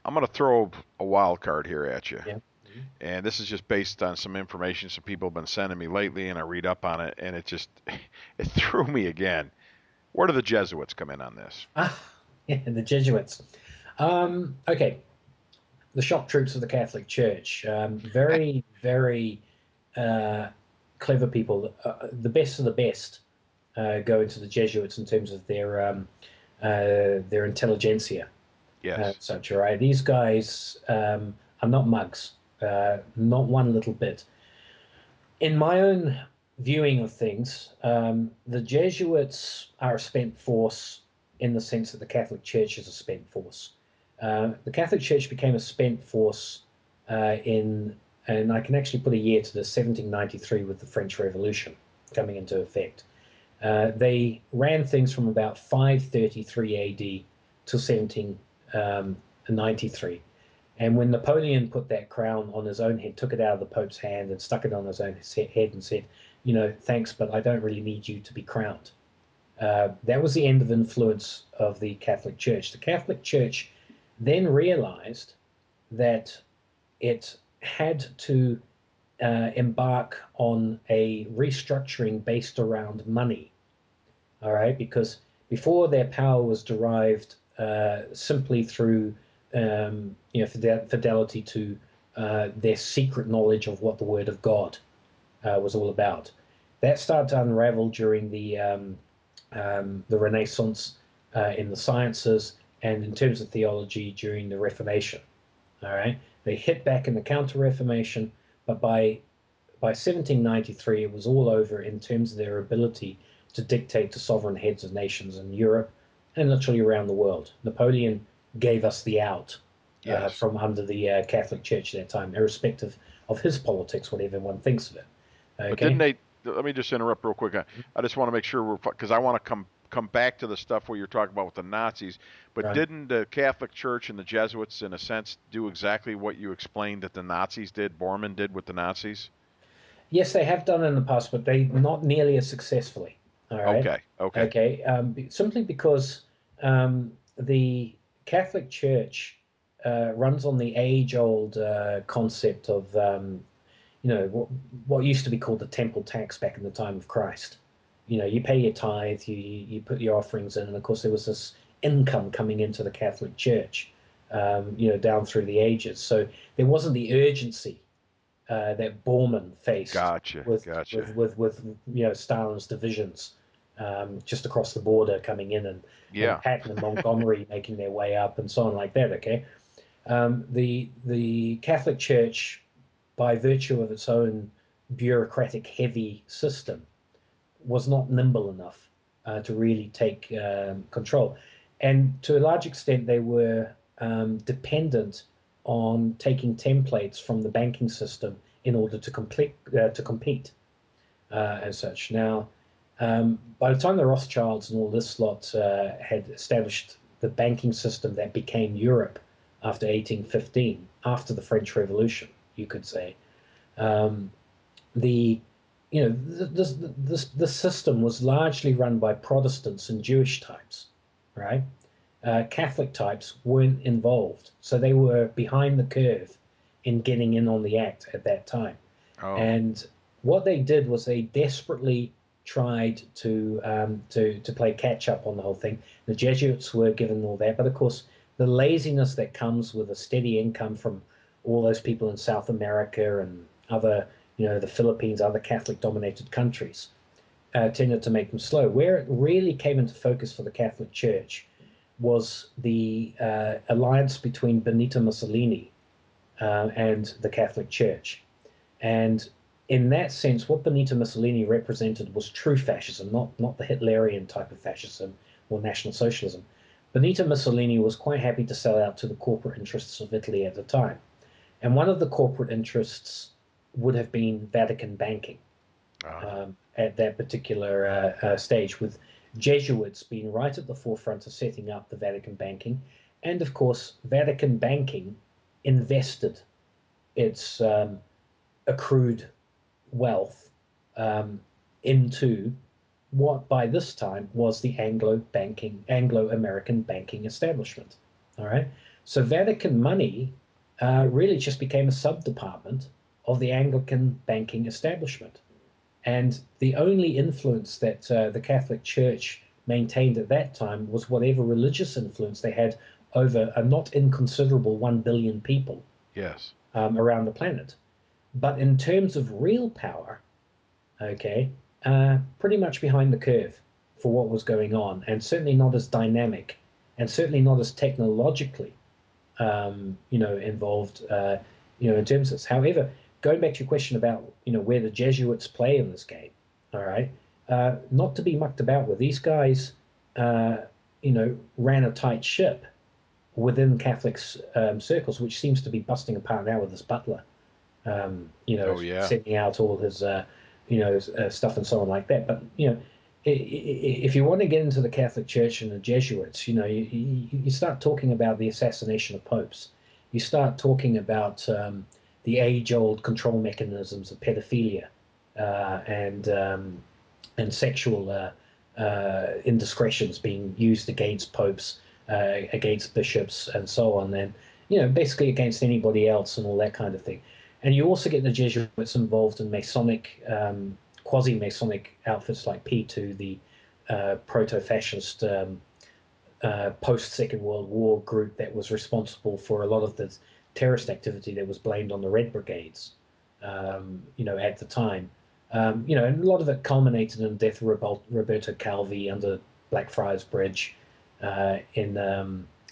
I'm going to throw a wild card here at you. Yeah. Mhm. And this is just based on some information some people have been sending me lately, and I read up on it, and it just it threw me again. Where do the Jesuits come in on this? Ah, yeah, the Jesuits. Okay, the shock troops of the Catholic Church. Very, very uh, clever people. The best of the best go into the Jesuits in terms of their intelligentsia, Yes. such. Right, these guys are not mugs, not one little bit. In my own viewing of things, the Jesuits are a spent force in the sense that the Catholic Church is a spent force. The Catholic Church became a spent force in, and I can actually put a year to the 1793 with the French Revolution coming into effect. They ran things from about 533 AD to 1793. And when Napoleon put that crown on his own head, took it out of the Pope's hand and stuck it on his own head and said, thanks, but I don't really need you to be crowned. That was the end of influence of the Catholic Church. The Catholic Church then realized that it had to embark on a restructuring based around money. All right, because before their power was derived simply through fidelity to their secret knowledge of what the Word of God was all about. That started to unravel during the Renaissance in the sciences and in terms of theology during the Reformation. All right, they hit back in the Counter Reformation, but by 1793, it was all over in terms of their ability to dictate to sovereign heads of nations in Europe and literally around the world. Napoleon gave us the out Yes. from under the Catholic Church at that time, irrespective of his politics, whatever one thinks of it. But didn't Okay? they? Let me just interrupt real quick. I just want to make sure we're because I want to come back to the stuff where you're talking about with the Nazis. But Right. didn't the Catholic Church and the Jesuits, in a sense, do exactly what you explained that the Nazis did? Bormann did with the Nazis. Yes, they have done in the past, but they not nearly as successfully. All right. Okay. Okay. Okay. Simply because the Catholic Church runs on the age-old concept of what used to be called the temple tax back in the time of Christ. You pay your tithe, you put your offerings in, and of course there was this income coming into the Catholic Church, down through the ages. So there wasn't the urgency that Bormann faced Gotcha. with Gotcha. Stalin's divisions just across the border coming in, and Yeah. Patton and Montgomery making their way up and so on like that. Okay, the Catholic Church, by virtue of its own bureaucratic heavy system, was not nimble enough to really take control. And to a large extent, they were dependent on taking templates from the banking system in order to compete as such. Now, by the time the Rothschilds and all this lot had established the banking system that became Europe after 1815, after the French Revolution, you could say, um, the the system was largely run by Protestants and Jewish types, right? Catholic types weren't involved, so they were behind the curve in getting in on the act at that time. Oh. And what they did was they desperately tried to play catch up on the whole thing. The Jesuits were given all that, but of course, the laziness that comes with a steady income from all those people in South America and other, the Philippines, other Catholic dominated countries, tended to make them slow. Where it really came into focus for the Catholic Church was the alliance between Benito Mussolini and the Catholic Church. And in that sense, what Benito Mussolini represented was true fascism, not the Hitlerian type of fascism or National Socialism. Benito Mussolini was quite happy to sell out to the corporate interests of Italy at the time. And one of the corporate interests would have been Vatican banking Uh, at that particular stage, with Jesuits being right at the forefront of setting up the Vatican banking. And of course, Vatican banking invested its accrued wealth um, into what by this time was the Anglo American banking establishment. All right. So Vatican money really just became a sub-department of the Anglican banking establishment. And the only influence that the Catholic Church maintained at that time was whatever religious influence they had over a not inconsiderable 1 billion people Yes. around the planet. But in terms of real power, okay, pretty much behind the curve for what was going on, and certainly not as dynamic, and certainly not as technologically, involved, in terms of this. However, going back to your question about, where the Jesuits play in this game, all right, not to be mucked about with. These guys, ran a tight ship within Catholic circles, which seems to be busting apart now with this Butler, Oh yeah. sending out all his, stuff and so on like that. But if you want to get into the Catholic Church and the Jesuits, you start talking about the assassination of popes. You start talking about the age-old control mechanisms of pedophilia and sexual indiscretions being used against popes, against bishops, and so on, and basically against anybody else and all that kind of thing. And you also get the Jesuits involved in Masonic, quasi-Masonic outfits like P2, the proto-fascist post-Second World War group that was responsible for a lot of the terrorist activity that was blamed on the Red Brigades, at the time. And a lot of it culminated in the death of Roberto Calvi under Blackfriars Bridge in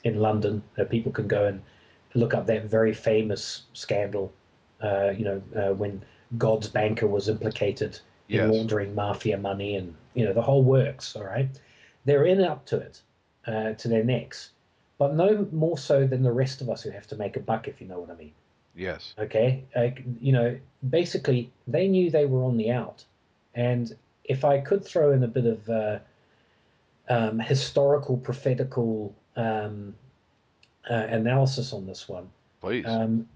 London. People can go and look up that very famous scandal, when God's banker was implicated in Yes. laundering mafia money and, the whole works, all right? They're in up to it, to their necks, but no more so than the rest of us who have to make a buck, if you know what I mean. Yes. Okay, basically they knew they were on the out, and if I could throw in a bit of historical, prophetical analysis on this one, Please. um,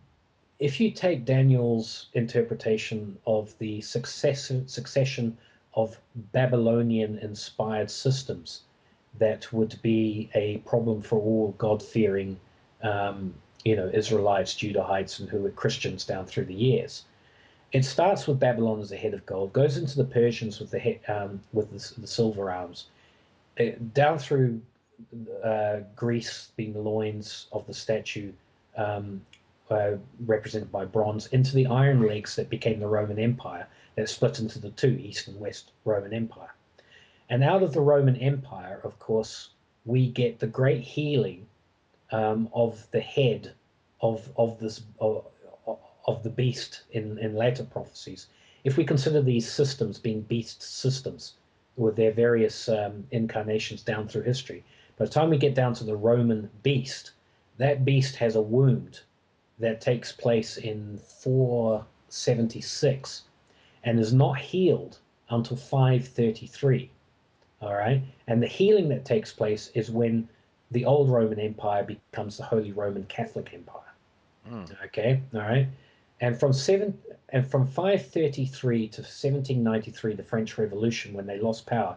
if you take Daniel's interpretation of the succession of Babylonian-inspired systems that would be a problem for all God-fearing, Israelites, Judahites, and who were Christians down through the years. It starts with Babylon as the head of gold, goes into the Persians with the silver arms, down through Greece being the loins of the statue, um, represented by bronze, into the Iron Legs that became the Roman Empire, that split into the two, East and West Roman Empire. And out of the Roman Empire, of course, we get the great healing of the head of this of the beast in later prophecies. If we consider these systems being beast systems with their various incarnations down through history, by the time we get down to the Roman beast, that beast has a wound that takes place in 476 and is not healed until 533. All right. And the healing that takes place is when the old Roman Empire becomes the Holy Roman Catholic Empire. Mm. Okay. All right. And from 533 to 1793, the French Revolution, when they lost power,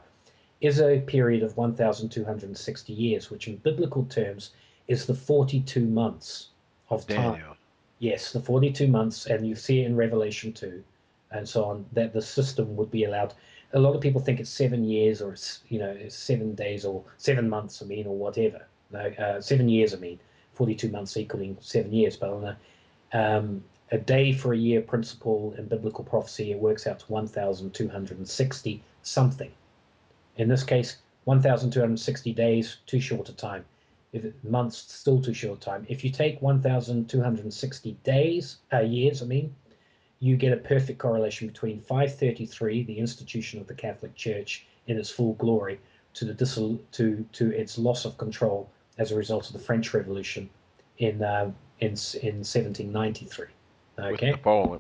is a period of 1,260 years, which in biblical terms is the 42 months of time. Daniel. Yes, the 42 months, and you see it in Revelation 2 and so on, that the system would be allowed. A lot of people think it's 7 years or it's 7 days or 7 months, I mean, or whatever. No, 7 years, I mean, 42 months equaling 7 years. But on a day for a year principle in biblical prophecy, it works out to 1,260 something. In this case, 1,260 days, too short a time. If months, still too short a time. If you take 1,260 days, years, I mean, you get a perfect correlation between 533, the institution of the Catholic Church in its full glory, to to its loss of control as a result of the French Revolution in 1793. Okay.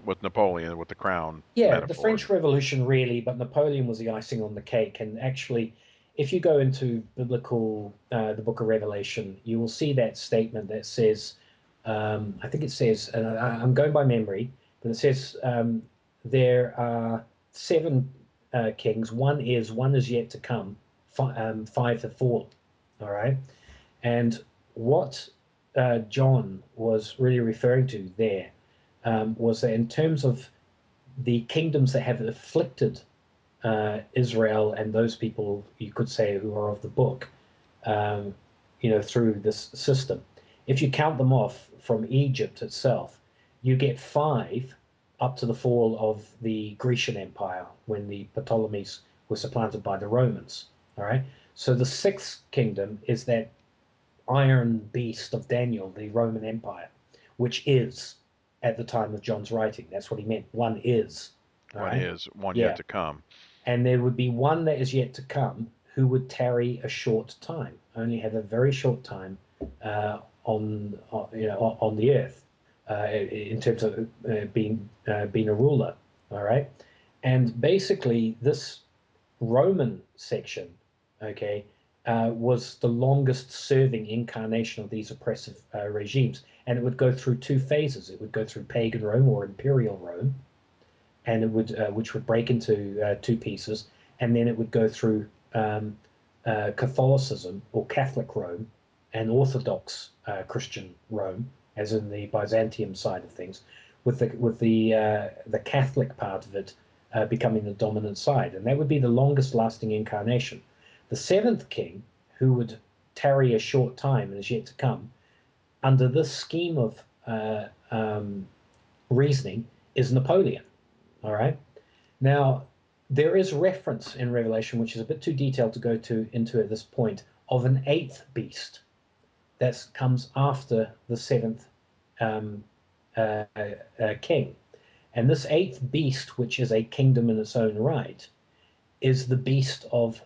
With Napoleon, with the crown Yeah, the metaphor. French Revolution really, but Napoleon was the icing on the cake. And actually, if you go into the Book of Revelation, you will see that statement that says, I think it says, and I'm going by memory, but it says there are seven kings. One is yet to come. Five have fallen. All right, and what? John was really referring to there was that in terms of the kingdoms that have afflicted Israel and those people, you could say, who are of the book, um, through this system. If you count them off from Egypt itself, you get five up to the fall of the Grecian Empire when the Ptolemies were supplanted by the Romans. All right. So the sixth kingdom is that iron beast of Daniel, the Roman Empire, which is at the time of John's writing. That's what he meant. One is. All One right. is, one yet Yeah. to come. And there would be one that is yet to come who would tarry a short time, only have a very short time on the earth in terms of being a ruler. All right, and basically this Roman section, okay, was the longest serving incarnation of these oppressive regimes, and it would go through two phases. It would go through pagan Rome or imperial Rome, and it would which would break into two pieces, and then it would go through Catholicism or Catholic Rome and Orthodox Christian Rome, as in the Byzantium side of things, with the Catholic part of it becoming the dominant side, and that would be the longest lasting incarnation. The seventh king, who would tarry a short time and is yet to come, under this scheme of reasoning, is Napoleon. All right. Now, there is reference in Revelation, which is a bit too detailed to go into at this point, of an eighth beast that comes after the seventh um, king. And this eighth beast, which is a kingdom in its own right, is the beast of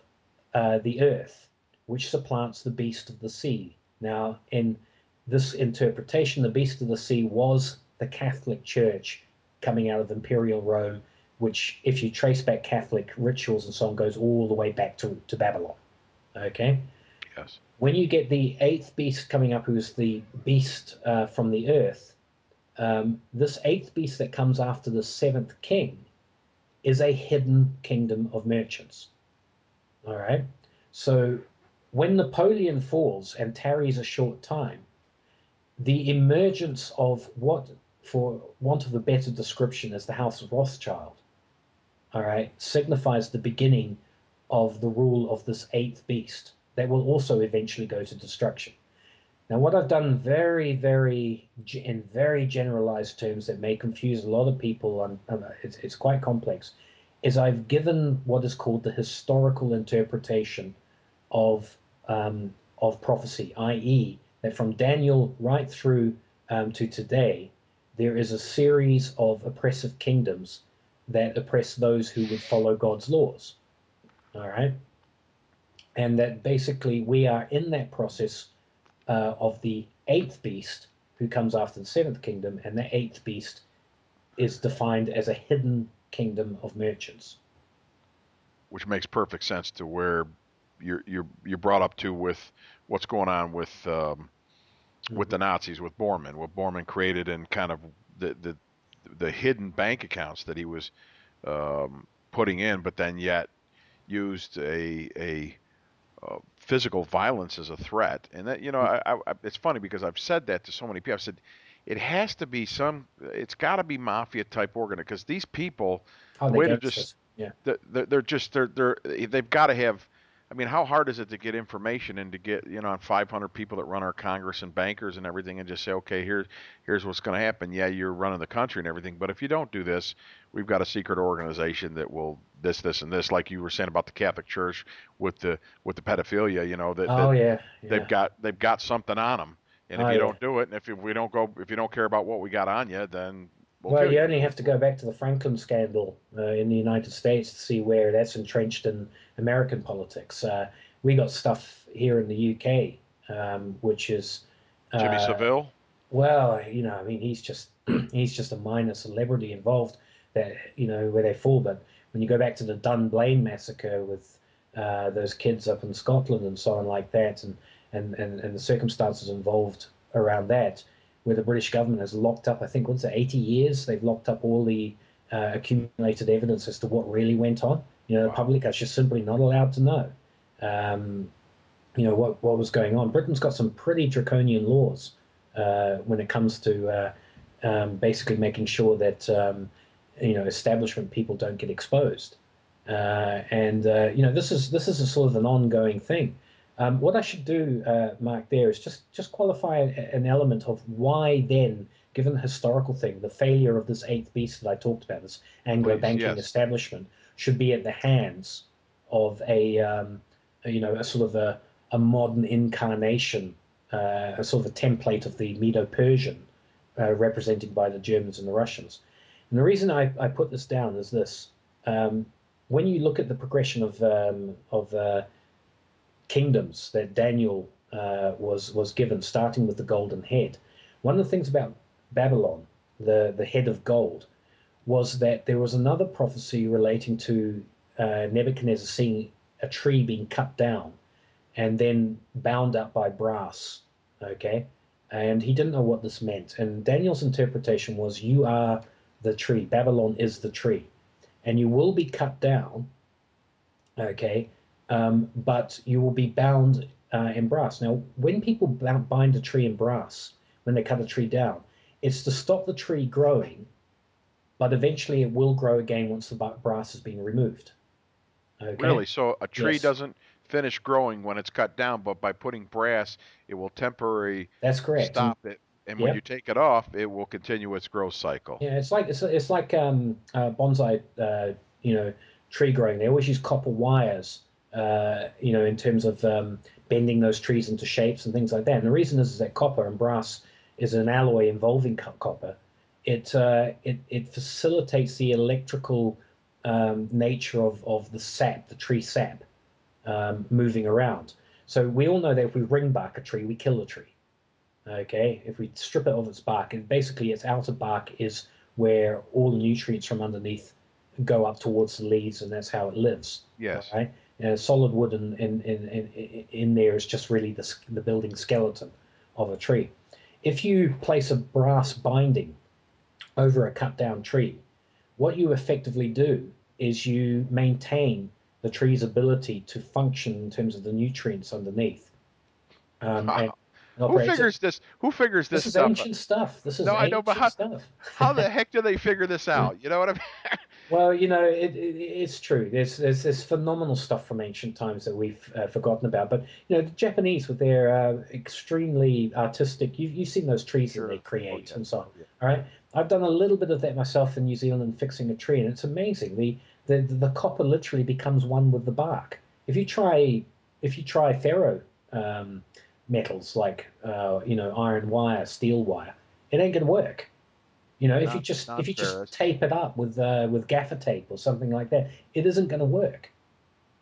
the earth, which supplants the beast of the sea. Now, in this interpretation, the beast of the sea was the Catholic Church coming out of Imperial Rome, which, if you trace back Catholic rituals and so on, goes all the way back to Babylon. Okay? Yes. When you get the eighth beast coming up, who's the beast from the earth, this eighth beast that comes after the seventh king is a hidden kingdom of merchants. All right? So when Napoleon falls and tarries a short time, the emergence of what, for want of a better description, is the House of Rothschild, all right, signifies the beginning of the rule of this eighth beast that will also eventually go to destruction. Now, what I've done in very generalized terms that may confuse a lot of people, it's quite complex, is I've given what is called the historical interpretation of prophecy, i.e., that from Daniel right through to today, there is a series of oppressive kingdoms that oppress those who would follow God's laws. All right. And that basically we are in that process of the eighth beast who comes after the seventh kingdom, and the eighth beast is defined as a hidden kingdom of merchants. Which makes perfect sense to where you're brought up to with what's going on with Mm-hmm. the Nazis, with Bormann, what Bormann created, and kind of the hidden bank accounts that he was putting in, but then yet used a physical violence as a threat. And that, it's funny because I've said that to so many people. I've said it has to be it's got to be mafia type organ, because these people, Oh, the they're way they're just, gangsters. Yeah. they've got to have. I mean, how hard is it to get information and to get, on 500 people that run our Congress and bankers and everything, and just say, okay, here's what's going to happen. Yeah, you're running the country and everything, but if you don't do this, we've got a secret organization that will this, and this, like you were saying about the Catholic Church with the pedophilia, that Oh yeah, they've yeah. got something on them, and if Oh you yeah. don't do it, and if you don't care about what we got on you, then we'll Well, kill you you. only have to go back to the Franklin scandal in the United States to see where that's entrenched in American politics. We got stuff here in the UK, which is, Jimmy uh, Savile. well, I mean, he's just a minor celebrity involved that, where they fall. But when you go back to the Dunblane massacre with those kids up in Scotland and so on like that, and the circumstances involved around that, where the British government has locked up, I think, what's it, 80 years? They've locked up all the accumulated evidence as to what really went on. The Wow. public are just simply not allowed to know. Um, what was going on. Britain's got some pretty draconian laws when it comes to basically making sure that establishment people don't get exposed. And this is a sort of an ongoing thing. What I should do, Mark, there is just qualify an element of why then, given the historical thing, the failure of this eighth beast that I talked about, this Anglo Please, banking yes. establishment, should be at the hands of a sort of a modern incarnation, a sort of a template of the Medo-Persian, represented by the Germans and the Russians. And the reason I put this down is this: um, when you look at the progression of kingdoms that Daniel was given, starting with the golden head, one of the things about Babylon, the head of gold, was that there was another prophecy relating to Nebuchadnezzar seeing a tree being cut down and then bound up by brass. Okay. And he didn't know what this meant. And Daniel's interpretation was, you are the tree. Babylon is the tree. And you will be cut down. Okay. But you will be bound in brass. Now, when people bind a tree in brass, when they cut a tree down, it's to stop the tree growing, but eventually it will grow again once the brass has been removed. Okay. Really? So a tree Yes, doesn't finish growing when it's cut down, but by putting brass, it will temporarily that's correct. And stop it. And when you yep. take it off, it will continue its growth cycle. Yeah, it's like bonsai, tree growing. They always use copper wires, in terms of bending those trees into shapes and things like that. And the reason is that copper and brass is an alloy involving copper. It facilitates the electrical nature of the sap, the tree sap, moving around. So we all know that if we ring bark a tree, we kill the tree. Okay, if we strip it of its bark, and basically its outer bark is where all the nutrients from underneath go up towards the leaves, and that's how it lives. All Yes. right, solid wood in there is just really the building skeleton of a tree. If you place a brass binding over a cut down tree, what you effectively do is you maintain the tree's ability to function in terms of the nutrients underneath, and Wow. Who operates. figures this? Who figures This this is stuff? ancient stuff. This is No, I know, but ancient stuff. how the heck do they figure this out? You know what I mean? Well, it's true. There's phenomenal stuff from ancient times that we've forgotten about. But the Japanese with their extremely artistic. You've seen those trees that they Sure. Oh create and yes. so on. Oh yeah. All right, I've done a little bit of that myself in New Zealand, fixing a tree, and it's amazing. The copper literally becomes one with the bark. If you try ferro um, metals like iron wire, steel wire, it ain't gonna work. If you Non just if you just non-ferrous. tape it up with gaffer tape or something like that, it isn't going to work.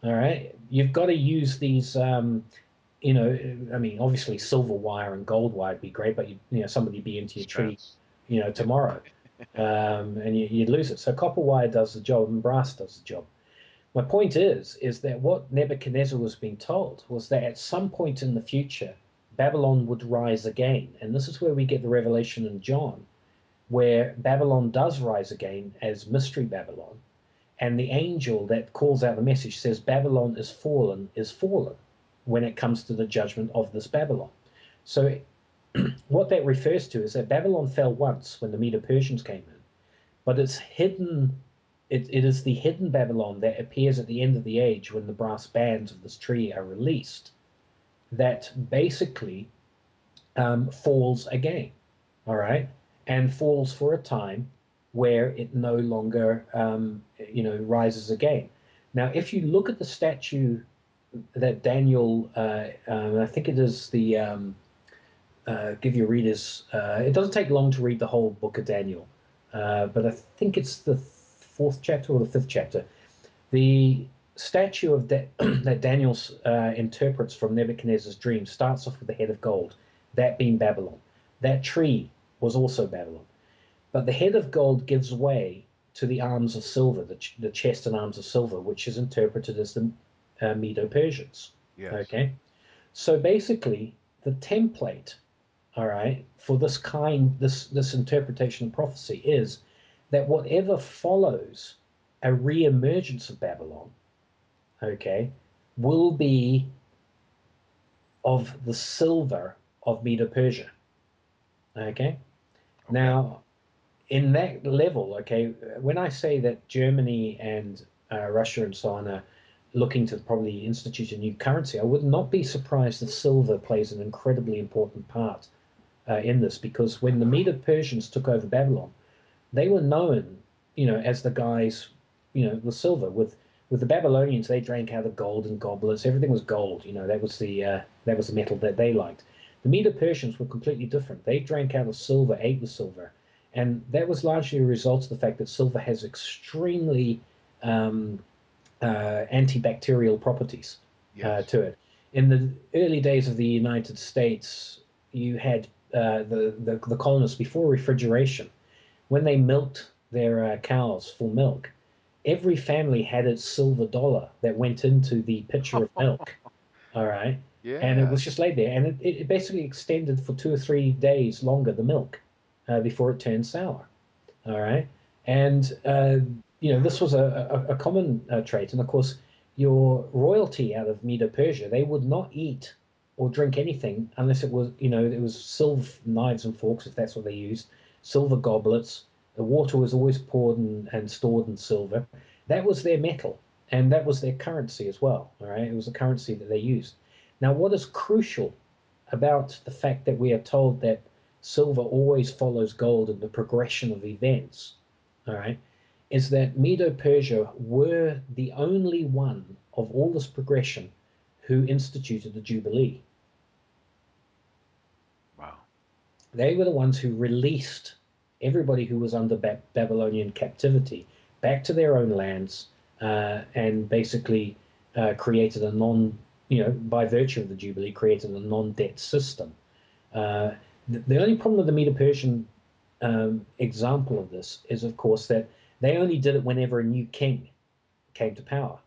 All right, you've got to use these. I mean, obviously silver wire and gold wire would be great, but somebody be into your tree, Expense. tomorrow, and you'd lose it. So copper wire does the job, and brass does the job. My point is that what Nebuchadnezzar was being told was that at some point in the future, Babylon would rise again, and this is where we get the revelation in John where Babylon does rise again as Mystery Babylon. And the angel that calls out the message says, Babylon is fallen when it comes to the judgment of this Babylon. So, what that refers to is that Babylon fell once when the Medo Persians came in, but it's hidden. It is the hidden Babylon that appears at the end of the age when the brass bands of this tree are released that basically falls again, all right, and falls for a time where it no longer, rises again. Now, if you look at the statue that Daniel, I think it is give your readers, it doesn't take long to read the whole book of Daniel, but I think it's the fourth chapter or the fifth chapter. The statue of that Daniel interprets from Nebuchadnezzar's dream starts off with the head of gold, that being Babylon. That tree was also Babylon. But the head of gold gives way to the arms of silver, the chest and arms of silver, which is interpreted as the Medo-Persians. Yes. Okay, so basically, the template, all right, for this interpretation of prophecy is that whatever follows a re-emergence of Babylon, okay, will be of the silver of Medo-Persia. Okay. Okay. Now, in that level, okay, when I say that Germany and Russia and so on are looking to probably institute a new currency, I would not be surprised if silver plays an incredibly important part in this, because when the Medo-Persians took over Babylon, they were known, as the guys, with silver. With the Babylonians, they drank out of golden goblets. Everything was gold. That was the metal that they liked. The Medo-Persians were completely different. They drank out of silver, ate with silver, and that was largely a result of the fact that silver has extremely um, antibacterial properties Yes. to it. In the early days of the United States, you had the colonists before refrigeration when they milked their cows for milk, every family had its silver dollar that went into the pitcher of milk. All right. And it was Yes. just laid there. And it basically extended for 2 or 3 days longer, the milk, before it turned sour. All right. And, this was a common trait. And of course, your royalty out of Medo Persia, they would not eat or drink anything unless it was silver knives and forks, if that's what they used, silver goblets. The water was always poured and stored in silver. That was their metal. And that was their currency as well. All right. It was a currency that they used. Now, what is crucial about the fact that we are told that silver always follows gold in the progression of events, all right, is that Medo Persia were the only one of all this progression who instituted the Jubilee. Wow. They were the ones who released everybody who was under Babylonian captivity back to their own lands, and basically created a by virtue of the Jubilee, created a non debt system. Uh, the only problem with the Medo Persian example of this is, of course, that they only did it whenever a new king came to power.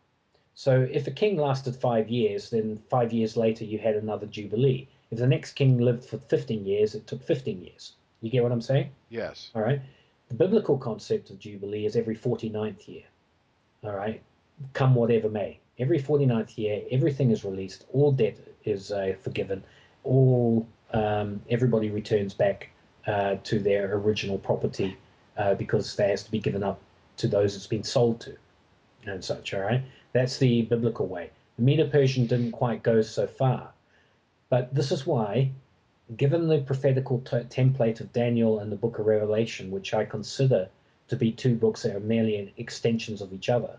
So if a king lasted 5 years, then 5 years later you had another jubilee. If the next king lived for 15 years, it took 15 years. You get what I'm saying? Yes. All right. The biblical concept of jubilee is every 49th year. All right. Come whatever may. Every 49th year, everything is released. All debt is forgiven. Everybody returns back to their original property, because that has to be given up to those it's been sold to and such. All right, that's the biblical way. The Medo-Persian didn't quite go so far, but this is why, given the prophetical template of Daniel and the Book of Revelation, which I consider to be two books that are merely extensions of each other,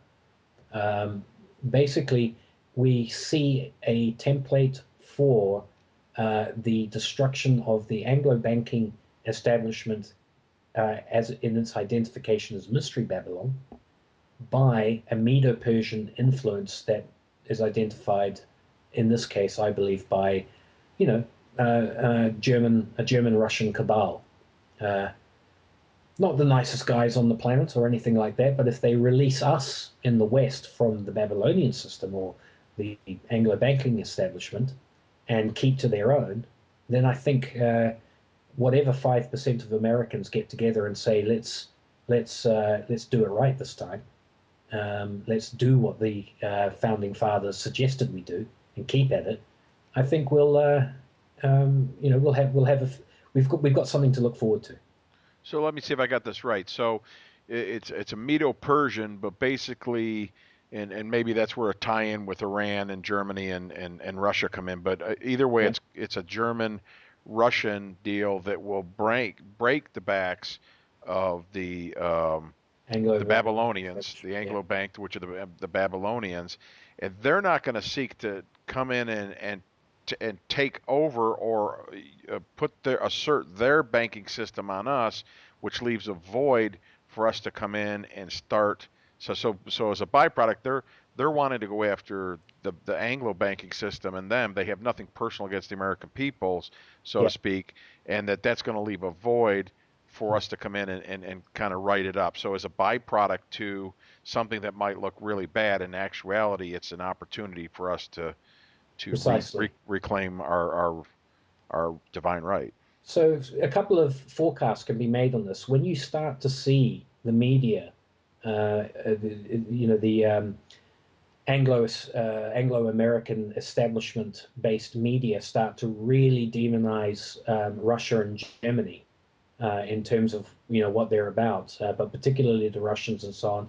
um, basically we see a template for the destruction of the Anglo banking establishment, as in its identification as Mystery Babylon, by a Medo-Persian influence that is identified, in this case, I believe, by, you know, a German-Russian cabal. Uh, Not the nicest guys on the planet or anything like that, but if they release us in the West from the Babylonian system or the Anglo banking establishment and keep to their own, then I think whatever 5% of Americans get together and say, let's do it right this time. Let's do what the founding fathers suggested we do and keep at it. I think we've got something to look forward to. So let me see if I got this right. So it's a Medo-Persian, but basically, and maybe that's where a tie-in with Iran and Germany and Russia come in. But either way, Yeah, it's a German-Russian deal that will break the backs of the Anglo Babylonians, the yeah, Anglo banked, which are the Babylonians, and they're not going to seek to come in and take over or assert their banking system on us, which leaves a void for us to come in and start. So as a byproduct, they're wanting to go after the Anglo banking system and them. They have nothing personal against the American peoples, so to yeah. speak, and that's going to leave a void for us to come in and kind of write it up. So as a byproduct to something that might look really bad, in actuality, it's an opportunity for us to Precisely. reclaim our divine right. So a couple of forecasts can be made on this. When you start to see the media, the Anglo-American establishment-based media start to really demonize Russia and Germany in terms of what they're about, but particularly the Russians and so on,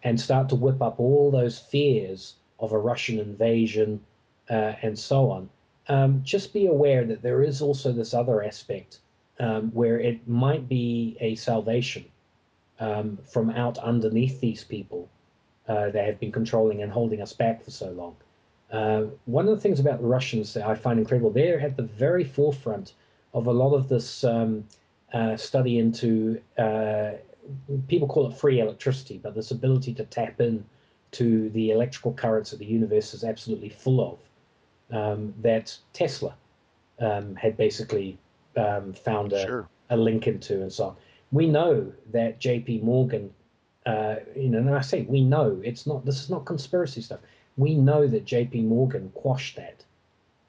and start to whip up all those fears of a Russian invasion and so on. Just be aware that there is also this other aspect where it might be a salvation from out underneath these people that have been controlling and holding us back for so long. One of the things about the Russians that I find incredible, they're at the very forefront of a lot of this study into, people call it free electricity, but this ability to tap in to the electrical currents that the universe is absolutely full of, that Tesla had basically found Sure. a link into and so on. We know that J.P. Morgan, and I say we know, this is not conspiracy stuff. We know that J.P. Morgan quashed that.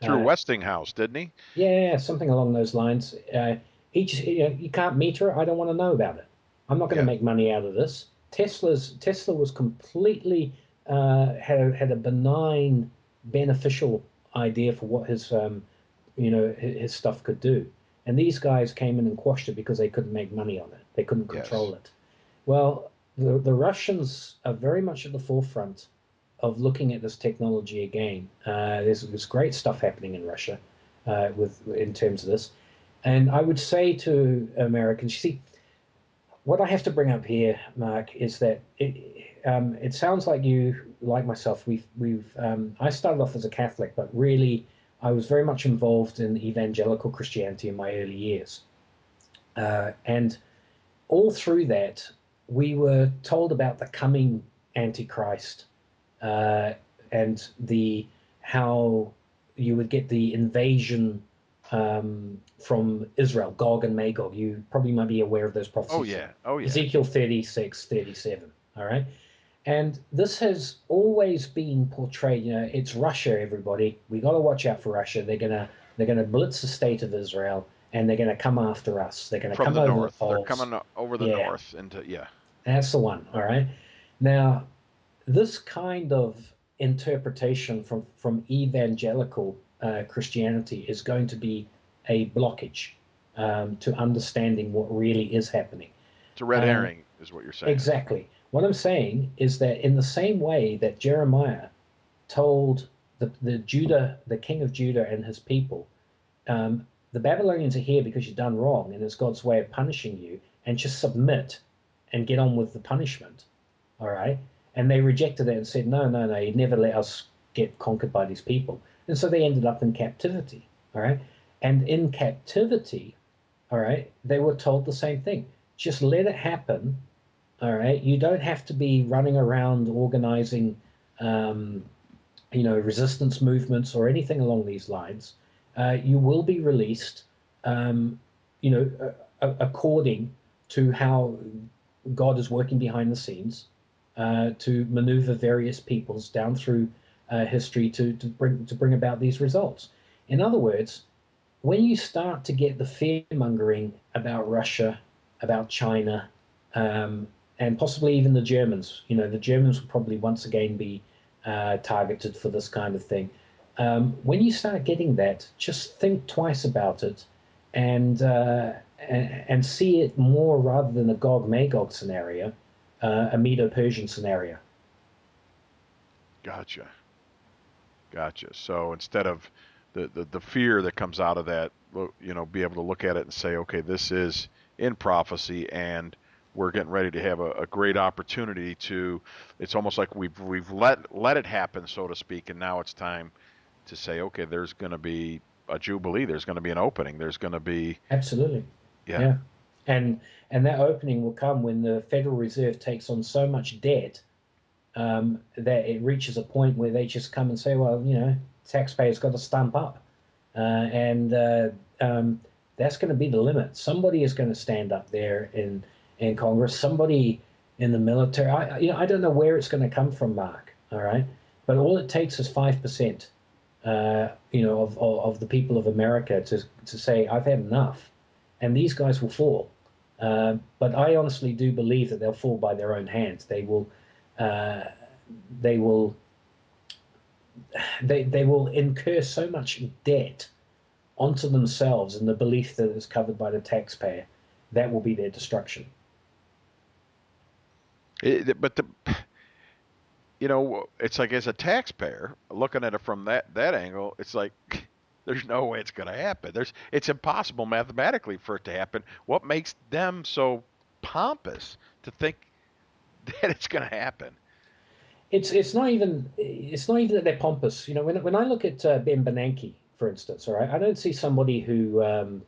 Through Uh, Westinghouse, didn't he? yeah, something along those lines. You can't meter it. I don't want to know about it. I'm not going to Yeah. make money out of this. Tesla was completely had a benign, beneficial idea for what his stuff could do, and these guys came in and quashed it because they couldn't make money on it. They couldn't Yes. control it. Well, the Russians are very much at the forefront of looking at this technology again. There's great stuff happening in Russia in terms of this, and I would say to Americans, you see, what I have to bring up here, Mark, is that it sounds like you, like myself, I started off as a Catholic, but really I was very much involved in evangelical Christianity in my early years, and all through that, we were told about the coming Antichrist uh, and the how you would get the invasion from Israel, Gog and Magog. You probably might be aware of those Oh prophecies from yeah. Oh yeah. Ezekiel 36, 37. All right. And this has always been portrayed, it's Russia, everybody. We got to watch out for Russia. They're gonna blitz the state of Israel and they're gonna come after us. They're gonna From come the over the north. They're poles. coming over the Yeah, north into yeah. that's the one. All right. Now, this kind of interpretation from evangelical Christianity is going to be a blockage to understanding what really is happening. It's a red Um, herring, is what you're saying. exactly. What I'm saying is that in the same way that Jeremiah told the king of Judah and his people, the Babylonians are here because you've done wrong, and it's God's way of punishing you, and just submit and get on with the punishment. All right. And they rejected it and said, no, no, no, you'd never let us get conquered by these people. And so they ended up in captivity. All right. And in captivity, all right, they were told the same thing. Just let it happen. All right. You don't have to be running around organizing, um, resistance movements or anything along these lines. You will be released, um, according to how God is working behind the scenes to maneuver various peoples down through history to bring about these results. In other words, when you start to get the fear mongering about Russia, about China, um, and possibly even the Germans, the Germans will probably once again be targeted for this kind of thing. When you start getting that, just think twice about it, and and see it more rather than a Gog Magog scenario, a Medo-Persian scenario. Gotcha. Gotcha. So instead of the fear that comes out of that, be able to look at it and say, okay, this is in prophecy, and we're getting ready to have a great opportunity to. It's almost like we've let it happen, so to speak, and now it's time to say, okay, there's going to be a jubilee. There's going to be an opening. There's going to be Absolutely, yeah. yeah, and that opening will come when the Federal Reserve takes on so much debt that it reaches a point where they just come and say, well, taxpayers got to stump up, and that's going to be the limit. Somebody is going to stand up there in Congress. Somebody in the military. I don't know where it's going to come from, Mark. All right, but all it takes is 5%. Of the people of America to say I've had enough, and these guys will fall. But I honestly do believe that they'll fall by their own hands. Uh, they will they will incur so much debt onto themselves in the belief that it's covered by the taxpayer. That will be their destruction. But it's like as a taxpayer looking at it from that angle, it's like there's no way it's going to happen. It's impossible mathematically for it to happen. What makes them so pompous to think that it's going to happen? It's not even that they're pompous. When I look at Ben Bernanke, for instance, all right, I don't see somebody who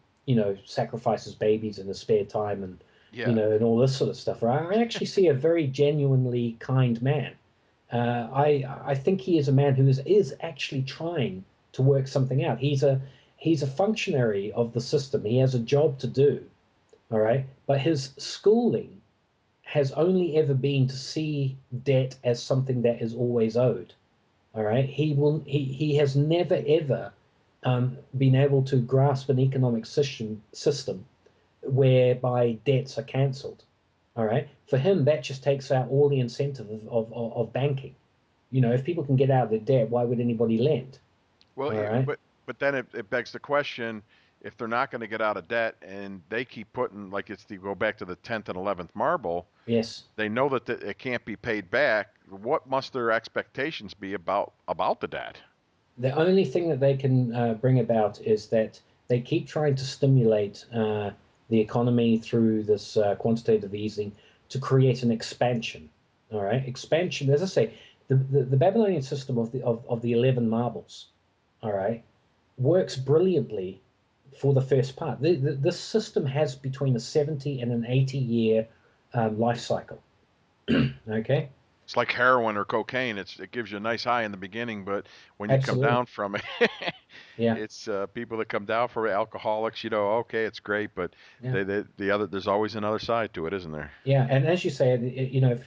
sacrifices babies in his spare time and Yeah. and all this sort of stuff. Right? I actually see a very genuinely kind man. I think he is a man who is actually trying to work something out. He's a functionary of the system. He has a job to do. All right, but his schooling has only ever been to see debt as something that is always owed. All right, he has never ever been able to grasp an economic system whereby debts are cancelled. All right, for him that just takes out all the incentive of banking. If people can get out of their debt, why would anybody lend? Well, All right. but then it begs the question: if they're not going to get out of debt and they keep putting like it's to go back to the 10th and 11th marble, Yes. they know that it can't be paid back. What must their expectations be about the debt? The only thing that they can bring about is that they keep trying to stimulate the economy through this quantitative easing to create an expansion. All right, expansion. As I say, the Babylonian system of the 11 marbles, all right, works brilliantly for the first part. This system has between a 70 and an 80-year life cycle. Okay, It's like heroin or cocaine. It gives you a nice high in the beginning, but when you come absolutely. down from it, Yeah, it's people that come down from it, alcoholics. Okay, it's great, but yeah. the other there's always another side to it, isn't there? Yeah, and as you say,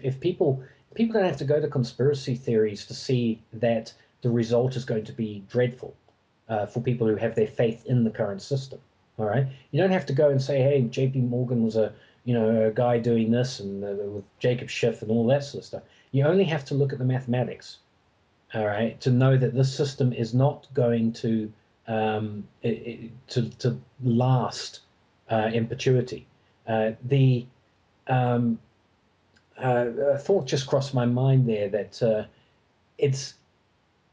if people don't have to go to conspiracy theories to see that the result is going to be dreadful for people who have their faith in the current system. All right, you don't have to go and say, "Hey, J.P. Morgan was a guy doing this," and with Jacob Schiff and all that sort of stuff. You only have to look at the mathematics, all right, to know that this system is not going to last in perpetuity. The um, a thought just crossed my mind there that it's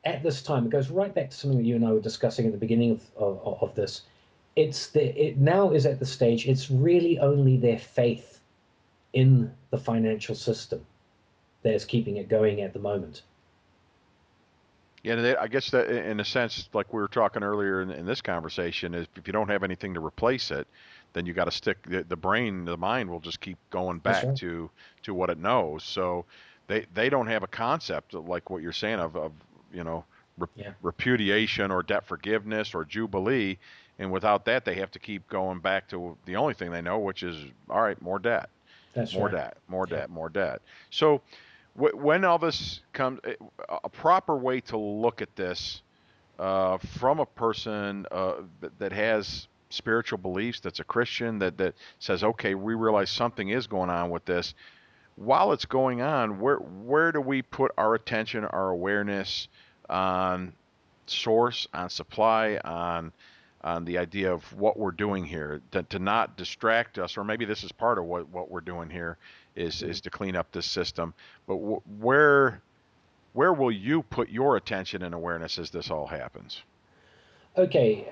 at this time. It goes right back to something that you and I were discussing at the beginning of this. It now is at the stage. It's really only their faith in the financial system that is keeping it going at the moment. Yeah, I guess that in a sense, like we were talking earlier in this conversation, is if you don't have anything to replace it, then you got to stick the brain, the mind will just keep going That's back right. to what it knows. So they don't have a concept like what you're saying of you know rep, Yeah, repudiation or debt forgiveness or jubilee, and without that, they have to keep going back to the only thing they know, which is all right, more debt, that's more right. debt, more Yeah. debt, more debt. So when all this comes, a proper way to look at this from a person that has spiritual beliefs, that's a Christian, that says, okay, we realize something is going on with this. While it's going on, where do we put our attention, our awareness on source, on supply, on the idea of what we're doing here, to not distract us, or maybe this is part of what we're doing here is Mm. to clean up this system. But where will you put your attention and awareness as this all happens? Okay.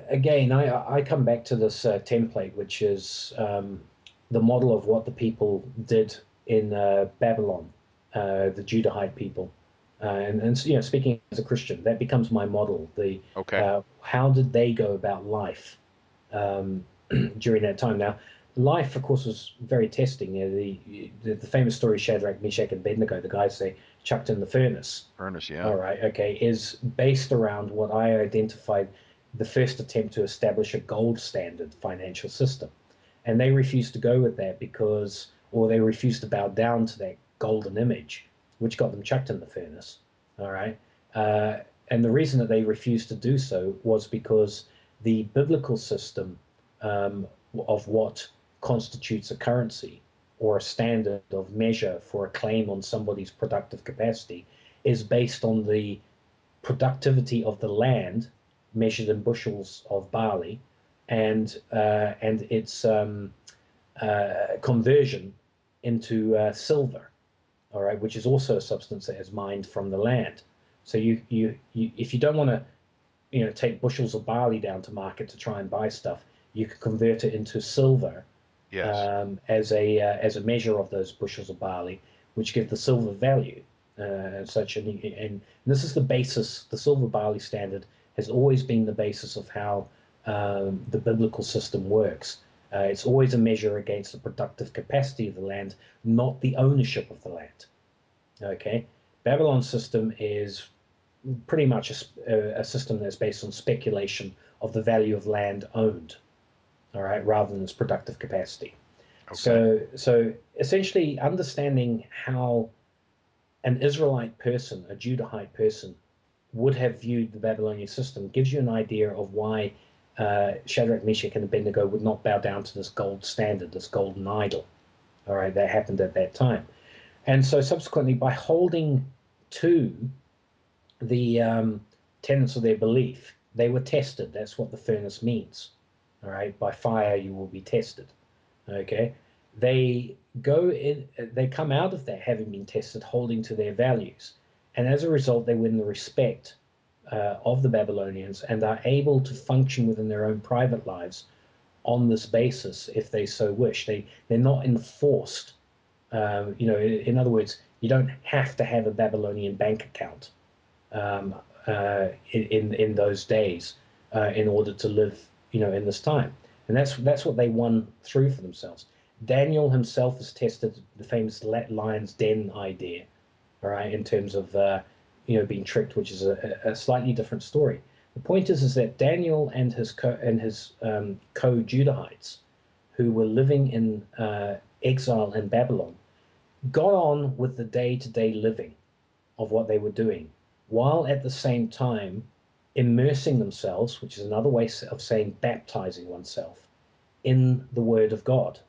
Again, I come back to this template, which is the model of what the people did in Babylon, the Judahite people. And speaking as a Christian, that becomes my model. The Okay. How did they go about life um, during that time? Now, life, of course, was very testing. The famous story Shadrach, Meshach, and Abednego, the guys they chucked in the furnace. Furnace, yeah. All right, okay, is based around what I identified the first attempt to establish a gold standard financial system. And they refused to go with that or they refused to bow down to that golden image, which got them chucked in the furnace. All right. Uh, and the reason that they refused to do so was because the biblical system of what constitutes a currency or a standard of measure for a claim on somebody's productive capacity is based on the productivity of the land measured in bushels of barley, and its conversion into silver, all right, which is also a substance that is mined from the land. So you if you don't want to, take bushels of barley down to market to try and buy stuff, you could convert it into silver Yes. as a measure of those bushels of barley, which give the silver value. And this is the basis. The silver barley standard has always been the basis of how the biblical system works. It's always a measure against the productive capacity of the land, not the ownership of the land. Okay, Babylon's system is pretty much a system that's based on speculation of the value of land owned, all right, rather than its productive capacity. Okay. So essentially, understanding how an Israelite person, a Judahite person, would have viewed the Babylonian system gives you an idea of why Shadrach, Meshach, and Abednego would not bow down to this gold standard, this golden idol. All right, that happened at that time. And so subsequently, by holding to the tenets of their belief, they were tested. That's what the furnace means. All right, by fire you will be tested. Okay, they go in, they come out of that having been tested, holding to their values, and as a result, they win the respect of the Babylonians and are able to function within their own private lives on this basis if they so wish. They're not enforced. In other words, you don't have to have a Babylonian bank account um, in those days in order to live, in this time. And that's what they won through for themselves. Daniel himself has tested the famous lion's den idea, all right, in terms of being tricked, which is a slightly different story. The point is that Daniel and his co-Judahites, who were living in exile in Babylon, got on with the day-to-day living of what they were doing, while at the same time immersing themselves, which is another way of saying baptizing oneself, in the Word of God.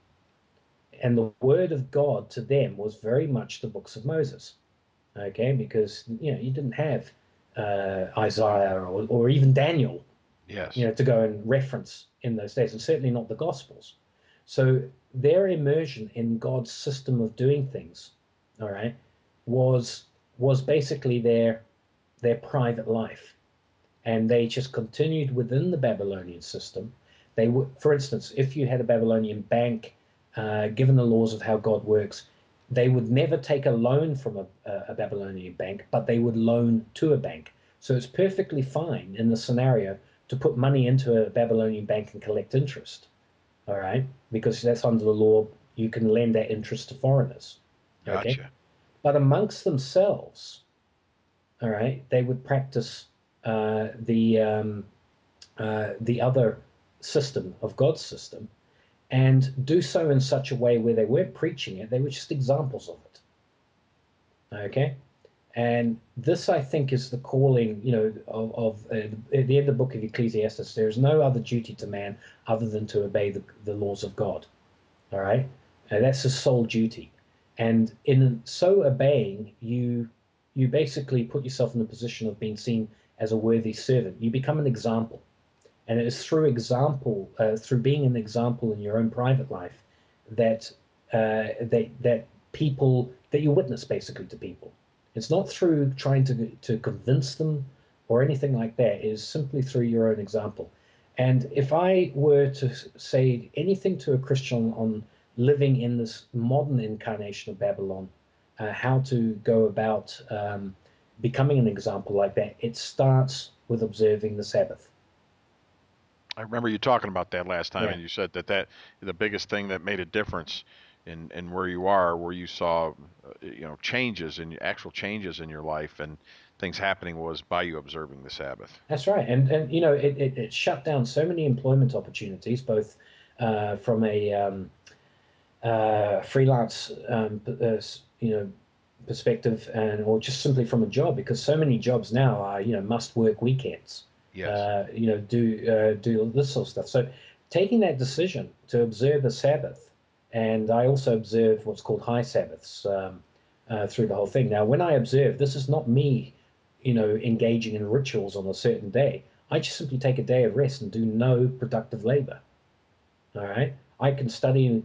And the Word of God to them was very much the books of Moses, okay? Because you didn't have Isaiah or even Daniel, Yes. to go and reference in those days, and certainly not the Gospels. So their immersion in God's system of doing things, all right, was was basically their private life, and they just continued within the Babylonian system. They would, for instance, if you had a Babylonian bank, given the laws of how God works, they would never take a loan from a Babylonian bank, but they would loan to a bank. So it's perfectly fine in the scenario to put money into a Babylonian bank and collect interest, all right? Because that's under the law, you can lend that interest to foreigners, okay? Gotcha. But amongst themselves, all right, they would practice the other system of God's system, and do so in such a way where they weren't preaching it; they were just examples of it. Okay, and this, I think, is the calling, of at the end of the book of Ecclesiastes. There is no other duty to man other than to obey the laws of God. All right, and that's his sole duty. And in so obeying, you basically put yourself in the position of being seen as a worthy servant. You become an example, and it is through example, through being an example in your own private life, that that people that you witness basically to people. It's not through trying to convince them or anything like that. It is simply through your own example. And if I were to say anything to a Christian on living in this modern incarnation of Babylon, how to go about becoming an example like that, it starts with observing the Sabbath. I remember you talking about that last time, Yeah, and you said that the biggest thing that made a difference in where you are, where you saw, changes in actual changes in your life and things happening was by you observing the Sabbath. that's right. And it shut down so many employment opportunities, both from a freelance perspective, and or just simply from a job, because so many jobs now are must work weekends, Yes. do this sort of stuff. So taking that decision to observe a Sabbath, and I also observe what's called high Sabbaths through the whole thing. Now, when I observe, this is not me engaging in rituals on a certain day. I just simply take a day of rest and do no productive labor. All right. I can study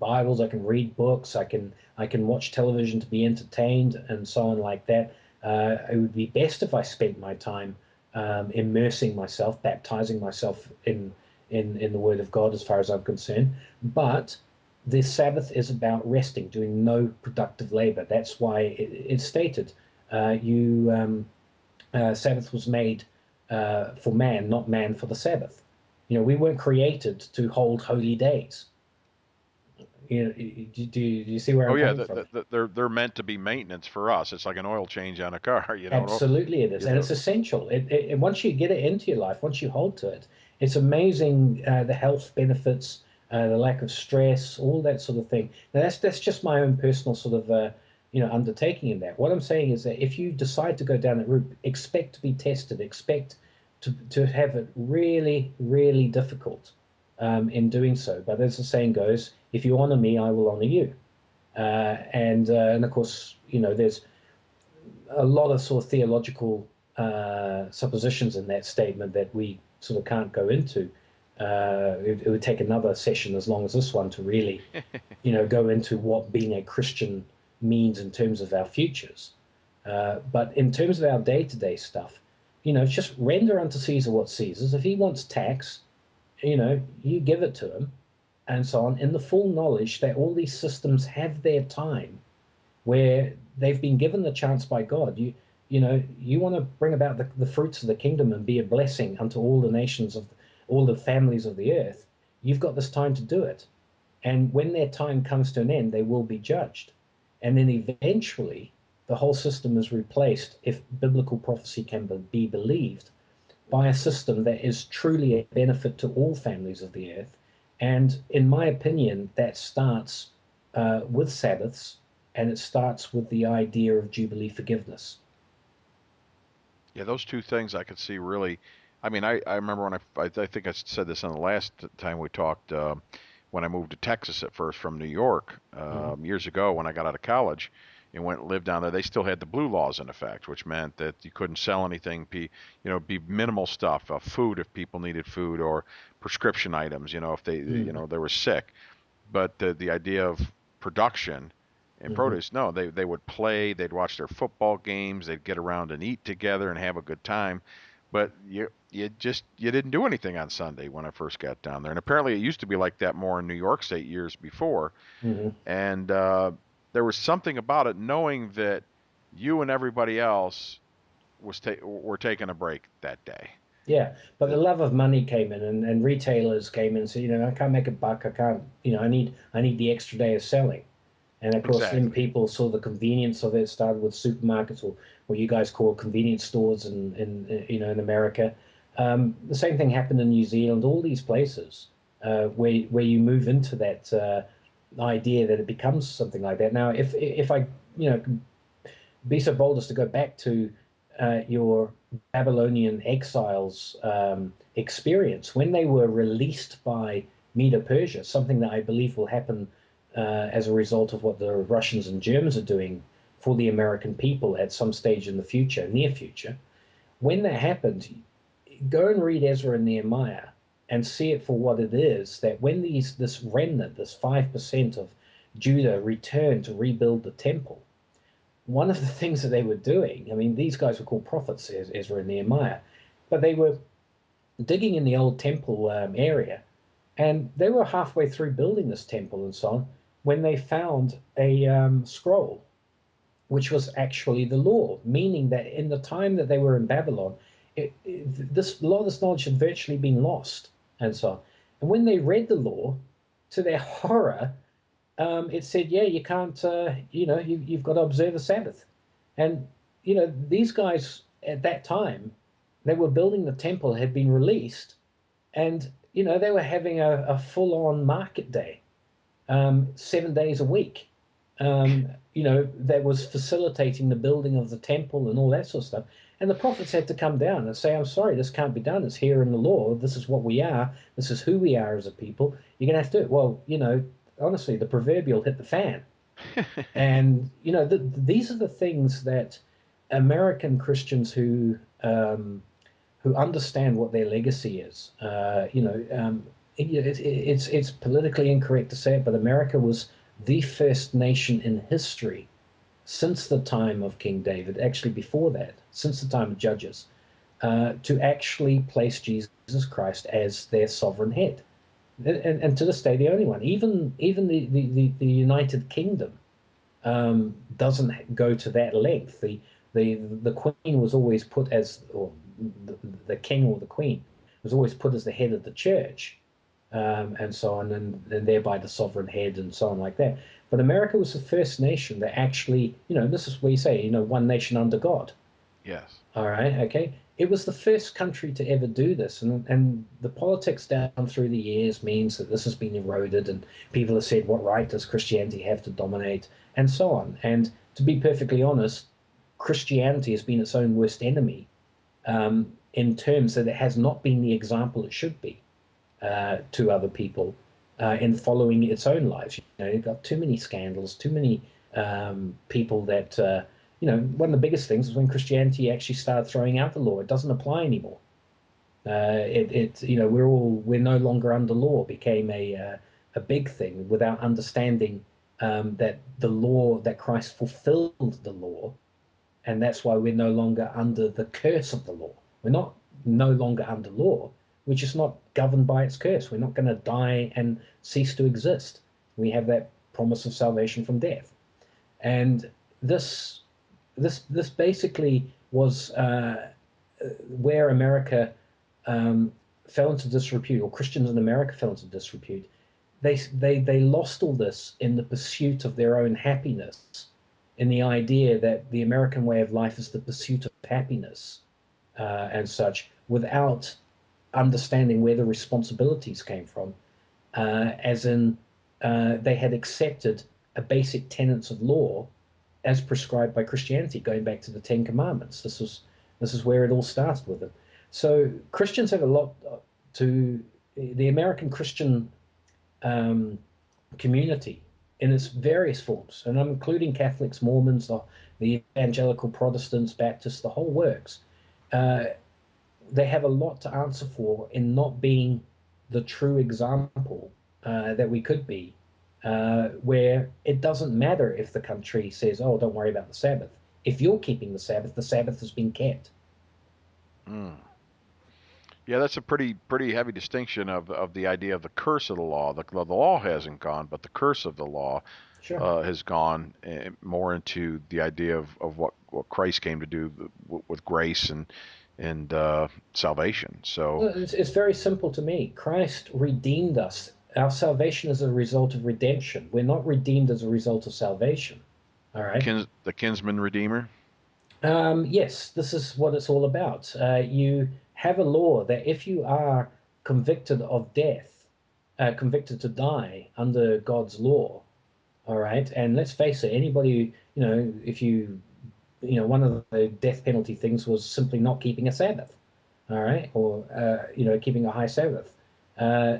Bibles, I can read books, I can watch television to be entertained and so on like that. It would be best if I spent my time immersing myself, baptizing myself in the Word of God, as far as I'm concerned. But the Sabbath is about resting, doing no productive labor. That's why it's stated, you Sabbath was made for man, not man for the Sabbath. We weren't created to hold holy days. Do you see where Oh I'm yeah, coming from? they're meant to be maintenance for us. It's like an oil change on a car. You don't know, Absolutely, it is, you and it's know. essential. Once you get it into your life, once you hold to it, it's amazing the health benefits, the lack of stress, all that sort of thing. Now, that's just my own personal sort of undertaking in that. What I'm saying is that if you decide to go down that route, expect to be tested, expect to have it really, really difficult in doing so. But as the saying goes, if you honor me, I will honor you. And of course, there's a lot of sort of theological suppositions in that statement that we sort of can't go into. It would take another session as long as this one to really, go into what being a Christian means in terms of our futures. But in terms of our day-to-day stuff, just render unto Caesar what Caesar's. If he wants tax, you give it to him, and so on, in the full knowledge that all these systems have their time where they've been given the chance by God. You want to bring about the fruits of the kingdom and be a blessing unto all the nations of all the families of the earth. You've got this time to do it. And when their time comes to an end, they will be judged. And then eventually, the whole system is replaced, if biblical prophecy can be believed, by a system that is truly a benefit to all families of the earth. And in my opinion, that starts with Sabbaths, and it starts with the idea of Jubilee forgiveness. Yeah, those two things I could see really. I mean, I remember when I think I said this on the last time we talked, when I moved to Texas at first from New York Mm-hmm. years ago when I got out of college and went and lived down there. They still had the blue laws in effect, which meant that you couldn't sell anything, be minimal stuff, food if people needed food, or prescription items, if Mm-hmm. they were sick. But the idea of production and Mm-hmm. produce, no, they would play, they'd watch their football games, they'd get around and eat together and have a good time. But you didn't do anything on Sunday when I first got down there. And apparently it used to be like that more in New York State years before. Mm-hmm. And there was something about it, knowing that you and everybody else were taking a break that day. Yeah, but the That love of money came in, and retailers came in and said, I can't make a buck. I can't, I need the extra day of selling. And of course, then exactly. people saw the convenience of it. Started with supermarkets, or what you guys call convenience stores, in America. The same thing happened in New Zealand. All these places where you move into that idea that it becomes something like that. Now, if I be so bold as to go back to your Babylonian exiles experience when they were released by Medo-Persia, something that I believe will happen as a result of what the Russians and Germans are doing for the American people at some stage in the future, near future. When that happened, go and read Ezra and Nehemiah and see it for what it is. That when this remnant, this 5% of Judah, returned to rebuild the temple, one of the things that they were doing, I mean, these guys were called prophets, Ezra and Nehemiah, but they were digging in the old temple area, and they were halfway through building this temple and so on when they found a scroll, which was actually the law, meaning that in the time that they were in Babylon, a lot of this knowledge had virtually been lost and so on. And when they read the law, to their horror, it said, yeah, you can't, you've got to observe a Sabbath. And, these guys at that time, they were building the temple, had been released, and, they were having a full on market day, 7 days a week, that was facilitating the building of the temple and all that sort of stuff. And the prophets had to come down and say, I'm sorry, this can't be done. It's here in the law. This is what we are. This is who we are as a people. You're going to have to do it. Well, honestly, the proverbial hit the fan. And, these are the things that American Christians who understand what their legacy is. It's politically incorrect to say it, but America was the first nation in history since the time of King David, actually before that, since the time of Judges, to actually place Jesus Christ as their sovereign head. And to this day, the only one. Even the United Kingdom doesn't go to that length. The queen was always put as, or the king or the queen was always put as the head of the church, and so on, and thereby the sovereign head, and so on like that. But America was the first nation that actually, this is where you say, one nation under God. Yes. All right, okay. It was the first country to ever do this, and the politics down through the years means that this has been eroded, and people have said, what right does Christianity have to dominate, and so on. And to be perfectly honest, Christianity has been its own worst enemy, in terms that it has not been the example it should be, to other people, in following its own lives. You've got too many scandals, too many people that, one of the biggest things is when Christianity actually started throwing out the law. It doesn't apply anymore. We're no longer under law became a big thing without understanding that the law, that Christ fulfilled the law, and that's why we're no longer under the curse of the law. We're not no longer under law. We're just not governed by its curse. We're not going to die and cease to exist. We have that promise of salvation from death. And this this basically was where America fell into disrepute, or Christians in America fell into disrepute. They lost all this in the pursuit of their own happiness, in the idea that the American way of life is the pursuit of happiness, and such, without understanding where the responsibilities came from, as in they had accepted a basic tenets of law as prescribed by Christianity, going back to the Ten Commandments. This is where it all started with it. So Christians have a lot to the American Christian community in its various forms, and I'm including Catholics, Mormons, the evangelical Protestants, Baptists, the whole works. Uh, they have a lot to answer for in not being the true example that we could be, where it doesn't matter if the country says, "Oh, don't worry about the Sabbath." If you're keeping the Sabbath has been kept. Mm. Yeah, that's a pretty heavy distinction of the idea of the curse of the law. The law hasn't gone, but the curse of the law Sure. has gone more into the idea of what Christ came to do with grace and salvation. So Well, it's very simple to me. Christ redeemed us. Our salvation is a result of redemption. We're not redeemed as a result of salvation. All right. the kinsman redeemer. Yes, this is what it's all about. You have a law that if you are convicted of death, convicted to die under God's law, all right, and let's face it, anybody, if one of the death penalty things was simply not keeping a Sabbath, all right, or, keeping a high Sabbath. Uh,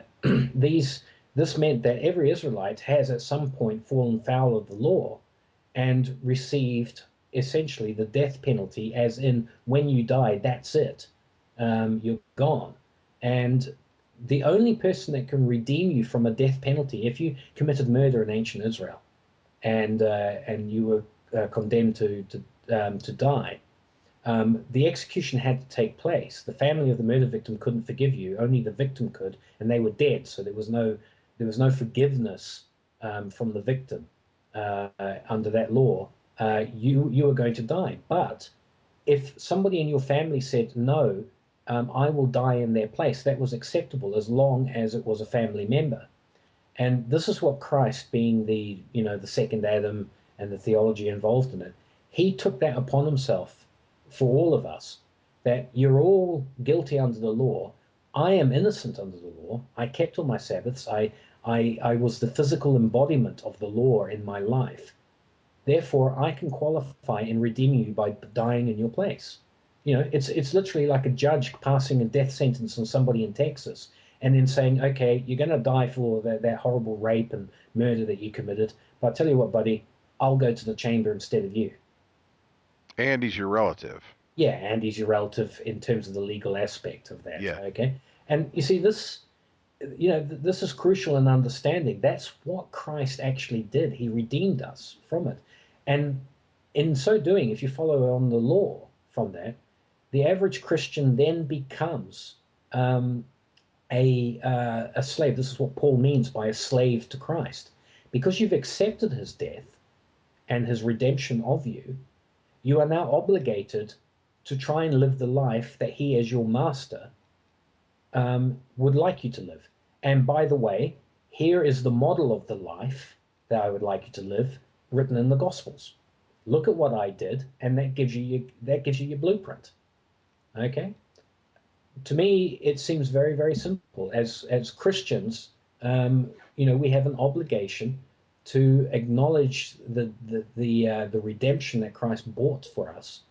these, this meant that every Israelite has at some point fallen foul of the law and received essentially the death penalty, as in when you die, that's it, you're gone. And the only person that can redeem you from a death penalty, if you committed murder in ancient Israel and you were condemned to die, the execution had to take place. The family of the murder victim couldn't forgive you; only the victim could, and they were dead, so there was no forgiveness from the victim under that law. You were going to die. But if somebody in your family said no, I will die in their place, that was acceptable as long as it was a family member. And this is what Christ, being the second Adam and the theology involved in it, he took that upon himself for all of us, that you're all guilty under the law. I am innocent under the law. I kept all my Sabbaths. I was the physical embodiment of the law in my life. Therefore, I can qualify and redeem you by dying in your place. It's literally like a judge passing a death sentence on somebody in Texas and then saying, okay, you're going to die for that horrible rape and murder that you committed. But I tell you what, buddy, I'll go to the chamber instead of you. And he's your relative. Yeah, and he's your relative in terms of the legal aspect of that. Yeah. Okay, and you see this, this is crucial in understanding. That's what Christ actually did. He redeemed us from it, and in so doing, if you follow on the law from that, the average Christian then becomes a slave. This is what Paul means by a slave to Christ, because you've accepted his death and his redemption of you. You are now obligated to try and live the life that he, as your master, would like you to live. And by the way, here is the model of the life that I would like you to live, written in the Gospels. Look at what I did, and that gives you your blueprint. Okay. To me, it seems very, very simple. As Christians, we have an obligation to acknowledge the redemption that Christ bought for us,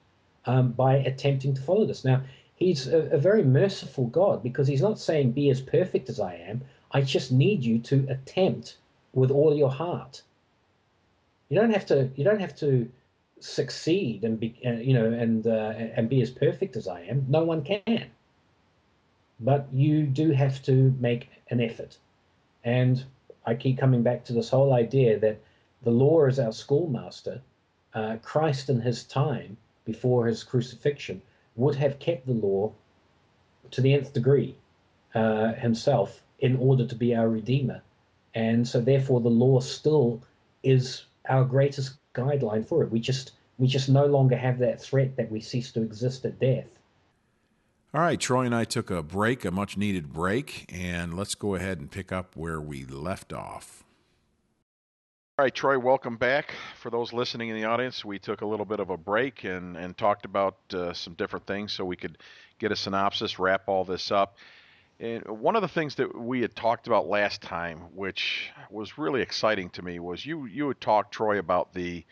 by attempting to follow this. Now, He's a very merciful God, because He's not saying be as perfect as I am. I just need you to attempt with all your heart. You don't have to. You don't have to succeed and be, and be as perfect as I am. No one can, but you do have to make an effort. And I keep coming back to this whole idea that the law is our schoolmaster. Christ, in his time before his crucifixion, would have kept the law to the nth degree himself in order to be our redeemer. And so, therefore, the law still is our greatest guideline for it. We just no longer have that threat that we cease to exist at death. All right, Troy and I took a break, a much needed break, and let's go ahead and pick up where we left off. All right, Troy, welcome back. For those listening in the audience, we took a little bit of a break and talked about some different things so we could get a synopsis, wrap all this up. And one of the things that we had talked about last time, which was really exciting to me, was you had talked, Troy, about the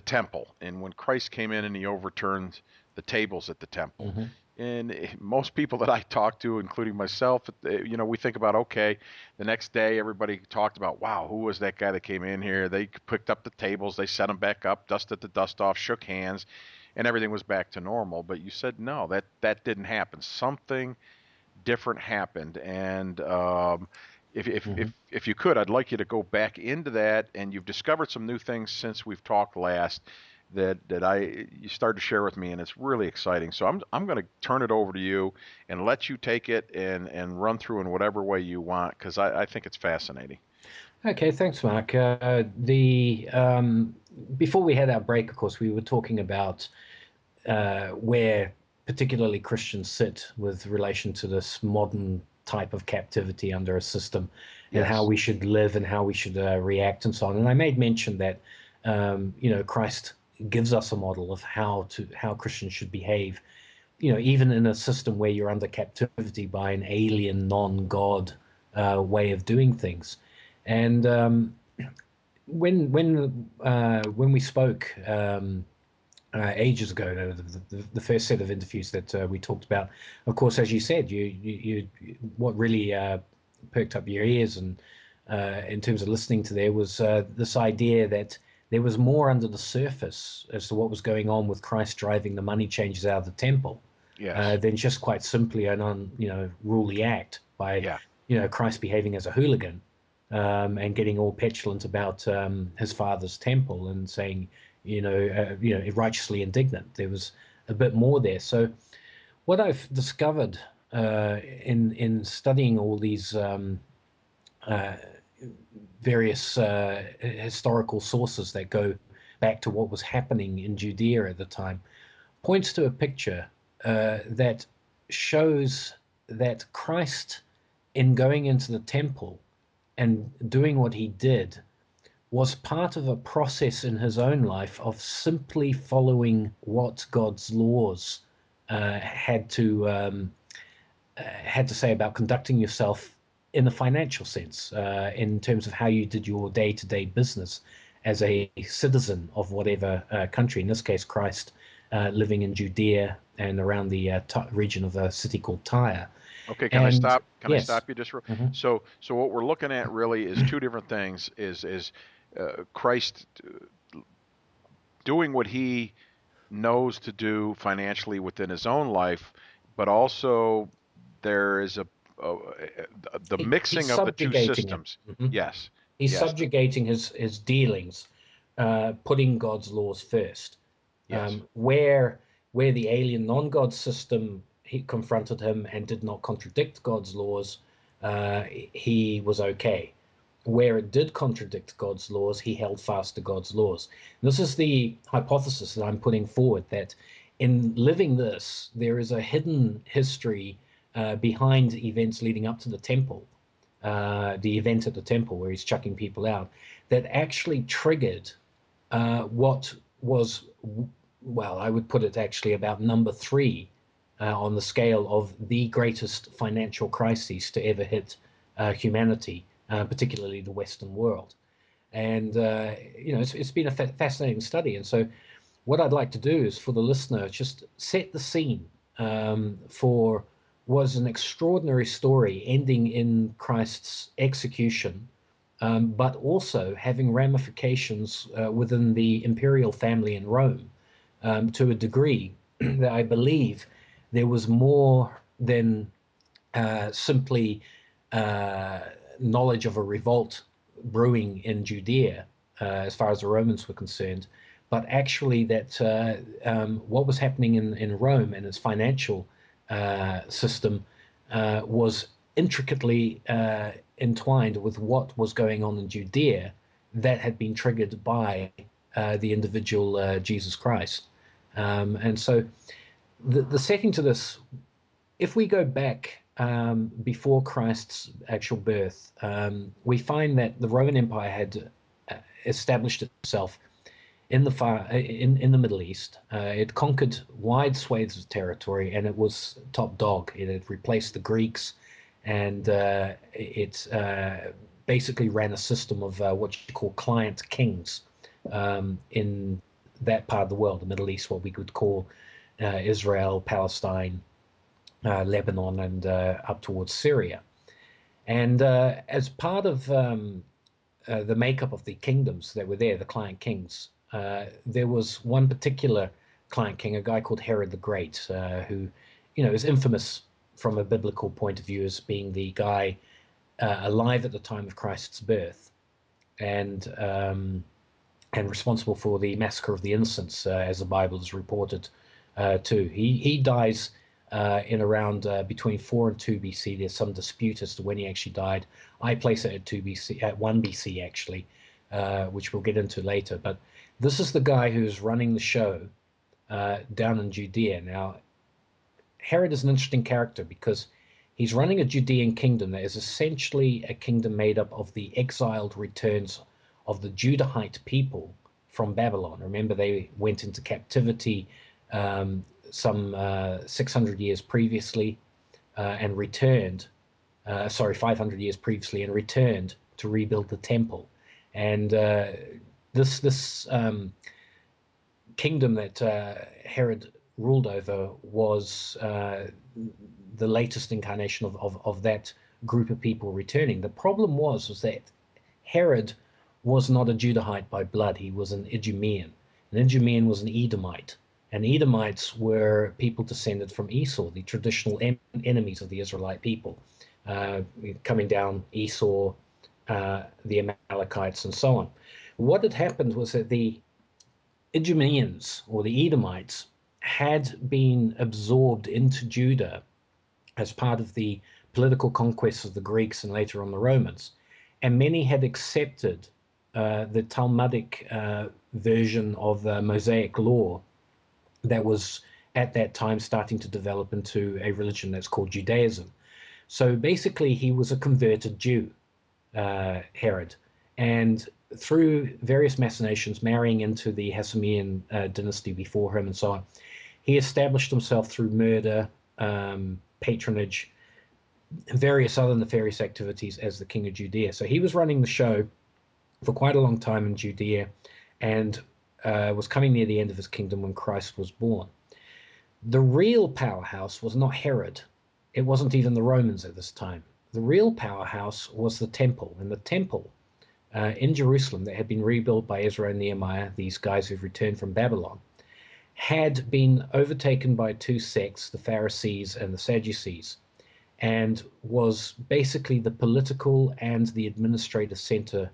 temple, and when Christ came in and he overturned the tables at the temple. Mm-hmm. And most people that I talk to, including myself, we think about, okay, the next day everybody talked about, wow, who was that guy that came in here? They picked up the tables, they set them back up, dusted the dust off, shook hands, and everything was back to normal. But you said no, that didn't happen. Something different happened, and if if Mm-hmm. if if you could, I'd like you to go back into that. And you've discovered some new things since we've talked last that you started to share with me, and it's really exciting. So I'm going to turn it over to you and let you take it and run through in whatever way you want, because I think it's fascinating. Okay, thanks, Mark. The Before we had our break, of course, we were talking about where particularly Christians sit with relation to this modern type of captivity under a system, and how Yes. we should live and how we should react and so on. And I made mention that Christ gives us a model of how Christians should behave. Even in a system where you're under captivity by an alien, non-God way of doing things. And when we spoke ages ago, the first set of interviews that we talked about. Of course, as you said, what really perked up your ears and in terms of listening to there was this idea that there was more under the surface as to what was going on with Christ driving the money changers out of the temple Yes. than just quite simply an unruly act by Yeah. Christ behaving as a hooligan and getting all petulant about his father's temple and saying, righteously indignant. There was a bit more there. So what I've discovered in studying all these uh, various historical sources that go back to what was happening in Judea at the time points to a picture that shows that Christ, in going into the temple and doing what he did, was part of a process in his own life of simply following what God's laws had to say about conducting yourself in a financial sense, in terms of how you did your day-to-day business as a citizen of whatever country. In this case, Christ living in Judea and around the region of a city called Tyre. Okay, can I And stop? Can I yes, stop you just hmm so what we're looking at really is two different things. Is Christ doing what he knows to do financially within his own life, but also there is a the He's mixing of the two subjugating him. systems. Mhm. Yes, He's yes, subjugating his dealings, putting God's laws first. yes, Where the alien non-God system he confronted him and did not contradict God's laws, he was okay. Where it did contradict God's laws, he held fast to God's laws. This is the hypothesis that I'm putting forward, that in living this, there is a hidden history behind events leading up to the event at the temple where he's chucking people out, that actually triggered what was, well, I would put it actually about number three on the scale of the greatest financial crises to ever hit humanity, particularly the Western world. And it's been a fascinating study. And so, what I'd like to do is for the listener just set the scene for was an extraordinary story ending in Christ's execution, but also having ramifications within the imperial family in Rome to a degree that I believe there was more than simply uh, knowledge of a revolt brewing in Judea, as far as the Romans were concerned, but actually that what was happening in Rome and its financial system was intricately entwined with what was going on in Judea that had been triggered by the individual Jesus Christ. And so the setting to this, if we go back before Christ's actual birth, we find that the Roman Empire had established itself in the in the Middle East. It conquered wide swathes of territory, and it was top dog. It had replaced the Greeks, and it basically ran a system of what you call client kings in that part of the world, the Middle East, what we could call Israel, Palestine, Lebanon, and up towards Syria. And as part of the makeup of the kingdoms that were there, the client kings, there was one particular client king, a guy called Herod the Great, who, is infamous from a biblical point of view as being the guy alive at the time of Christ's birth, and responsible for the massacre of the innocents, as the Bible is reported too. He dies in around between 4 and 2 BC. There's some dispute as to when he actually died. I place it at 2 BC, at 1 BC actually, which we'll get into later. But this is the guy who's running the show down in Judea. Now, Herod is an interesting character because he's running a Judean kingdom that is essentially a kingdom made up of the exiled returns of the Judahite people from Babylon. Remember, they went into captivity some 600 years previously and returned, 500 years previously, and returned to rebuild the temple. And this kingdom that Herod ruled over was the latest incarnation of that group of people returning. The problem was that Herod was not a Judahite by blood. He was an Idumean. An Idumean was an Edomite. And Edomites were people descended from Esau, the traditional enemies of the Israelite people, coming down Esau, the Amalekites, and so on. What had happened was that the Idumeans, or the Edomites, had been absorbed into Judah as part of the political conquests of the Greeks and later on the Romans. And many had accepted the Talmudic version of the Mosaic law that was at that time starting to develop into a religion that's called Judaism. So basically, he was a converted Jew, Herod, and through various machinations, marrying into the Hasmonean dynasty before him and so on, he established himself through murder, patronage, various other nefarious activities as the king of Judea. So he was running the show for quite a long time in Judea, and was coming near the end of his kingdom when Christ was born. The real powerhouse was not Herod. It wasn't even the Romans at this time. The real powerhouse was the temple, and the temple in Jerusalem that had been rebuilt by Ezra and Nehemiah, these guys who've returned from Babylon, had been overtaken by two sects, the Pharisees and the Sadducees, and was basically the political and the administrative center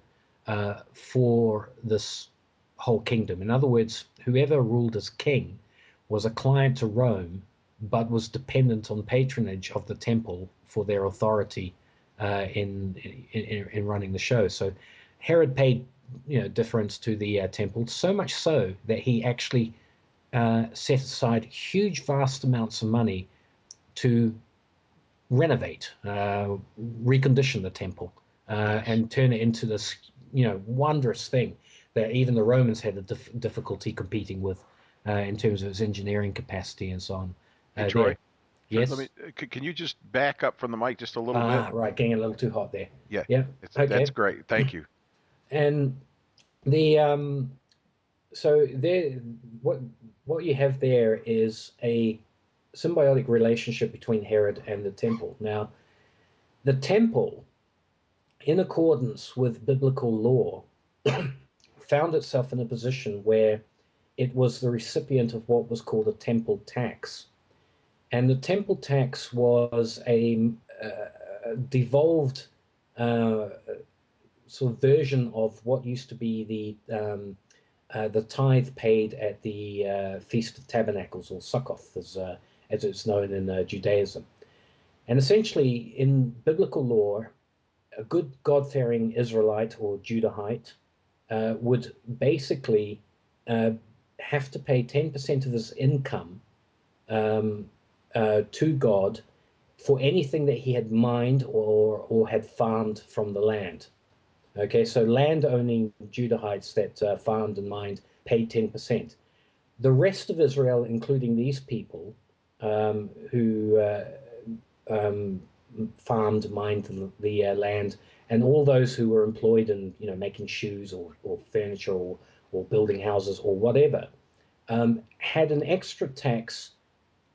for this whole kingdom. In other words, whoever ruled as king was a client to Rome, but was dependent on patronage of the temple for their authority in running the show. So Herod paid difference to the temple, so much so that he actually set aside huge, vast amounts of money to renovate, recondition the temple, Yes. and turn it into this, wondrous thing that even the Romans had a difficulty competing with in terms of its engineering capacity and so on. Hey, There, Troy. Troy, let yes. me. Can you just back up from the mic just a little bit? Right, getting a little too hot there. Yeah, Yeah. that's Okay. great. Thank you. And the so there, what what you have there is a symbiotic relationship between Herod and the temple. Now, the temple, in accordance with biblical law, found itself in a position where it was the recipient of what was called a temple tax. And the temple tax was a devolved uh, sort of version of what used to be the tithe paid at the Feast of Tabernacles, or Sukkoth, as it's known in Judaism. And essentially, in biblical law, a good God-fearing Israelite or Judahite would basically uh, have to pay 10% of his income um, to God for anything that he had mined or had farmed from the land. Okay, so land-owning Judahites that farmed and mined paid 10%. The rest of Israel, including these people who um, farmed, mined the land, and all those who were employed in making shoes or furniture or building houses or whatever, had an extra tax,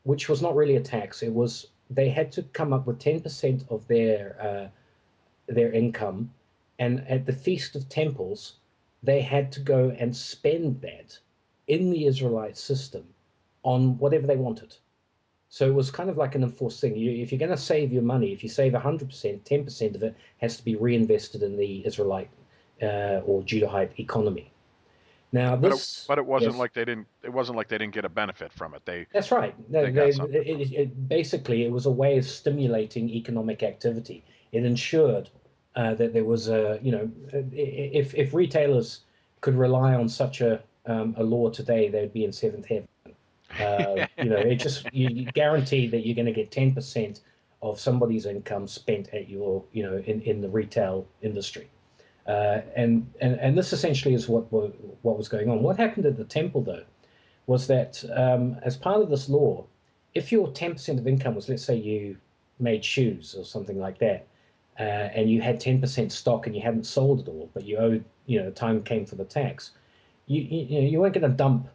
which was not really a tax. It was they had to come up with 10% of their income, and at the Feast of Temples, they had to go and spend that in the Israelite system on whatever they wanted. So it was kind of like an enforced thing. If you're going to save your money, if you save 100%, 10% of it has to be reinvested in the Israelite or Judahite economy. Now, But it, this, but it wasn't yes, like they didn't. It wasn't like they didn't get a benefit from it. that's right. They got something from it. Basically, it was a way of stimulating economic activity. It ensured that there was if retailers could rely on such a law today, they'd be in seventh heaven. It just you guarantee that you're going to get 10% of somebody's income spent at your, in the retail industry. And this essentially is what was going on. What happened at the temple, though, was that as part of this law, if your 10% of income was, let's say you made shoes or something like that, and you had 10% stock and you hadn't sold it all, but you owed, time came for the tax, you weren't going to dump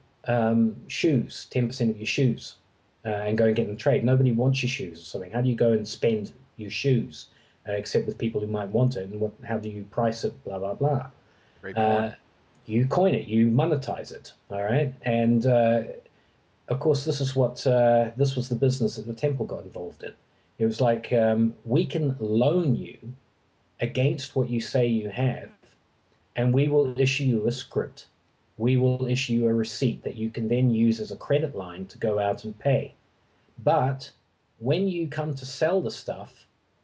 shoes, 10% of your shoes, and go and get in trade. Nobody wants your shoes or something. How do you go and spend your shoes, except with people who might want it? And how do you price it? Blah, blah, blah. Great point. Uh, you coin it, you monetize it, all right? And of course, this was the business that the temple got involved in. It was like, we can loan you against what you say you have, and we will issue you a script. We will issue you a receipt that you can then use as a credit line to go out and pay. But when you come to sell the stuff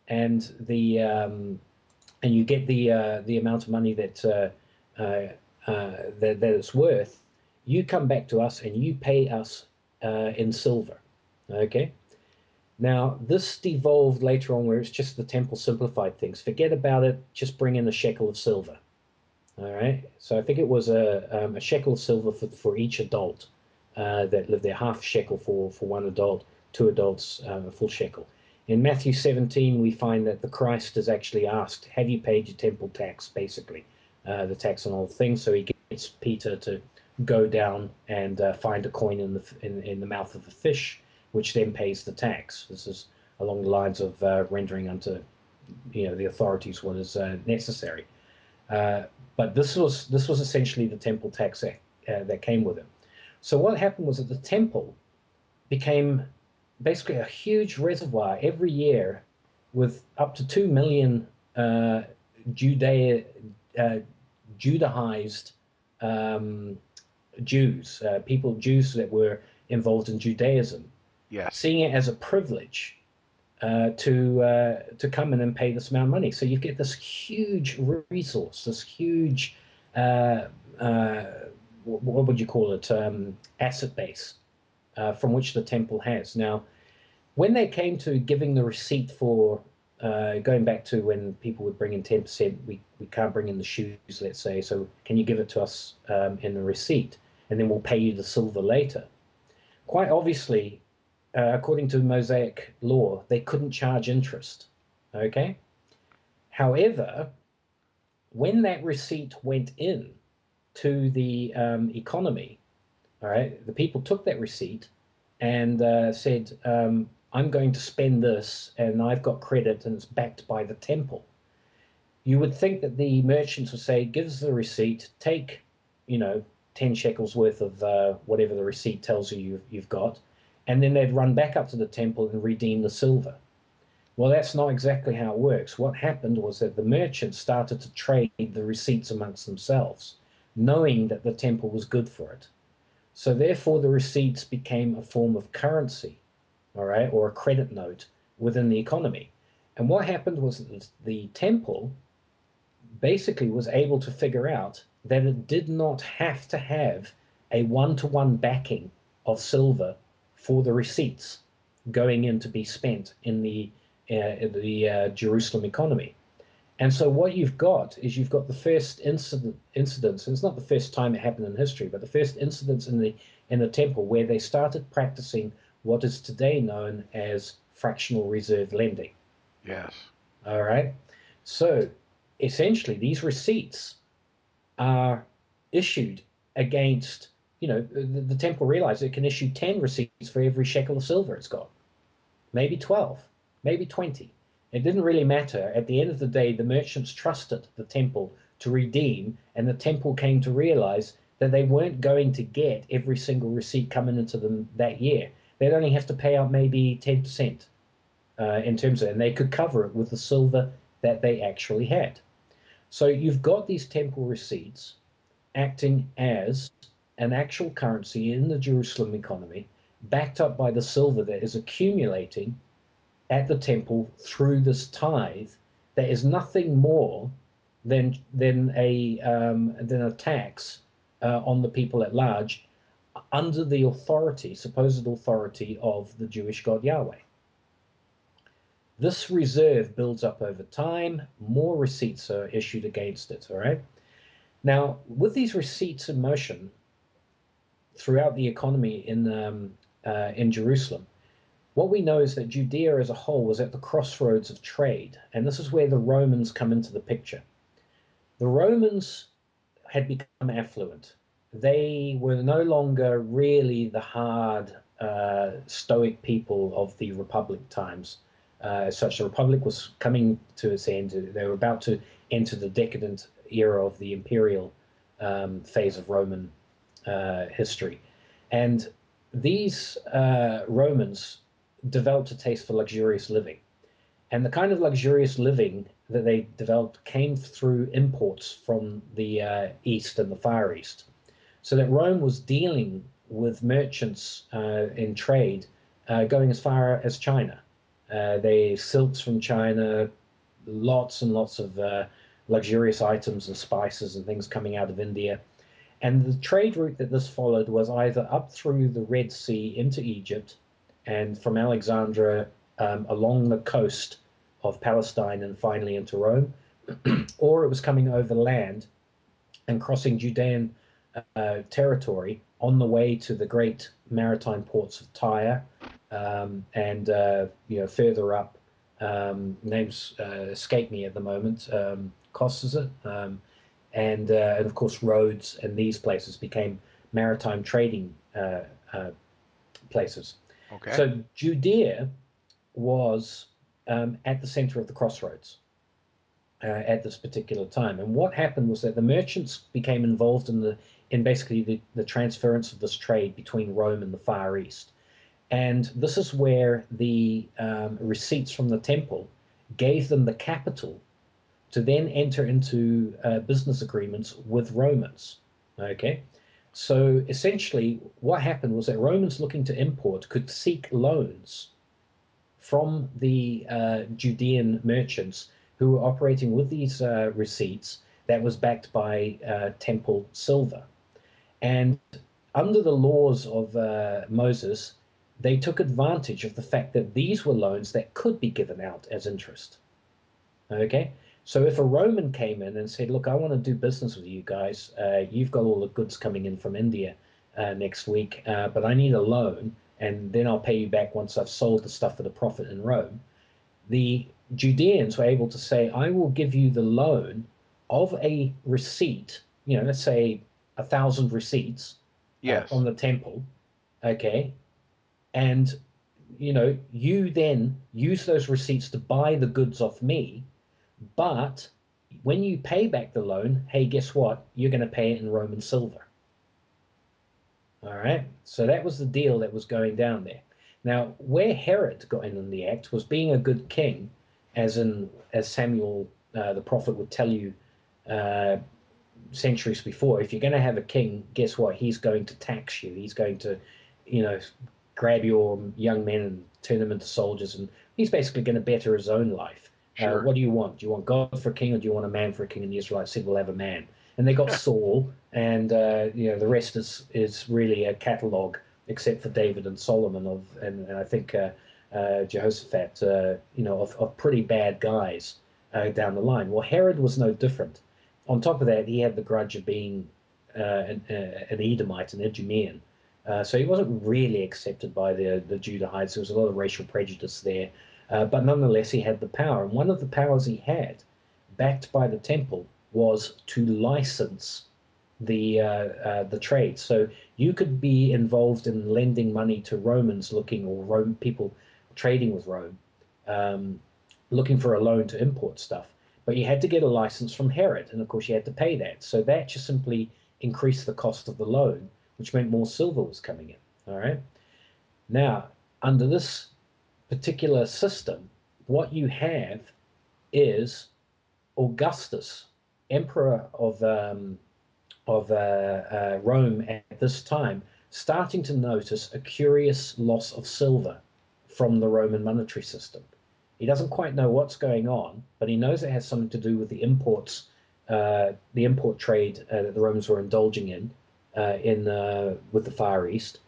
and you get the amount of money that it's worth, you come back to us and you pay us in silver. Okay. Now, this devolved later on where it's just the temple simplified things. Forget about it. Just bring in a shekel of silver. All right. So I think it was a shekel of silver for each adult that lived there, half shekel for one adult, two adults, a full shekel. In Matthew 17, we find that the Christ is actually asked, have you paid your temple tax, basically, the tax on all things? So he gets Peter to go down and find a coin in the mouth of a fish, which then pays the tax. This is along the lines of rendering unto the authorities what is necessary. But this was essentially the temple tax that came with it. So what happened was that the temple became basically a huge reservoir every year with up to 2 million Judea, uh, Judaized um, Jews, Jews that were involved in Judaism, Yes. seeing it as a privilege to come in and pay this amount of money. So you get this huge resource, this huge uh, uh, what would you call it, asset base from which the temple has. Now, when they came to giving the receipt for going back to when people would bring in 10%, we can't bring in the shoes, let's say, so can you give it to us in a receipt, and then we'll pay you the silver later. Quite obviously, according to Mosaic law, they couldn't charge interest. Okay. However, when that receipt went in to the economy, all right, the people took that receipt and said, I'm going to spend this and I've got credit and it's backed by the temple. You would think that the merchants would say, give us the receipt, take, 10 shekels worth of whatever the receipt tells you you've got, and then they'd run back up to the temple and redeem the silver. Well, that's not exactly how it works. What happened was that the merchants started to trade the receipts amongst themselves, knowing that the temple was good for it. So therefore, the receipts became a form of currency, all right, or a credit note within the economy. And what happened was that the temple basically was able to figure out that it did not have to have a one-to-one backing of silver for the receipts going in to be spent in the Jerusalem economy. And so what you've got is you've got the first incidents, and it's not the first time it happened in history, but the first incidents in the temple where they started practicing what is today known as fractional reserve lending. Yes. All right. So essentially, these receipts are issued against, the temple realized it can issue 10 receipts for every shekel of silver it's got, maybe 12, maybe 20. It didn't really matter. At the end of the day, the merchants trusted the temple to redeem, and the temple came to realize that they weren't going to get every single receipt coming into them that year. They'd only have to pay out maybe 10% in terms of, and they could cover it with the silver that they actually had. So you've got these temple receipts acting as an actual currency in the Jerusalem economy, backed up by the silver that is accumulating at the temple through this tithe that is nothing more than a tax on the people at large under the authority, supposed authority of the Jewish God Yahweh. This reserve builds up over time. More receipts are issued against it. All right. Now, with these receipts in motion throughout the economy in Jerusalem, what we know is that Judea as a whole was at the crossroads of trade, and this is where the Romans come into the picture. The Romans had become affluent. They were no longer really the hard, stoic people of the Republic times. Such the Republic was coming to its end. They were about to enter the decadent era of the imperial phase of Roman history. And these Romans developed a taste for luxurious living. And the kind of luxurious living that they developed came through imports from the East and the Far East. So that Rome was dealing with merchants in trade going as far as China. They silks from China, lots and lots of luxurious items and spices and things coming out of India. And the trade route that this followed was either up through the Red Sea into Egypt and from Alexandria along the coast of Palestine and finally into Rome, or it was coming over land and crossing Judean territory on the way to the great maritime ports of Tyre and further up. Names escape me at the moment. Kos is it? And of course Rhodes and these places became maritime trading places. Okay. So Judea was at the center of the crossroads. at this particular time. And what happened was that the merchants became involved in basically the transference of this trade between Rome and the Far East. And this is where the receipts from the temple gave them the capital to then enter into business agreements with Romans. Okay, so essentially, what happened was that Romans looking to import could seek loans from the Judean merchants who were operating with these receipts that was backed by temple silver. And under the laws of Moses, they took advantage of the fact that these were loans that could be given out as interest. Okay, so if a Roman came in and said, "Look, I want to do business with you guys. You've got all the goods coming in from India next week, but I need a loan, and then I'll pay you back once I've sold the stuff at a profit in Rome." The Judeans were able to say, "I will give you the loan of a receipt. Let's say 1,000 receipts Yes. from the temple. Okay, and you then use those receipts to buy the goods off me." But when you pay back the loan, hey, guess what? You're going to pay it in Roman silver. All right. So that was the deal that was going down there. Now, where Herod got in on the act was being a good king, as Samuel the prophet would tell you centuries before. If you're going to have a king, guess what? He's going to tax you. He's going to, you know, grab your young men and turn them into soldiers, and he's basically going to better his own life. Sure. What do you want? Do you want God for a king, or do you want a man for a king? And the Israelites said, "We'll have a man." And they got Saul, and the rest is really a catalogue, except for David and Solomon and I think Jehoshaphat, of pretty bad guys down the line. Well, Herod was no different. On top of that, he had the grudge of being an Edomite, an Idumean. So he wasn't really accepted by the Judahites. There was a lot of racial prejudice there. But nonetheless, he had the power. And one of the powers he had, backed by the temple, was to license the trade. So you could be involved in lending money to Romans people trading with Rome, looking for a loan to import stuff. But you had to get a license from Herod, and of course you had to pay that. So that just simply increased the cost of the loan, which meant more silver was coming in. All right. Now, under this particular system, what you have is Augustus, emperor of Rome at this time, starting to notice a curious loss of silver from the Roman monetary system. He doesn't quite know what's going on, but he knows it has something to do with the import trade that the Romans were indulging in with the Far East.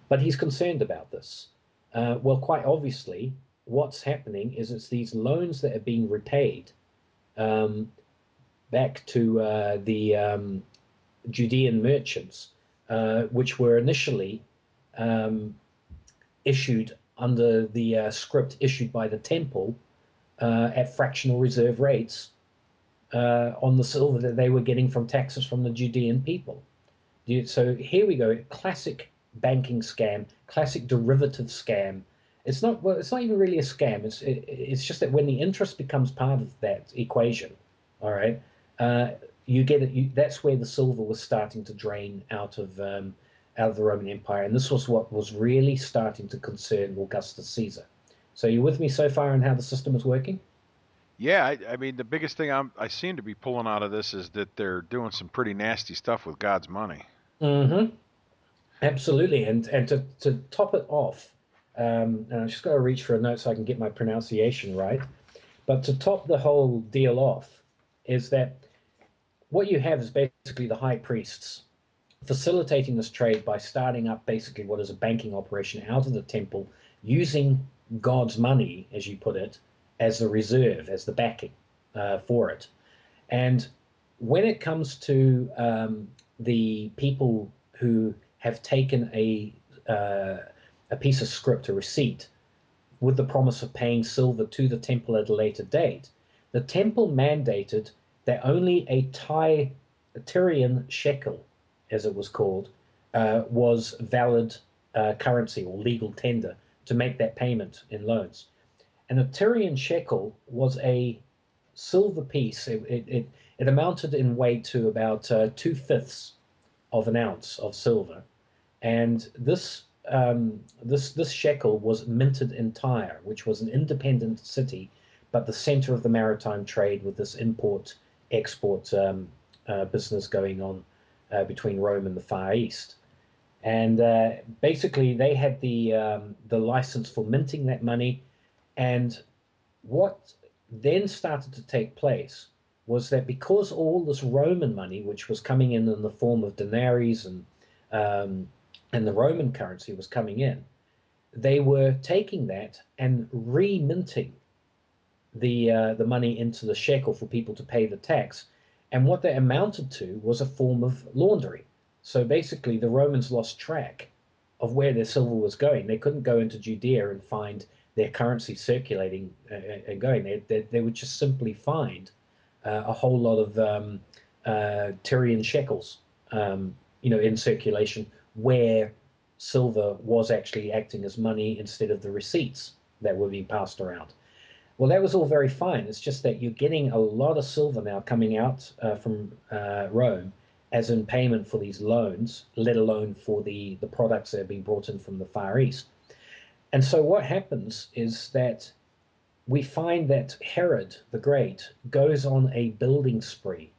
But he's concerned about this. Well, quite obviously, what's happening is it's these loans that are being repaid back to the Judean merchants, which were initially issued under the script issued by the temple at fractional reserve rates on the silver that they were getting from taxes from the Judean people. So here we go, classic banking scam, classic derivative scam. It's not even really a scam. It's just that when the interest becomes part of that equation, all right, you get it. That's where the silver was starting to drain out of the Roman Empire, and this was what was really starting to concern Augustus Caesar. So you with me so far on how the system is working? Yeah, I mean, the biggest thing I seem to be pulling out of this is that they're doing some pretty nasty stuff with God's money. Mm-hmm. Absolutely, and to top it off, and I just got to reach for a note so I can get my pronunciation right. But to top the whole deal off, is that what you have is basically the high priests facilitating this trade by starting up basically what is a banking operation out of the temple, using God's money, as you put it, as the reserve, as the backing for it. And when it comes to the people who have taken a piece of script, a receipt, with the promise of paying silver to the temple at a later date, the temple mandated that only a Tyrian shekel, as it was called, was valid currency or legal tender to make that payment in loans. And a Tyrian shekel was a silver piece, it amounted in weight to about 2/5 of an ounce of silver, and this shekel was minted in Tyre, which was an independent city, but the center of the maritime trade with this import export business going on between Rome and the Far East. And basically, they had the license for minting that money. And what then started to take place was that because all this Roman money, which was coming in the form of denaries um, and the Roman currency was coming in, they were taking that and reminting the money into the shekel for people to pay the tax. And what that amounted to was a form of laundering. So basically, the Romans lost track of where their silver was going. They couldn't go into Judea and find their currency circulating and going. They would just simply find a whole lot of Tyrian shekels, in circulation where silver was actually acting as money instead of the receipts that were being passed around. Well, that was all very fine. It's just that you're getting a lot of silver now coming out from Rome as in payment for these loans, let alone for the products that are being brought in from the Far East. And so what happens is that we find that Herod the Great goes on a building spree.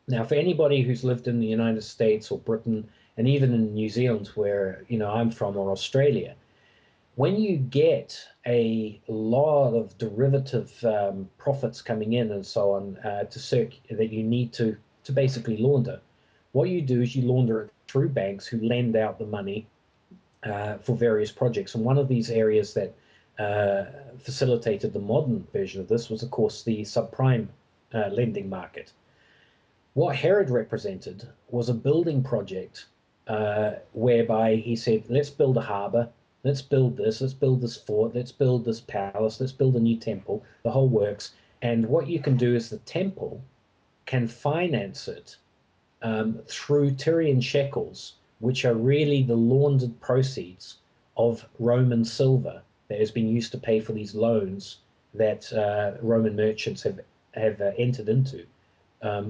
Now, for anybody who's lived in the United States or Britain, and even in New Zealand, where I'm from, or Australia, when you get a lot of derivative profits coming in and so on that you need to basically launder, what you do is you launder it through banks who lend out the money for various projects. And one of these areas that facilitated the modern version of this was, of course, the subprime lending market. What Herod represented was a building project whereby he said, let's build a harbor, let's build this fort, let's build this palace, let's build a new temple, the whole works. And what you can do is the temple can finance it through Tyrian shekels, which are really the laundered proceeds of Roman silver that has been used to pay for these loans that Roman merchants have entered into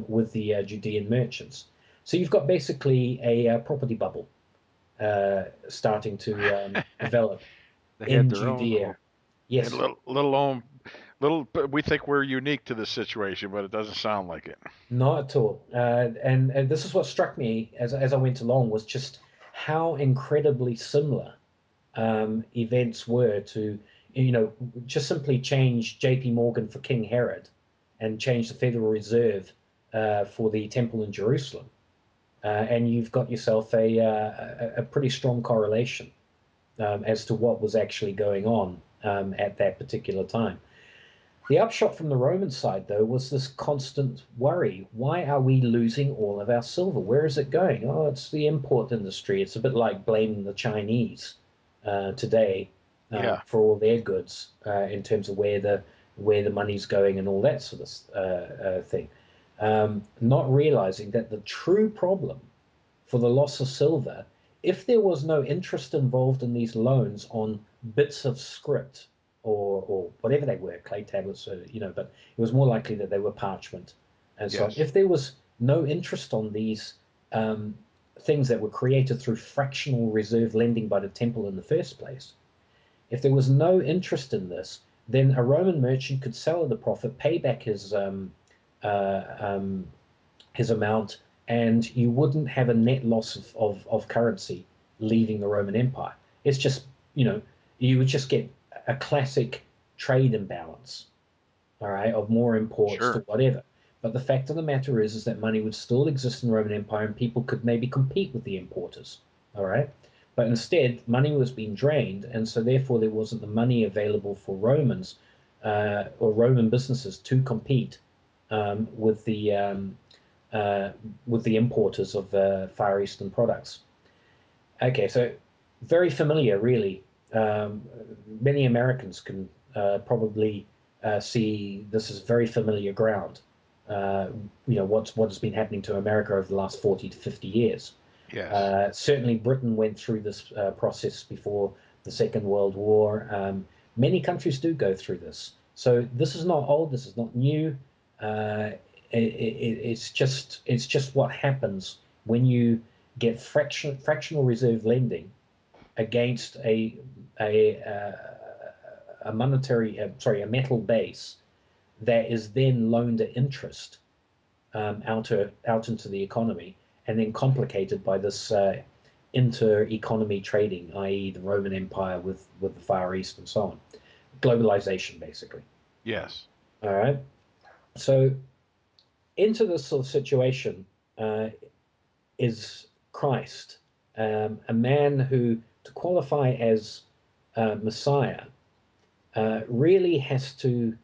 with the Judean merchants. So you've got basically a property bubble starting to develop They had in their own Judea. little, they had Yes, little. We think we're unique to this situation, but it doesn't sound like it. not at all. And this is what struck me as I went along was just how incredibly similar events were to, just simply change J.P. Morgan for King Herod and change the Federal Reserve for the temple in Jerusalem. And you've got yourself a pretty strong correlation as to what was actually going on at that particular time. The upshot from the Roman side, though, was this constant worry. Why are we losing all of our silver? Where is it going? Oh, it's the import industry. It's a bit like blaming the Chinese today Yeah, for all their goods in terms of where the money's going and all that sort of thing. Not realizing that the true problem for the loss of silver, if there was no interest involved in these loans on bits of script or whatever they were, clay tablets, but it was more likely that they were parchment and so on. yes, If there was no interest on these um, things that were created through fractional reserve lending by the temple in the first place, if there was no interest in this, then a Roman merchant could sell at a profit, pay back uh, um, his amount, and you wouldn't have a net loss of currency leaving the Roman Empire. It's just, you would just get a classic trade imbalance, all right, of more imports to sure. whatever. But the fact of the matter is that money would still exist in the Roman Empire and people could maybe compete with the importers, all right? But instead, money was being drained, and so therefore there wasn't the money available for Romans or Roman businesses to compete um, with the um, with the importers of Far Eastern products. Okay, so very familiar, really. Um, Many Americans can probably see this as very familiar ground. Uh, what's been happening to America over the last 40 to 50 years. Yes, Certainly, Britain went through this process before the Second World War. Many countries do go through this. So this is not old. This is not new. Uh, it's just what happens when you get fractional reserve lending against a monetary sorry, a metal base that is then loaned at interest out into the economy, and then complicated by this inter-economy trading, i.e., the Roman Empire with the Far East and so on. Globalization, basically. Yes. All right. So into this sort of situation is Christ, a man who, to qualify as Messiah, really has to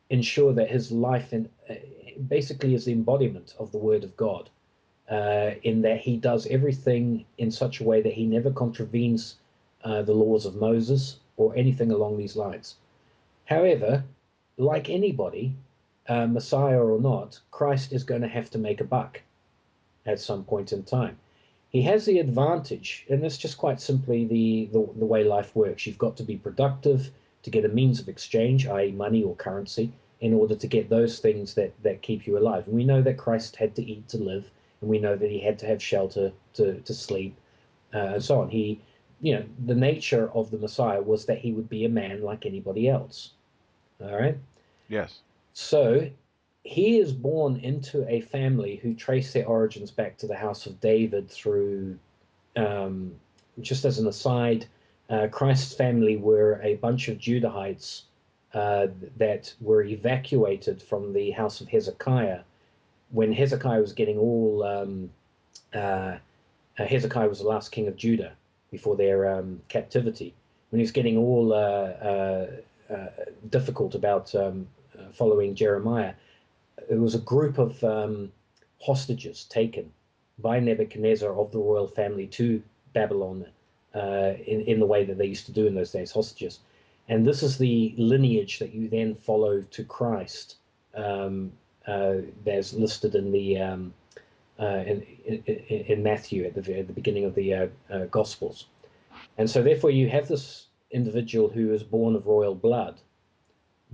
ensure that his life basically is the embodiment of the Word of God, in that he does everything in such a way that he never contravenes the laws of Moses or anything along these lines. However, like anybody, Messiah or not, Christ is going to have to make a buck at some point in time. He has the advantage, and it's just quite simply the way life works. You've got to be productive to get a means of exchange, i.e., money or currency, in order to get those things that keep you alive. And we know that Christ had to eat to live, and we know that he had to have shelter to sleep, and so on. The nature of the Messiah was that he would be a man like anybody else. All right. Yes. So he is born into a family who trace their origins back to the house of David through, um, just as an aside, Christ's family were a bunch of Judahites that were evacuated from the house of Hezekiah when Hezekiah was getting all. Uh, Hezekiah was the last king of Judah before their captivity. When he was getting all difficult about following Jeremiah, it was a group of hostages taken by Nebuchadnezzar of the royal family to Babylon in the way that they used to do in those days, hostages. And this is the lineage that you then follow to Christ, as listed in the in Matthew at the beginning of the Gospels. And so, therefore, you have this individual who is born of royal blood,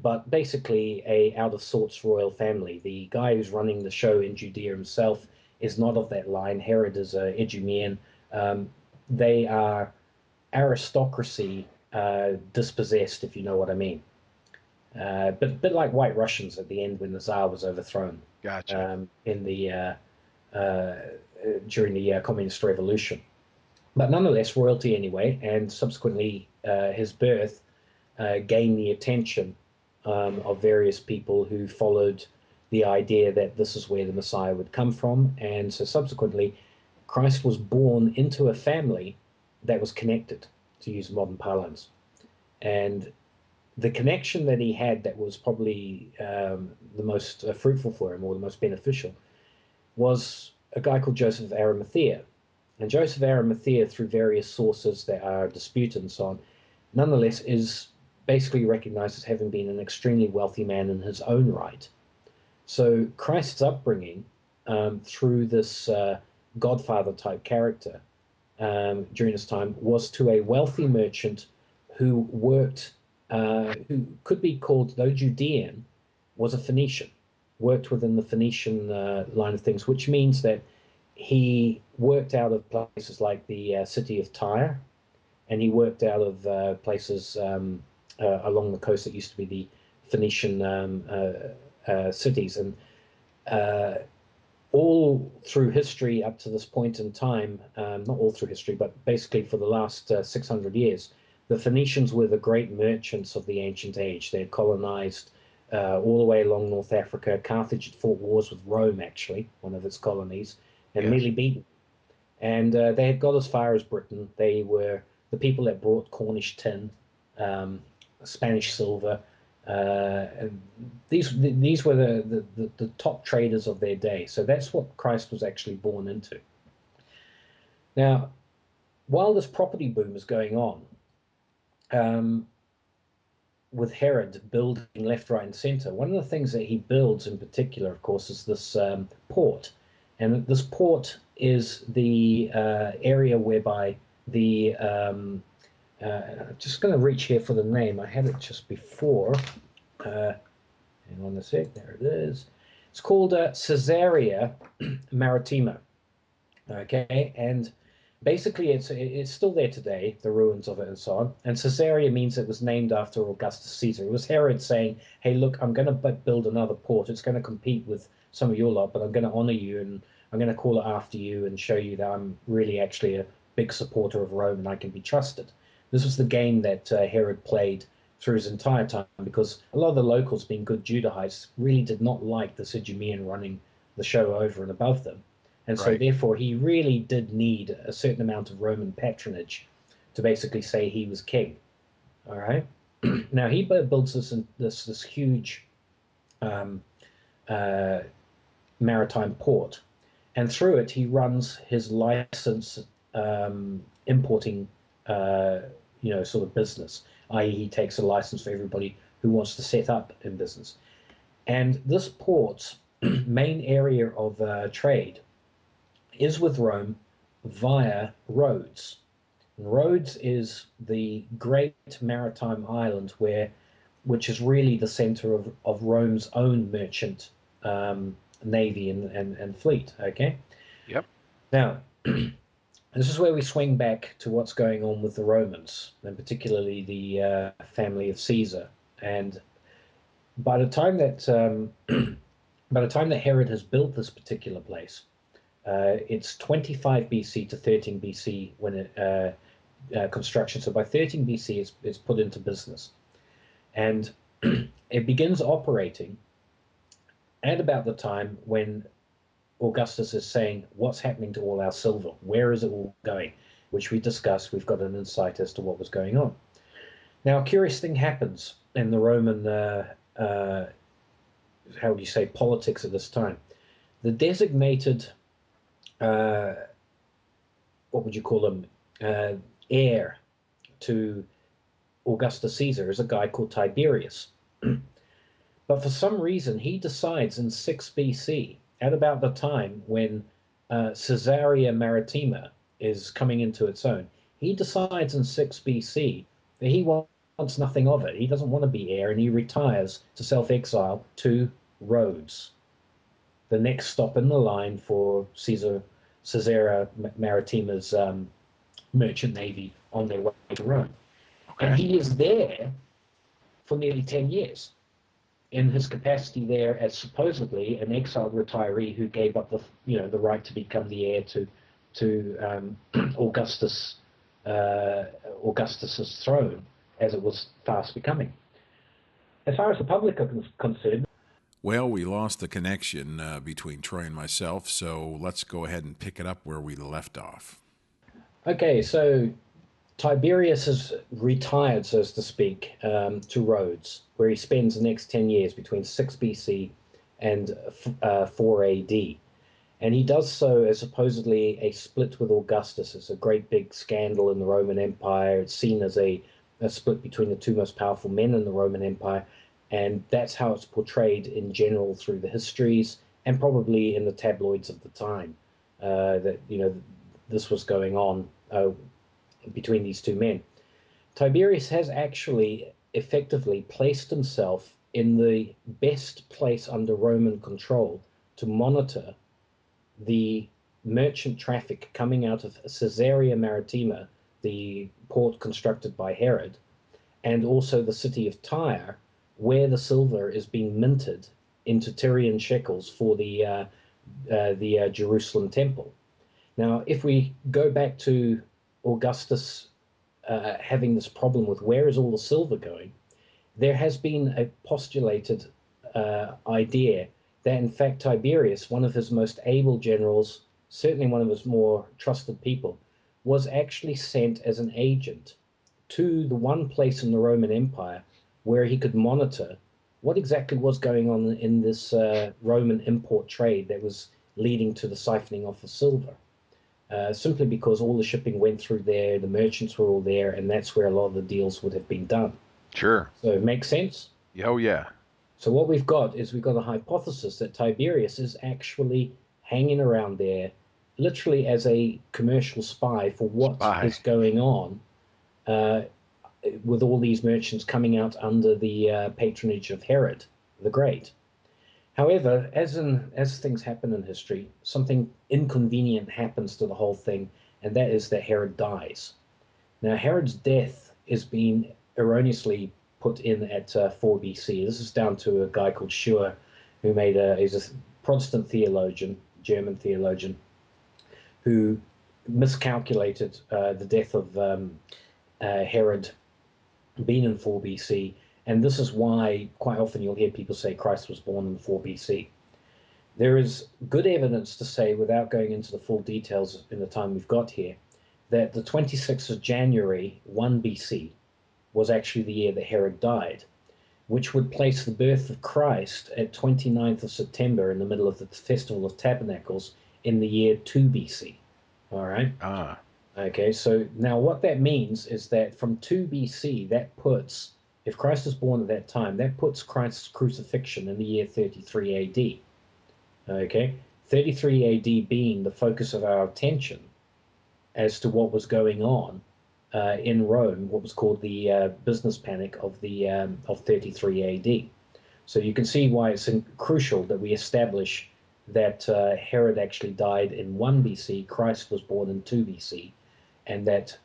but basically a out of sorts royal family. The guy who's running the show in Judea himself is not of that line. Herod is a Idumean. They are aristocracy dispossessed, if you know what I mean. But a bit like White Russians at the end when the Tsar was overthrown Gotcha. in the uh, during the Communist Revolution. But nonetheless, royalty anyway, and subsequently his birth gained the attention of various people who followed the idea that this is where the Messiah would come from. And so subsequently, Christ was born into a family that was connected, to use modern parlance. And the connection that he had that was probably the most fruitful for him or the most beneficial was a guy called Joseph of Arimathea. And Joseph of Arimathea, through various sources that are disputed and so on, nonetheless is basically recognized as having been an extremely wealthy man in his own right. So Christ's upbringing through this godfather type character during his time was to a wealthy merchant who worked, who could be called, though Judean, was a Phoenician, worked within the Phoenician line of things, which means that he worked out of places like the city of Tyre, and he worked out of places along the coast that used to be the Phoenician cities. And uh, all through history up to this point in time, not all through history, but basically for the last 600 years, the Phoenicians were the great merchants of the ancient age. They had colonized all the way along North Africa. Carthage had fought wars with Rome, actually, one of its colonies, and Yes. nearly beaten. And they had got as far as Britain. They were the people that brought Cornish tin, um, Spanish silver. And these were the top traders of their day. So that's what Christ was actually born into. Now, while this property boom is going on, um, with Herod building left, right, and center, one of the things that he builds in particular, of course, is this port. And this port is the area whereby I'm just going to reach here for the name. I had it just before. Hang on a sec, there it is. It's called Caesarea Maritima. Okay, and basically it's still there today, the ruins of it and so on. And Caesarea means it was named after Augustus Caesar. It was Herod saying, "Hey, look, I'm going to build another port. It's going to compete with some of your lot, but I'm going to honor you and I'm going to call it after you and show you that I'm really actually a big supporter of Rome and I can be trusted." This was the game that Herod played through his entire time, because a lot of the locals, being good Judahites, really did not like the Sidumean running the show over and above them. And so, Right. therefore, he really did need a certain amount of Roman patronage to basically say he was king. All right. Now he builds this huge um, uh, maritime port, and through it he runs his license importing, sort of business. I.e., he takes a license for everybody who wants to set up in business. And this port's main area of trade is with Rome via Rhodes. And Rhodes is the great maritime island which is really the center of Rome's own merchant navy and fleet. Okay. Yep. Now, this is where we swing back to what's going on with the Romans, and particularly the family of Caesar. And by the time that Herod has built this particular place, it's 25 BC to 13 BC when construction. So by 13 BC, it's put into business, and it begins operating at about the time when Augustus is saying, "What's happening to all our silver? Where is it all going?" Which we discussed. We've got an insight as to what was going on. Now, a curious thing happens in the Roman, how would you say, politics at this time. The designated, what would you call him, heir to Augustus Caesar is a guy called Tiberius. But for some reason, he decides in 6 BC, at about the time when Caesarea Maritima is coming into its own, he decides in 6 BC that he wants nothing of it. He doesn't want to be heir, and he retires to self-exile to Rhodes, the next stop in the line for Caesarea Maritima's merchant navy on their way to Rome. And Okay. he is there for nearly 10 years in his capacity there as supposedly an exiled retiree who gave up the right to become the heir to Augustus's throne, as it was fast becoming. As far as the public are concerned, Well, we lost the connection between Troy and myself, so let's go ahead and pick it up where we left off. okay, so Tiberius has retired, so to speak, to Rhodes, where he spends the next 10 years between 6 BC and 4 AD. And he does so as supposedly a split with Augustus. It's a great big scandal in the Roman Empire. It's seen as a split between the two most powerful men in the Roman Empire. And that's how it's portrayed in general through the histories and probably in the tabloids of the time, that, this was going on between these two men. Tiberius has actually effectively placed himself in the best place under Roman control to monitor the merchant traffic coming out of Caesarea Maritima, the port constructed by Herod, and also the city of Tyre, where the silver is being minted into Tyrian shekels for the Jerusalem temple. Now, if we go back to Augustus having this problem with where is all the silver going, there has been a postulated idea that, in fact, Tiberius, one of his most able generals, certainly one of his more trusted people, was actually sent as an agent to the one place in the Roman Empire where he could monitor what exactly was going on in this Roman import trade that was leading to the siphoning off of silver. Simply because all the shipping went through there, the merchants were all there, and that's where a lot of the deals would have been done. Sure. So it makes sense? Oh yeah. So what we've got is we've got a hypothesis that Tiberius is actually hanging around there, literally as a commercial spy for what Spy. is going on, uh, with all these merchants coming out under the patronage of Herod the Great. However, as things happen in history, something inconvenient happens to the whole thing, and that is that Herod dies. Now, Herod's death is being erroneously put in at 4 BC. This is down to a guy called Schur, who he's a Protestant theologian, German theologian, who miscalculated the death of Herod being in 4 BC. And this is why quite often you'll hear people say Christ was born in 4 BC. There is good evidence to say, without going into the full details in the time we've got here, that the 26th of January, 1 BC, was actually the year that Herod died, which would place the birth of Christ at 29th of September in the middle of the Festival of Tabernacles in the year 2 BC. All right? Ah. Okay, so now what that means is that from 2 BC, that puts, if Christ was born at that time, that puts Christ's crucifixion in the year 33 AD. Okay, 33 AD being the focus of our attention as to what was going on in Rome, what was called the business panic of 33 AD. So you can see why it's crucial that we establish that Herod actually died in 1 BC, Christ was born in 2 BC, and that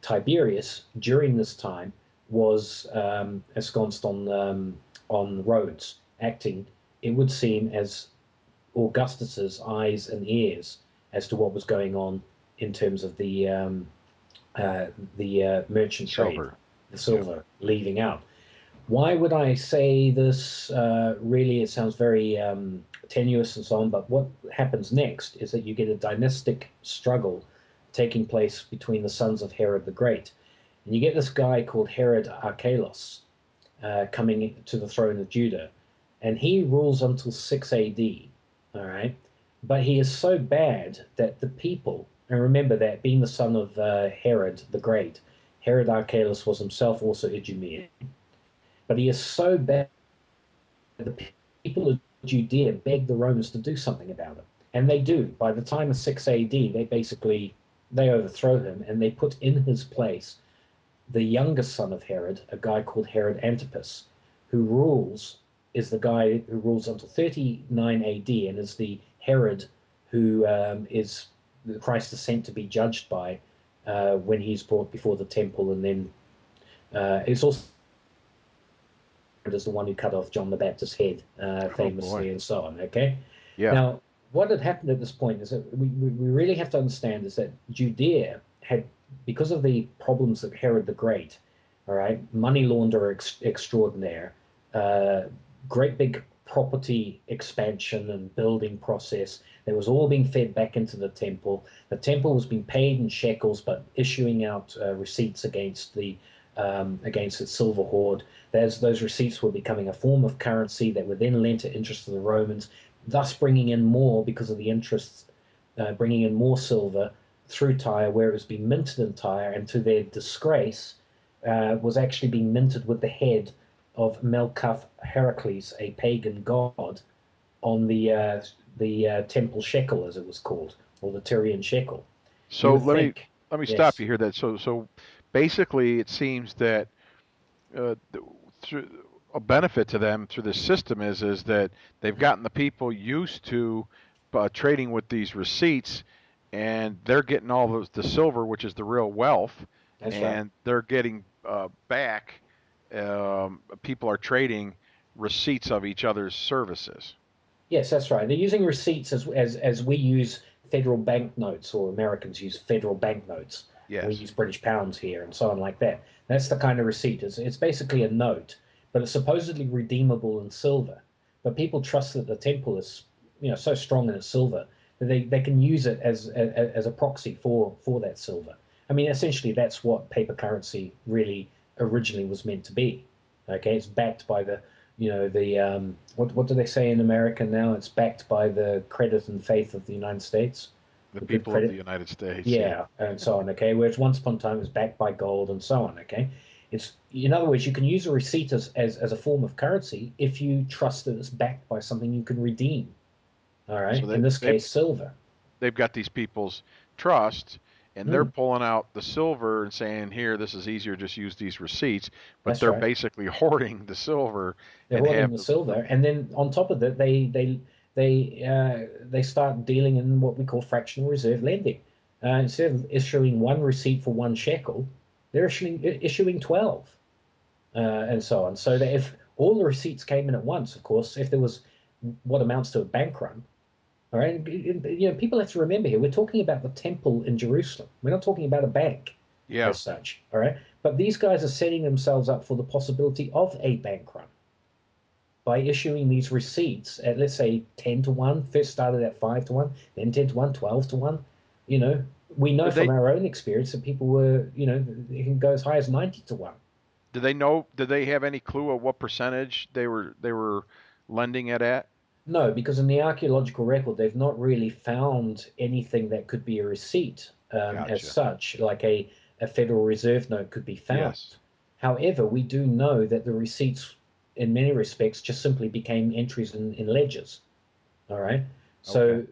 Tiberius, during this time, was ensconced on Rhodes, acting, it would seem, as Augustus's eyes and ears as to what was going on in terms of the merchant trade, Silver. the silver leaving out. Why would I say this? Really, it sounds very tenuous and so on, but what happens next is that you get a dynastic struggle taking place between the sons of Herod the Great. And you get this guy called Herod Archelaus coming to the throne of Judah, and he rules until 6 AD. All right, but he is so bad that the people, and remember that being the son of Herod the Great, Herod Archelaus was himself also Idumean, but he is so bad that the people of Judea beg the Romans to do something about it, and they do. By the time of 6 AD, they overthrow him, and they put in his place the youngest son of Herod, a guy called Herod Antipas, who is the guy who rules until 39 AD and is the Herod who is Christ is sent to be judged by when he's brought before the temple, and then it's also as the one who cut off John the Baptist's head famously, and so on. Okay, Yeah. now what had happened at this point is that we really have to understand is that Judea had, because of the problems of Herod the Great, all right, money launderer extraordinaire, great big property expansion and building process that was all being fed back into the temple. The temple was being paid in shekels, but issuing out receipts against its silver hoard. Those receipts were becoming a form of currency that were then lent at interest to the Romans, thus bringing in more because of the interests, bringing in more silver through Tyre, where it was being minted in Tyre, and to their disgrace, was actually being minted with the head of Melkuth Heracles, a pagan god, on the temple shekel, as it was called, or the Tyrian shekel. You So would think, let me stop yes, you here. So basically, it seems that uh, th- through a benefit to them through this system is that they've gotten the people used to trading with these receipts, and they're getting all the silver, which is the real wealth, that's right. and they're getting back. People are trading receipts of each other's services. Yes, that's right. They're using receipts as we use federal banknotes, or Americans use federal banknotes. We Yes. use British pounds here, and so on like that. That's the kind of receipt. It's basically a note, but it's supposedly redeemable in silver. But people trust that the temple is, so strong in its silver that they can use it as a proxy for that silver. I mean, essentially, that's what paper currency really originally was meant to be. Okay, it's backed by the what do they say in America now? It's backed by the credit and faith of the United States, The the good people of the credit, United States. Yeah. yeah, and so on. Okay, whereas once upon a time it was backed by gold and so on. Okay, it's, in other words, you can use a receipt as a form of currency if you trust that it's backed by something you can redeem. All So right, in this case, silver. they've got these people's trust, and they're pulling out the silver and saying, "Here, this is easier. Just use these receipts." But That's they're right. basically hoarding the silver They're and hoarding have the silver, and then on top of that, they start dealing in what we call fractional reserve lending. Instead of issuing one receipt for 1 shekel, they're issuing 12, and so on. So that if all the receipts came in at once, of course, if there was what amounts to a bank run, all right, people have to remember here, we're talking about the temple in Jerusalem. We're not talking about a bank yeah. as such, all right? But these guys are setting themselves up for the possibility of a bank run by issuing these receipts at, let's say, 10 to 1. First started at 5 to 1, then 10 to 1, 12 to 1. You know, we know Did from they our own experience that people were, it can go as high as 90 to 1. did they know? Did they have any clue of what percentage they were lending it at? No, because in the archaeological record, they've not really found anything that could be a receipt as Gotcha. such, like a Federal Reserve note could be found. Yes. However, we do know that the receipts, in many respects, just simply became entries in ledgers. All right. Okay. So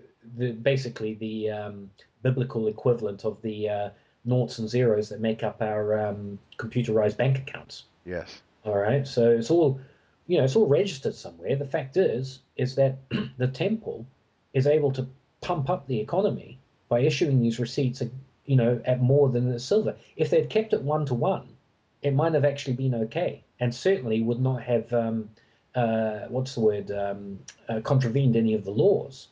basically the biblical equivalent of the noughts and zeros that make up our computerized bank accounts. Yes. All right. So it's all, it's all registered somewhere. The fact is that the temple is able to pump up the economy by issuing these receipts, at more than the silver. If they'd kept it 1 to 1, it might have actually been okay, and certainly would not have what's the word contravened any of the laws.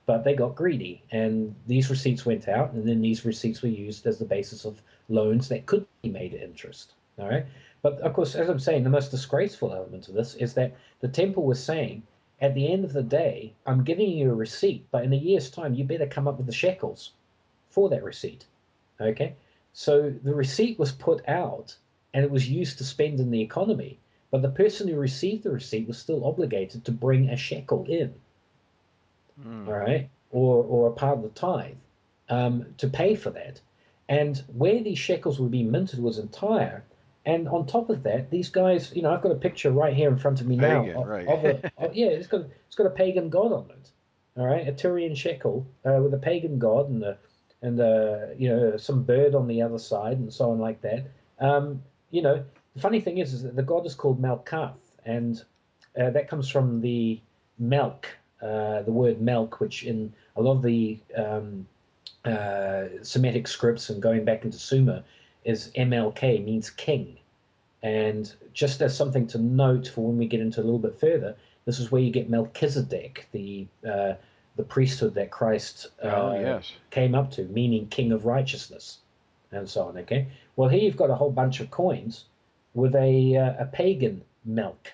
But they got greedy, and these receipts went out, and then these receipts were used as the basis of loans that could be made at interest. All right. But of course, as I'm saying, the most disgraceful element of this is that the temple was saying, at the end of the day, I'm giving you a receipt, but in a year's time, you better come up with the shekels for that receipt. Okay. So the receipt was put out and it was used to spend in the economy, but the person who received the receipt was still obligated to bring a shekel in, Mm. all right, or a part of the tithe to pay for that. And where these shekels would be minted was entire. And on top of that, these guys, I've got a picture right here in front of me now Pagan, right? yeah, it's got a pagan god on it, all right, a Tyrian shekel with a pagan god and some bird on the other side and so on like that. Um, the funny thing is that the god is called Malkath, and that comes from the milk, the word milk, which in a lot of the Semitic scripts and going back into Sumer is MLK, means king. And just as something to note for when we get into a little bit further, this is where you get Melchizedek, the priesthood that Christ Oh, yes. came up to, meaning king of righteousness, and so on. Okay. Well, here you've got a whole bunch of coins with a pagan milk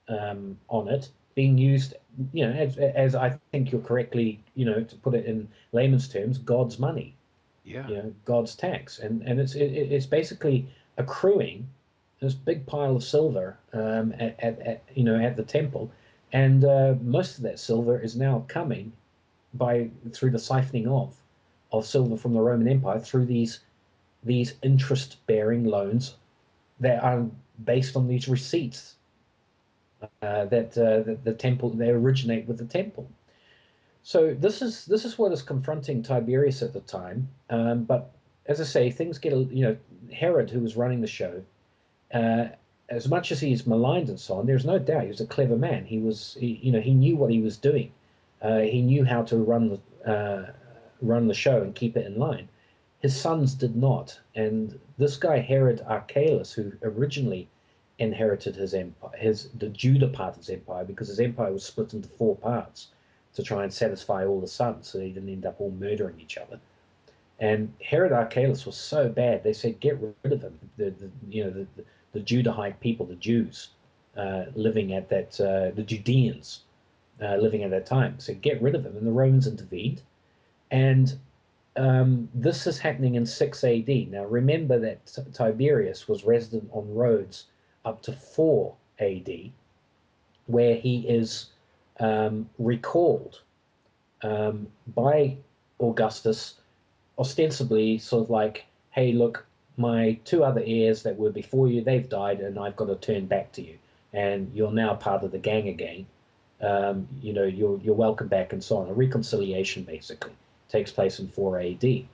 on it being used, as I think you're correctly, to put it in layman's terms, God's money, Yeah. God's tax, and it's basically accruing this big pile of silver at the temple, and most of that silver is now coming through the siphoning of silver from the Roman Empire through these interest bearing loans that are based on these receipts that the temple, they originate with the temple. So this is what is confronting Tiberius at the time. But as I say, things get Herod, who was running the show, uh, as much as he's maligned and so on, there's no doubt he was a clever man. He knew what he was doing. He knew how to run the show and keep it in line. His sons did not, and this guy Herod Archelaus, who originally inherited his empire, the Judah part of his empire, because his empire was split into 4 parts to try and satisfy all the sons, so they didn't end up all murdering each other. And Herod Archelaus was so bad, they said, get rid of him. The Judahite people, the Jews, living at the Judeans living at that time, said, get rid of him. And the Romans intervened. And this is happening in 6 AD. Now, remember that Tiberius was resident on Rhodes up to 4 AD, where he is recalled by Augustus, ostensibly sort of like, hey, look, my 2 other heirs that were before you, they've died, and I've got to turn back to you. And you're now part of the gang again. You're welcome back, and so on. A reconciliation basically takes place in 4 AD.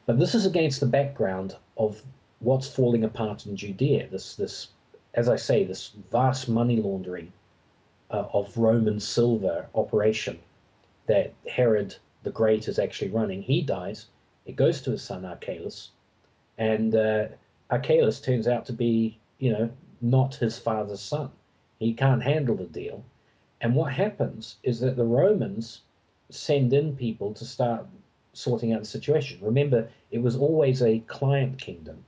But this is against the background of what's falling apart in Judea. This, as I say, this vast money laundering of Roman silver operation that Herod the Great is actually running. He dies. It goes to his son Archelaus, and Archelaus turns out to be, not his father's son. He can't handle the deal. And what happens is that the Romans send in people to start sorting out the situation. Remember, it was always a client kingdom,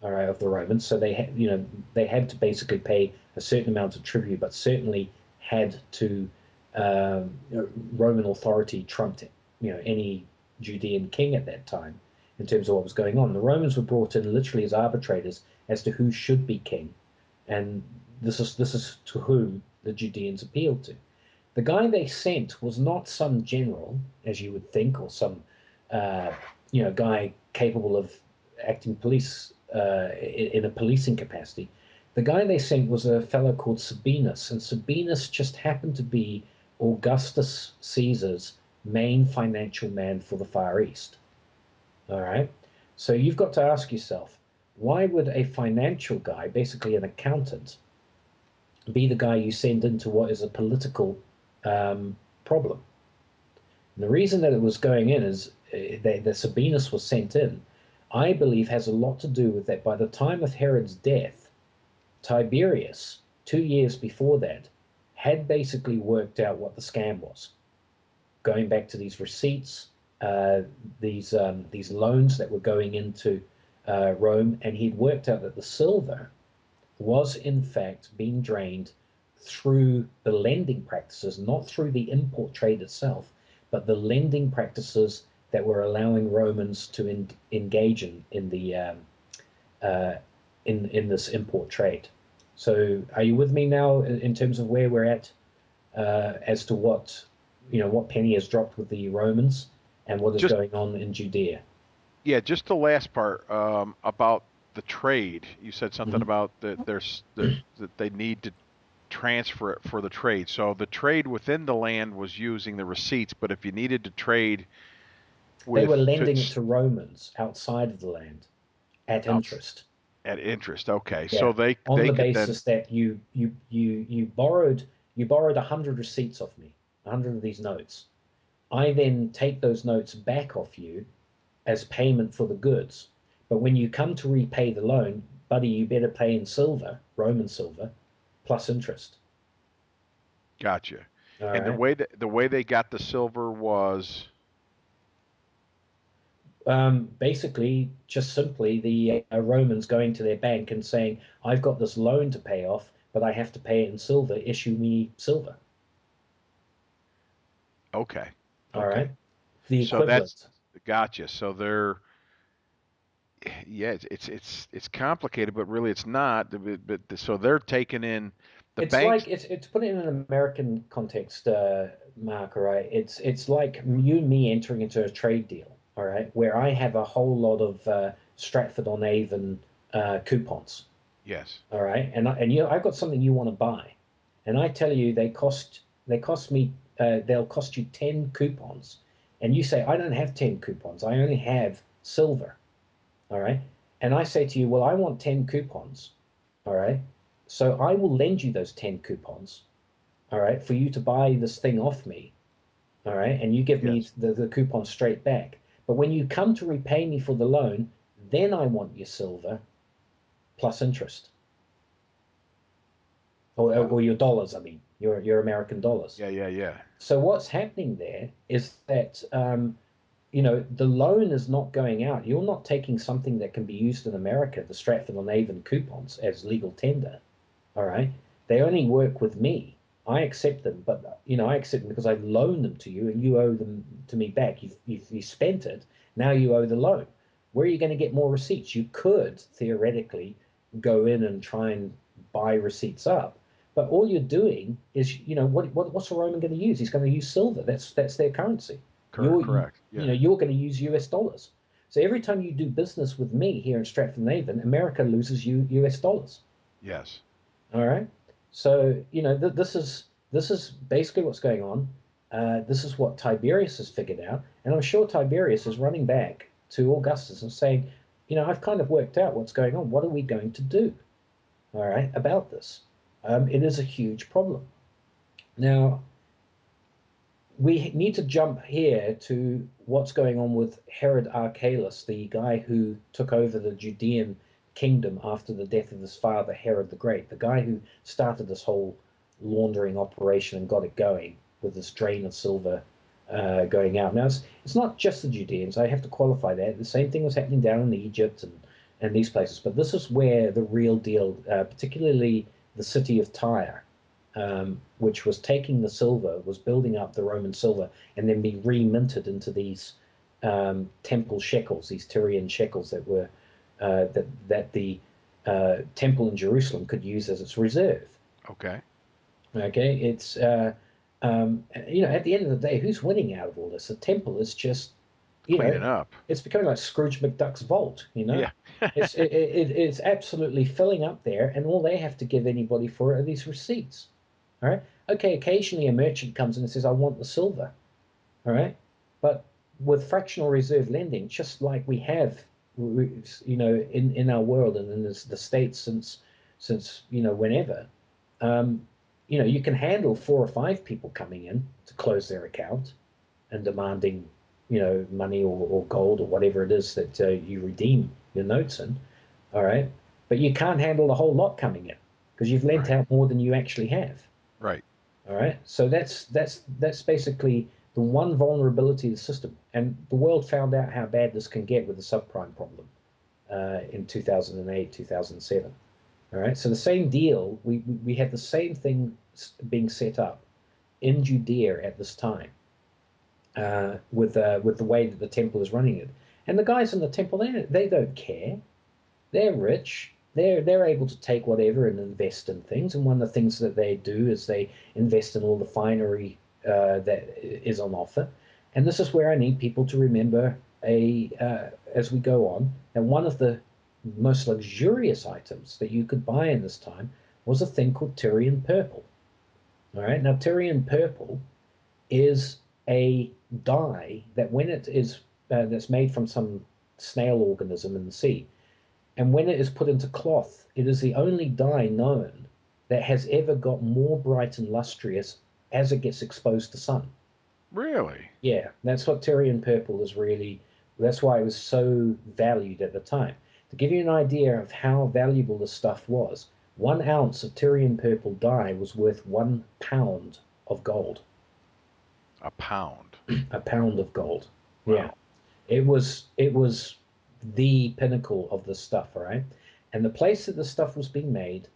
all right, of the Romans. So they had to basically pay a certain amount of tribute, but certainly had to Roman authority trumped any Judean king at that time in terms of what was going on. The Romans were brought in literally as arbitrators as to who should be king, and this is to whom the Judeans appealed to. The guy they sent was not some general, as you would think, or some guy capable of acting police in a policing capacity. The guy they sent was a fellow called Sabinus, and Sabinus just happened to be Augustus Caesar's main financial man for the Far East. All right. So you've got to ask yourself, why would a financial guy, basically an accountant, be the guy you send into what is a political problem? And the reason that it was going in is that Sabinus was sent in, I believe, has a lot to do with that by the time of Herod's death, Tiberius, 2 years before that, had basically worked out what the scam was. Going back to these receipts, these loans that were going into Rome, and he'd worked out that the silver was in fact being drained through the lending practices, not through the import trade itself, but the lending practices that were allowing Romans to engage in this import trade. So, are you with me now in terms of where we're at as to what penny has dropped with the Romans and what is Just going on in Judea? Yeah, just the last part about the trade. You said something Mhm. about that they need to transfer it for the trade. So the trade within the land was using the receipts, but if you needed to trade They were with lending it to Romans outside of the land at out interest. at interest, okay, so Yeah, on they the could then basis that you borrowed 100 receipts off me, 100 of these notes. I then take those notes back off you as payment for the goods. But when you come to repay the loan, buddy, you better pay in silver, Roman silver, plus interest. gotcha. All And right. the way they got the silver was Basically, just simply the Romans going to their bank and saying, I've got this loan to pay off, but I have to pay it in silver. Issue me silver. okay, All okay. right. The So that's equivalent. gotcha. So they're yeah, it's complicated, but really it's not. So they're taking in the It's like banks. it's put it in an American context, Mark. All right, it's like you and me entering into a trade deal. All right, where I have a whole lot of Stratford-on-Avon coupons. Yes. All right, and I've got something you want to buy, and I tell you they'll cost you 10 coupons, and you say I don't have 10 coupons. I only have silver. All right, and I say to you, well, I want 10 coupons. All right. So I will lend you those 10 coupons, all right, for you to buy this thing off me, all right, and you give me Yes. the coupon straight back. But when you come to repay me for the loan, then I want your silver plus interest, Wow. or your dollars, I mean, your American dollars. Yeah, yeah, yeah. So what's happening there is that the loan is not going out. You're not taking something that can be used in America, the Stratford-on-Avon coupons, as legal tender. All right. They only work with me. I accept them, but I accept them because I loaned them to you, and you owe them to me back. You spent it. Now you owe the loan. Where are you going to get more receipts? You could theoretically go in and try and buy receipts up, but all you're doing is, what's a Roman going to use? He's going to use silver. That's their currency. Correct, correct. Yeah. You're going to use US dollars. So every time you do business with me here in Stratford-on-Avon, America loses you US dollars. Yes. All right. So this is basically what's going on. This is what Tiberius has figured out, and I'm sure Tiberius is running back to Augustus and saying, I've kind of worked out what's going on. What are we going to do, all right, about this? It is a huge problem. Now, we need to jump here to what's going on with Herod Archelaus, the guy who took over the Judean kingdom after the death of his father, Herod the Great, the guy who started this whole laundering operation and got it going with this drain of silver going out. Now, it's not just the Judeans. I have to qualify that. The same thing was happening down in Egypt and these places. But this is where the real deal, particularly the city of Tyre, which was taking the silver, was building up the Roman silver, and then be reminted into these temple shekels, these Tyrian shekels that were that the temple in Jerusalem could use as its reserve. Okay. Okay, it's at the end of the day, who's winning out of all this? The temple is just, Cleaning up. it's becoming like Scrooge McDuck's vault. Yeah. It's absolutely filling up there, and all they have to give anybody for it are these receipts. All right. Okay, occasionally a merchant comes in and says, "I want the silver." All right, but with fractional reserve lending, just like we have, in our world and in the States since whenever. You can handle 4 or 5 people coming in to close their account and demanding, money or gold or whatever it is that you redeem your notes in. All right. But you can't handle the whole lot coming in because you've lent Right. out more than you actually have. Right. All right. So that's basically the one vulnerability of the system. And the world found out how bad this can get with the subprime problem in 2008, 2007. All right. So the same deal, we had the same thing being set up in Judea at this time with the way that the temple is running it. And the guys in the temple, they don't care. They're rich. They're able to take whatever and invest in things. And one of the things that they do is they invest in all the finery that is on offer. And this is where I need people to remember as we go on that one of the most luxurious items that you could buy in this time was a thing called Tyrian purple. All right. Now, Tyrian purple is a dye that when it is that's made from some snail organism in the sea, and when it is put into cloth, it is the only dye known that has ever got more bright and lustrous as it gets exposed to sun. Really? Yeah, that's what Tyrian purple is really. That's why it was so valued at the time. To give you an idea of how valuable this stuff was, 1 ounce of Tyrian purple dye was worth 1 pound of gold. A pound. A pound of gold. Yeah. Wow. It was the pinnacle of this stuff, all right? And the place that the stuff was being made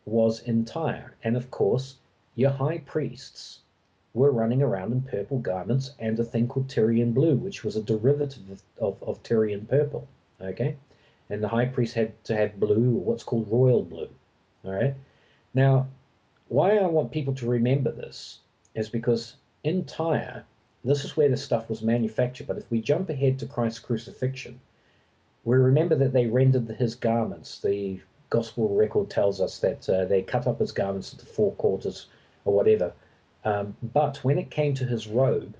was in Tyre. And of course, your high priests were running around in purple garments and a thing called Tyrian blue, which was a derivative of Tyrian purple. Okay? And the high priest had to have blue, or what's called royal blue. All right? Now, why I want people to remember this is because in Tyre, this is where the stuff was manufactured. But if we jump ahead to Christ's crucifixion, we remember that they rendered his garments. The gospel record tells us that they cut up his garments into 4 quarters or whatever. But when it came to his robe,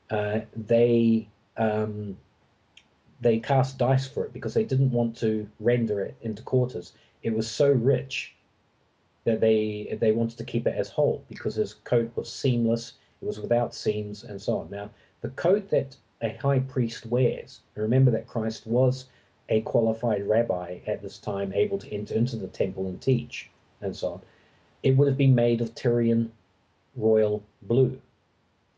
uh, they um, they cast dice for it because they didn't want to render it into quarters. It was so rich that they wanted to keep it as whole because his coat was seamless, it was without seams, and so on. Now, the coat that a high priest wears, remember that Christ was a qualified rabbi at this time, able to enter into the temple and teach, and so on. It would have been made of Tyrian royal blue.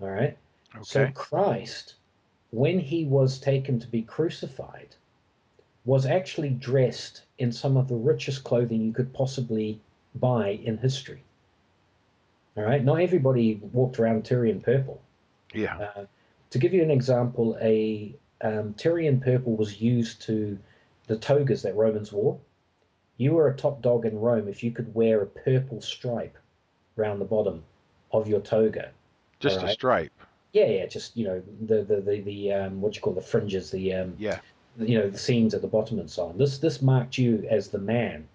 All right. So Okay. Christ, when he was taken to be crucified, was actually dressed in some of the richest clothing you could possibly buy in history. All right. Not everybody walked around Tyrian purple. Yeah. To give you an example, a Tyrian purple was used to the togas that Romans wore. You were a top dog in Rome if you could wear a purple stripe around the bottom of your toga. All Just a right. stripe. Yeah, yeah, just the what do you call the fringes, Yeah. the seams at the bottom and so on. This marked you as the man,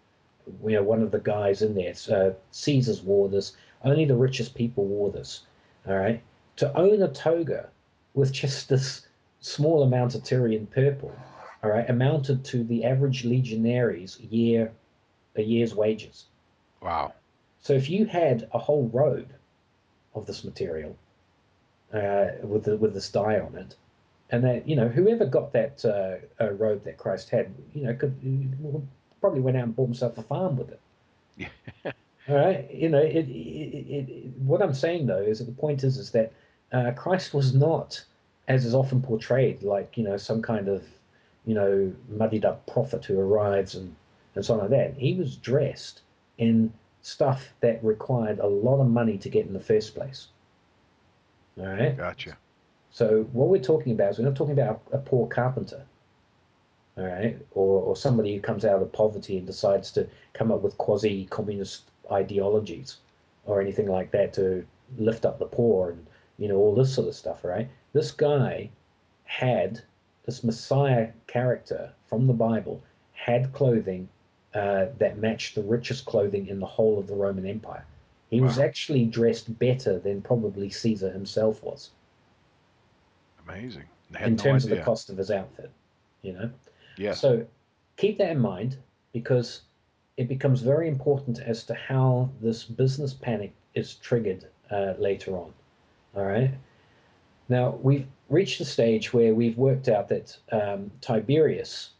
one of the guys in there. Caesars wore this. Only the richest people wore this. All right. To own a toga with just this small amount of Tyrian purple, all right, amounted to the average legionary's a year's wages. Wow. So if you had a whole road of this material with this dye on it, and that whoever got that robe that Christ had, could probably went out and bought himself a farm with it. Yeah. All right, what I'm saying though is that the point is that Christ was not, as is often portrayed, like some kind of muddied up prophet who arrives and so on like that. He was dressed in stuff that required a lot of money to get in the first place. All right. Gotcha. So what we're talking about is we're not talking about a poor carpenter, all right, or somebody who comes out of poverty and decides to come up with quasi-communist ideologies or anything like that to lift up the poor and all this sort of stuff, right? This guy had this Messiah character from the Bible had clothing that matched the richest clothing in the whole of the Roman Empire. He was Wow. actually dressed better than probably Caesar himself was Amazing. I had in no terms of the idea. cost of his outfit, you know. Yes. So keep that in mind because it becomes very important as to how this business panic is triggered later on. All right. Now we've reached the stage where we've worked out that Tiberius,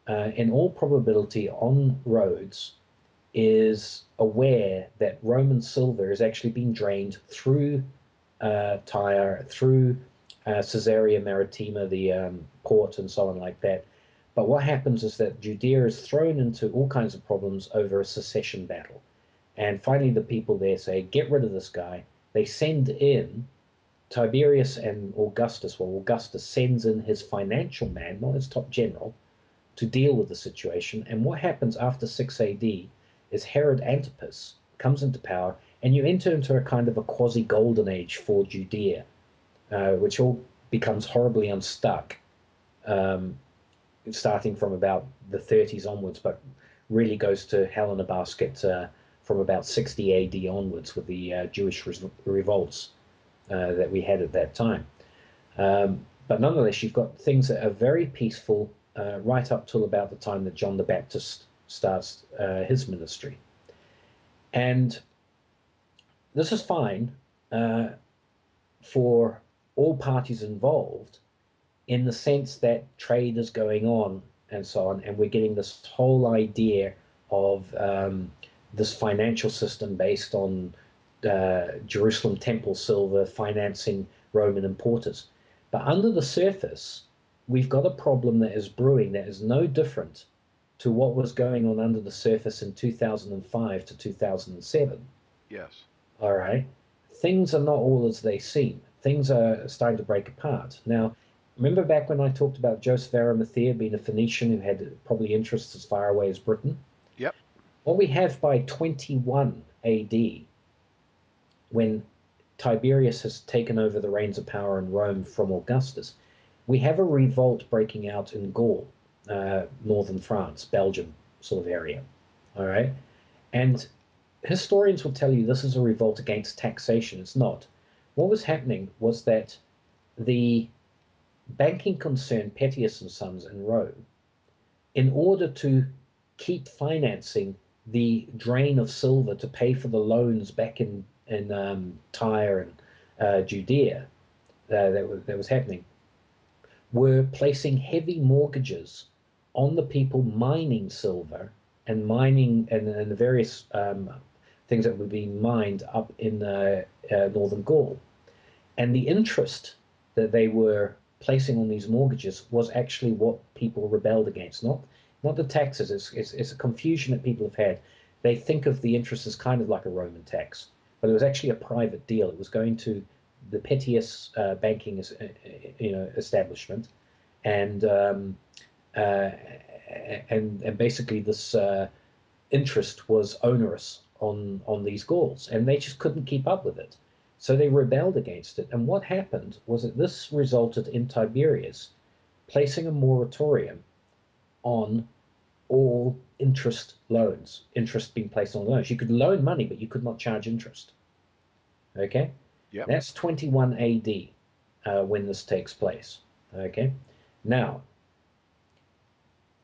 in all probability, on Rhodes, is aware that Roman silver is actually being drained through Tyre, through Caesarea Maritima, the port, and so on like that. But what happens is that Judea is thrown into all kinds of problems over a secession battle. And finally, the people there say, get rid of this guy. They send in Tiberius and Augustus. Well, Augustus sends in his financial man, not his top general, to deal with the situation. And what happens after 6 AD is Herod Antipas comes into power, and you enter into a kind of a quasi golden age for Judea, which all becomes horribly unstuck, um, starting from about the 30s onwards, but really goes to hell in a basket from about 60 AD onwards with the Jewish revolts that we had at that time. But nonetheless, you've got things that are very peaceful right up till about the time that John the Baptist starts his ministry. And this is fine for all parties involved in the sense that trade is going on and so on, and we're getting this whole idea of this financial system based on Jerusalem temple silver financing Roman importers. But under the surface, we've got a problem that is brewing that is no different to what was going on under the surface in 2005 to 2007. Yes. All right. Things are not all as they seem. Things are starting to break apart. Now, remember back when I talked about Joseph Arimathea being a Phoenician who had probably interests as far away as Britain? Yep. What we have by 21 AD, when Tiberius has taken over the reins of power in Rome from Augustus, we have a revolt breaking out in Gaul, northern France, Belgium sort of area. All right. And historians will tell you this is a revolt against taxation. It's not. What was happening was that the banking concern Pettius and Sons in Rome, in order to keep financing the drain of silver to pay for the loans back in Tyre and Judea that was happening, were placing heavy mortgages on the people mining silver and mining and the various things that were being mined up in northern Gaul. And the interest that they were placing on these mortgages was actually what people rebelled against, not the taxes. It's a confusion that people have had. They think of the interest as kind of like a Roman tax, but it was actually a private deal. It was going to the Pettius banking establishment, and uh, and basically this interest was onerous on these Gauls, and they just couldn't keep up with it. So they rebelled against it. And what happened was that this resulted in Tiberius placing a moratorium on all interest loans, interest being placed on loans. You could loan money, but you could not charge interest. Okay? Yep. That's 21 AD when this takes place. Okay, now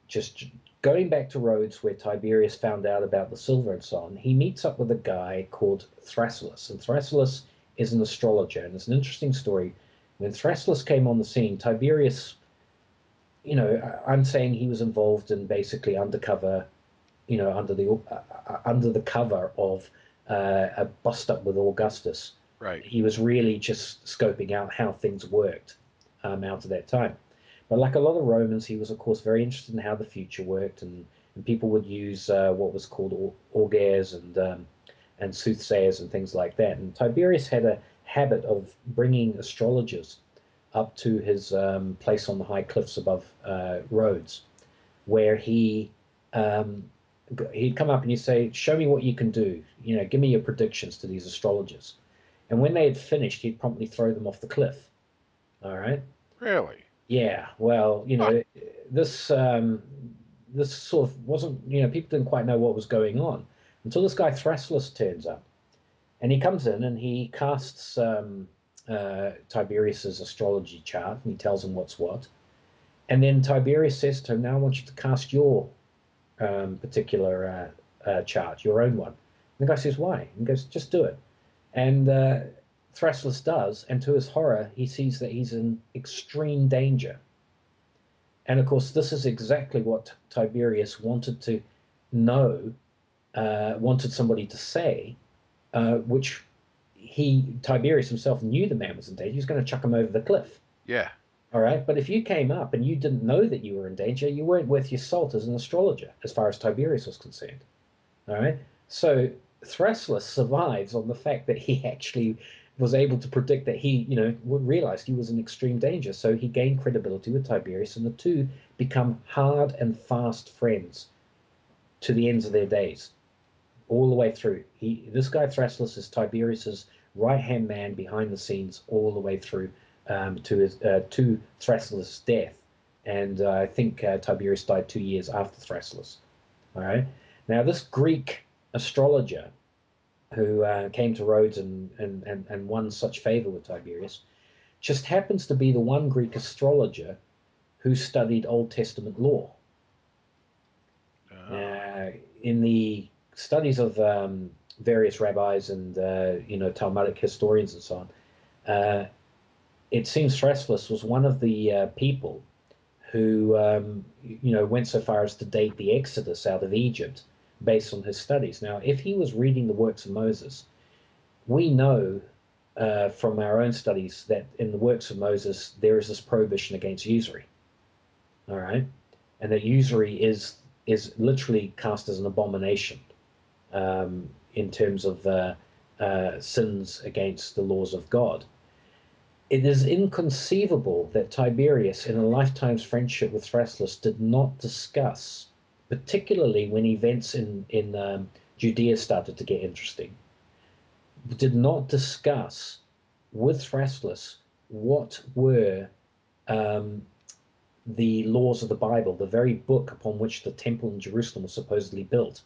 just going back to Rhodes, where Tiberius found out about the silver and so on, he meets up with a guy called Thrasyllus, and Thrasyllus is an astrologer, and it's an interesting story. When Thrasyllus came on the scene, Tiberius, I'm saying he was involved in basically undercover, under the cover of a bust up with Augustus. Right. He was really just scoping out how things worked out of that time. But like a lot of Romans, he was, of course, very interested in how the future worked, and people would use what was called augurs and soothsayers and things like that. And Tiberius had a habit of bringing astrologers up to his place on the high cliffs above Rhodes, where um, he'd come up and he'd say, "Show me what you can do. Give me your predictions to these astrologers." And when they had finished, he'd promptly throw them off the cliff. All right. Really? Yeah. Well, Huh. this sort of wasn't. People didn't quite know what was going on until this guy Thrasyllus turns up, and he comes in and he casts Tiberius's astrology chart, and he tells him what's what. And then Tiberius says to him, "Now I want you to cast your particular chart, your own one." And the guy says, "Why?" And he goes, "Just do it." And Thrasyllus does, and to his horror, he sees that he's in extreme danger. And of course, this is exactly what Tiberius wanted to know, wanted somebody to say, which Tiberius himself knew the man was in danger. He was going to chuck him over the cliff. Yeah. All right. But if you came up and you didn't know that you were in danger, you weren't worth your salt as an astrologer, as far as Tiberius was concerned. All right. So Thrasyllus survives on the fact that he actually was able to predict that realized he was in extreme danger. So he gained credibility with Tiberius, and the two become hard and fast friends to the ends of their days, all the way through. This guy Thrasyllus is Tiberius's right hand man behind the scenes all the way through to Thrasyllus' death, and I think Tiberius died 2 years after Thrasyllus. All right. Now this Greek astrologer who came to Rhodes and won such favor with Tiberius just happens to be the one Greek astrologer who studied Old Testament law. Oh. Uh, in the studies of various rabbis and Talmudic historians and so on, it seems Thrasyllus was one of the people who went so far as to date the Exodus out of Egypt based on his studies. Now, if he was reading the works of Moses, we know from our own studies that in the works of Moses there is this prohibition against usury. All right, and that usury is literally cast as an abomination in terms of sins against the laws of God. It is inconceivable that Tiberius, in a lifetime's friendship with Thrasyllus, did not discuss, particularly when events in Judea started to get interesting, did not discuss with Thrasyllus what were um, the laws of the Bible, the very book upon which the temple in Jerusalem was supposedly built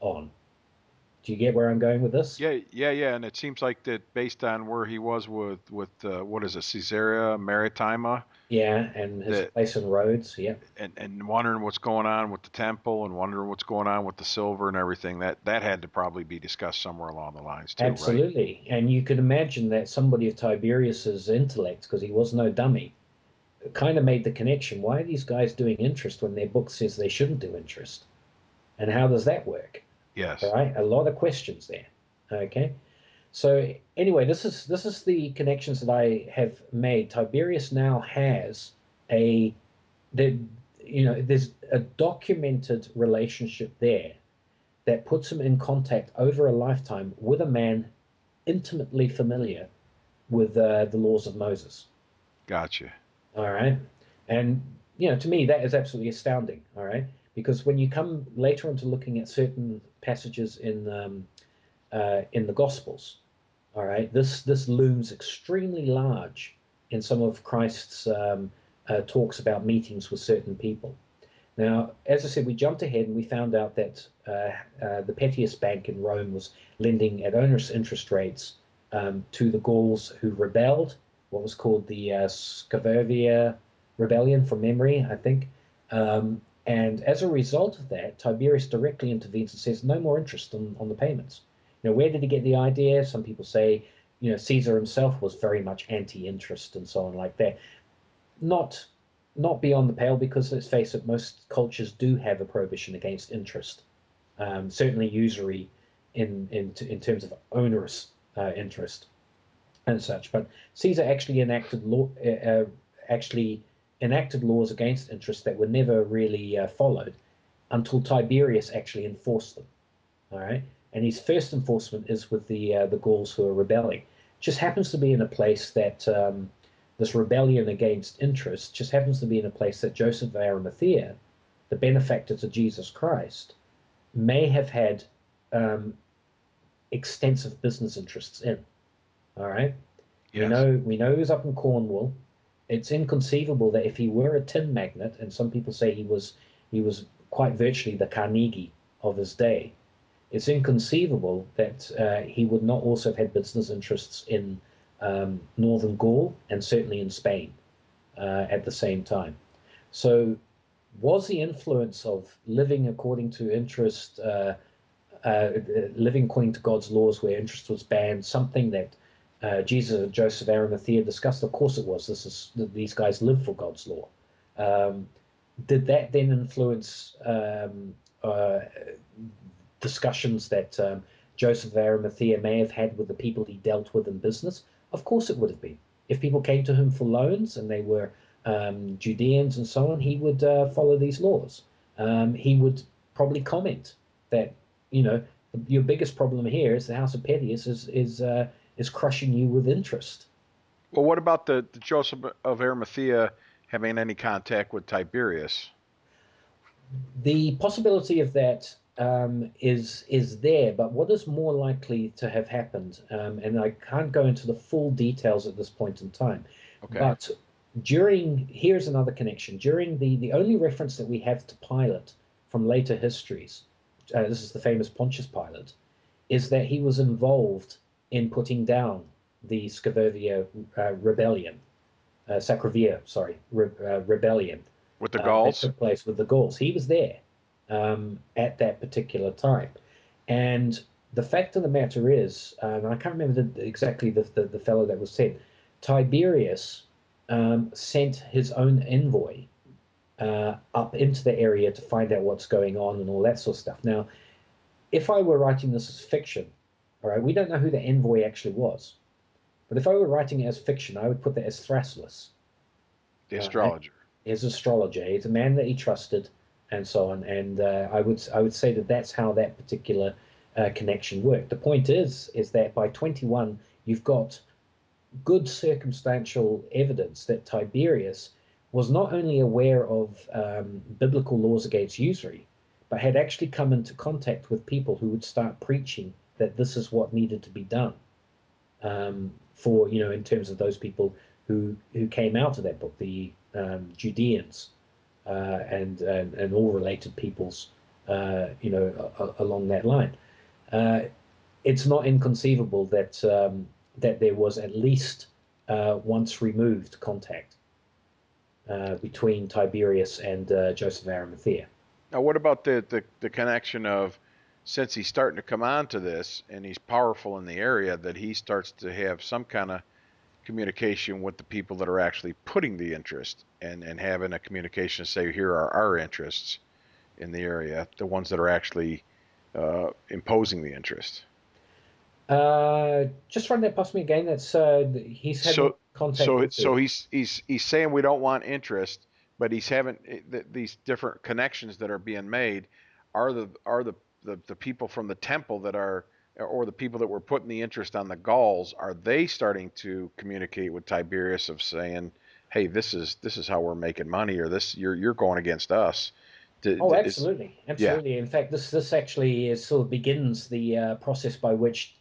on. Do you get where I'm going with this? Yeah, yeah, yeah, and it seems like that based on where he was with what is it, Caesarea Maritima, Yeah, and his that place in Rhodes. Yeah, and wondering what's going on with the temple and wondering what's going on with the silver and everything. That had to probably be discussed somewhere along the lines too, right? absolutely. And you could imagine that somebody of Tiberius's intellect, because he was no dummy, kind of made the connection. Why are these guys doing interest when their book says they shouldn't do interest? And how does that work? All Yes. right, a lot of questions there. Okay, so anyway, this is the connections that I have made. Tiberius now has a there, there's a documented relationship there that puts him in contact over a lifetime with a man intimately familiar with the laws of Moses. Gotcha. All right. And, to me, that is absolutely astounding. All right. Because when you come later on to looking at certain passages in the Gospels, all right, this looms extremely large in some of Christ's talks about meetings with certain people. Now, as I said, we jumped ahead and we found out that the pettiest bank in Rome was lending at onerous interest rates to the Gauls who rebelled, what was called the Scaveria. rebellion from memory, I think. And as a result of that, Tiberius directly intervenes and says, no more interest on the payments. Where did he get the idea? Some people say, Caesar himself was very much anti-interest and so on like that. Not beyond the pale, because let's face it, most cultures do have a prohibition against interest. Certainly usury in terms of onerous interest and such. But Caesar actually enacted laws against interest that were never really followed until Tiberius actually enforced them. All right, and his first enforcement is with the Gauls who are rebelling. Just happens to be in a place that this rebellion against interest just happens to be in a place that Joseph of Arimathea, the benefactor to Jesus Christ, may have had extensive business interests in. All right, Yes. we know he was up in Cornwall. It's inconceivable that if he were a tin magnate, and some people say he was quite virtually the Carnegie of his day, it's inconceivable that he would not also have had business interests in northern Gaul and certainly in Spain at the same time. So, was the influence of living according to interest, living according to God's laws where interest was banned, something that Jesus and Joseph Arimathea discussed? Of course it was. These guys live for God's law. Did that then influence discussions that Joseph of Arimathea may have had with the people he dealt with in business? Of course it would have been. If people came to him for loans and they were Judeans and so on, he would follow these laws. He would probably comment that, your biggest problem here is the House of Pedius is crushing you with interest. Well, what about the Joseph of Arimathea having any contact with Tiberius? The possibility of that is there, but what is more likely to have happened, and I can't go into the full details at this point in time, Okay. but here's another connection. During the only reference that we have to Pilate from later histories, this is the famous Pontius Pilate, is that he was involved in putting down the Sacravia rebellion, rebellion With the that Gauls? took place with the Gauls. He was there at that particular time. And the fact of the matter is, I can't remember exactly the fellow that was said, Tiberius sent his own envoy up into the area to find out what's going on and all that sort of stuff. Now, if I were writing this as fiction, all right, we don't know who the envoy actually was. But if I were writing it as fiction, I would put that as Thrasyllus. The astrologer. His astrologer. He's a man that he trusted, and so on. And I would say that that's how that particular connection worked. The point is that by 21, you've got good circumstantial evidence that Tiberius was not only aware of biblical laws against usury, but had actually come into contact with people who would start preaching that this is what needed to be done. In terms of those people who came out of that book, the Judeans and all related peoples, along that line. It's not inconceivable that there was at least once removed contact between Tiberius and Joseph of Arimathea. Now, what about the connection of, since he's starting to come on to this and he's powerful in the area, that he starts to have some kind of communication with the people that are actually putting the interest and having a communication to say, here are our interests in the area, the ones that are actually imposing the interest. Just run that past me again. That's he's had So, contact with so he's saying we don't want interest, but he's having these different connections that are being made. Are the people from the temple that are, or the people that were putting the interest on the Gauls, are they starting to communicate with Tiberius of saying, hey, this is how we're making money, or this you're going against us? Absolutely, Yeah. absolutely. In fact, this actually sort of begins the process by which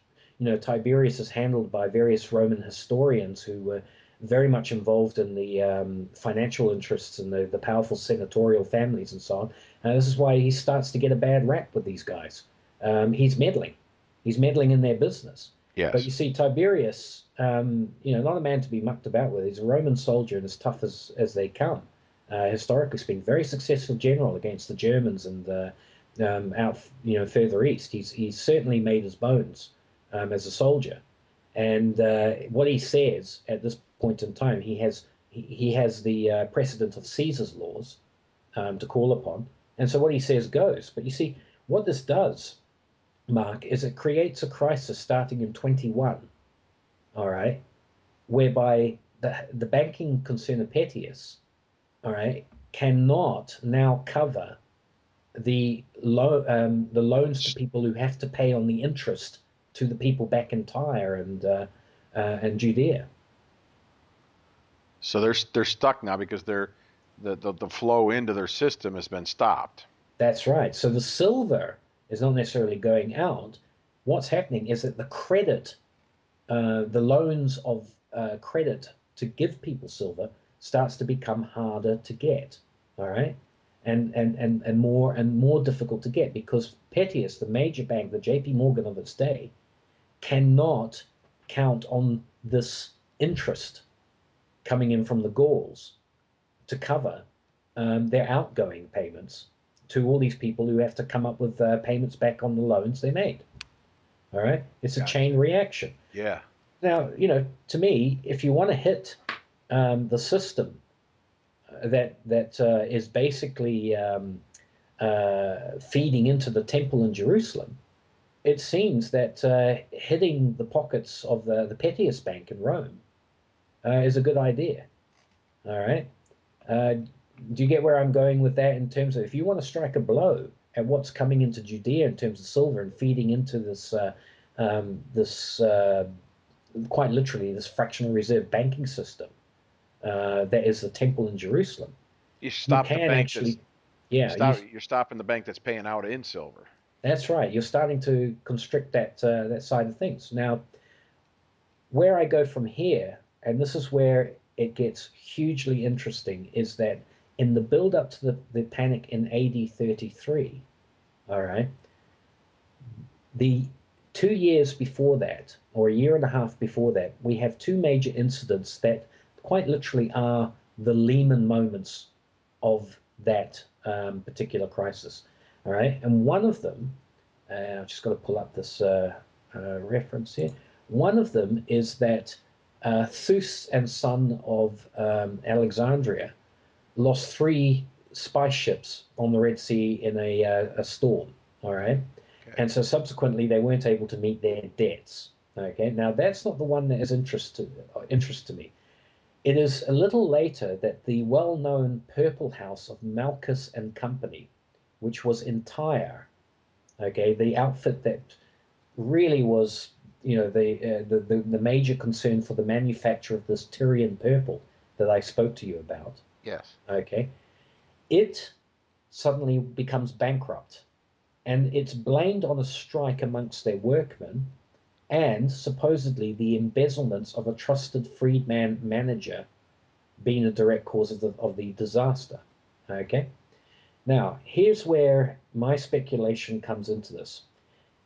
Tiberius is handled by various Roman historians who were very much involved in the financial interests and the powerful senatorial families and so on. This is why he starts to get a bad rap with these guys. He's meddling in their business. But you Yes. see, Tiberius, not a man to be mucked about with. He's a Roman soldier and as tough as they come. Historically speaking, very successful general against the Germans and out, further east. He's certainly made his bones as a soldier. And what he says at this point in time, he has the precedent of Caesar's laws to call upon, and so what he says goes. But you see, what this does, Mark, is it creates a crisis starting in 21, all right, whereby the banking concern of Petius, all right, cannot now cover the loans to people who have to pay on the interest to the people back in Tyre and Judea. So they're stuck now because the flow into their system has been stopped. That's right. So the silver is not necessarily going out. What's happening is that the credit, the loans of credit to give people silver starts to become harder to get. All right. And more difficult to get because Petius, the major bank, the JP Morgan of its day, cannot count on this interest coming in from the Gauls to cover their outgoing payments to all these people who have to come up with payments back on the loans they made. All right, it's a Gotcha. chain reaction. Yeah. Now, to me, if you want to hit the system that is basically feeding into the temple in Jerusalem, it seems that hitting the pockets of the Petius Bank in Rome is a good idea. All right. Uh, do you get where I'm going with that in terms of if you want to strike a blow at what's coming into Judea in terms of silver and feeding into this quite literally this fractional reserve banking system that is the temple in Jerusalem, You you stop the can bank that's actually, yeah, you're stopping the bank that's paying out in silver. that's right. You're starting to constrict that side of things. Now, where I go from here, and this is where it gets hugely interesting, is that in the build up to the panic in AD 33, all right, the 2 years before that, or a year and a half before that, we have two major incidents that quite literally are the Lehman moments of that particular crisis. All right, and one of them, I've just got to pull up this reference here. One of them is that Thus and son of Alexandria lost three spice ships on the Red Sea in a storm. All right. Okay. And so subsequently they weren't able to meet their debts. Okay. Now that's not the one that is interest to me. It is a little later that the well-known Purple House of Malchus and Company, which was in Tyre, okay, the outfit that really was, the major concern for the manufacture of this Tyrian purple that I spoke to you about. Yes. Okay, it suddenly becomes bankrupt, and it's blamed on a strike amongst their workmen and supposedly the embezzlements of a trusted freedman manager being a direct cause of the disaster. Okay, now here's where my speculation comes into this.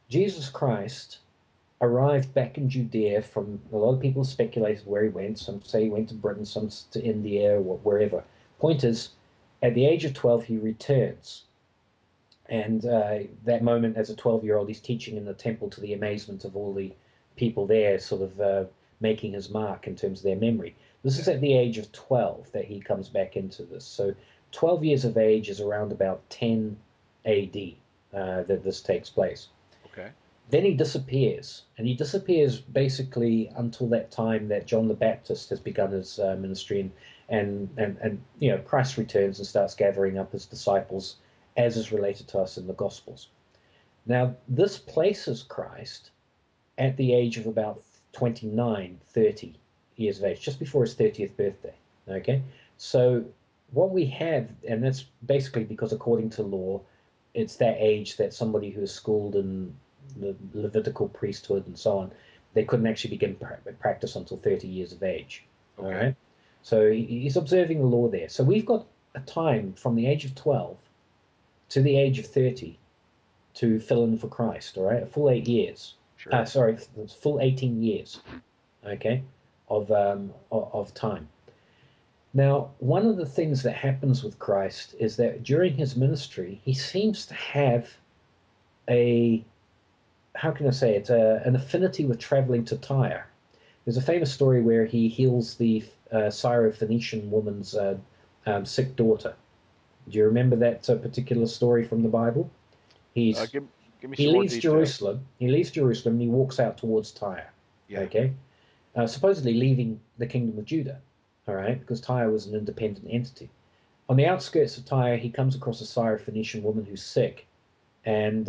Jesus Christ arrived back in Judea from a lot of people speculate where he went. Some say he went to Britain, some to India, or wherever. Point is, at the age of 12, he returns. And that moment, as a 12-year-old, he's teaching in the temple to the amazement of all the people there, sort of making his mark in terms of their memory. This is at the age of 12 that he comes back into this. So 12 years of age is around about 10 AD that this takes place. Okay. Then he disappears, and he disappears basically until that time that John the Baptist has begun his ministry, and Christ returns and starts gathering up his disciples, as is related to us in the Gospels. Now, this places Christ at the age of about 29, 30 years of age, just before his 30th birthday. Okay, so what we have, and that's basically because according to law, it's that age that somebody who is schooled in the Levitical priesthood and so on, they couldn't actually begin practice until 30 years of age. All Okay. right. So he's observing the law there. So we've got a time from the age of 12 to the age of 30 to fill in for Christ. All right. A full 8 years. Sure. Sorry, full 18 years, okay, of time. Now, one of the things that happens with Christ is that during his ministry, he seems to have a, how can I say it, an affinity with traveling to Tyre. There's a famous story where he heals the Syro-Phoenician woman's sick daughter. Do you remember that particular story from the Bible? Uh, He's give give me he some more leaves details. Jerusalem. He leaves Jerusalem and he walks out towards Tyre. Yeah. Okay, supposedly leaving the kingdom of Judah. All right, because Tyre was an independent entity. On the outskirts of Tyre, he comes across a Syro-Phoenician woman who's sick, and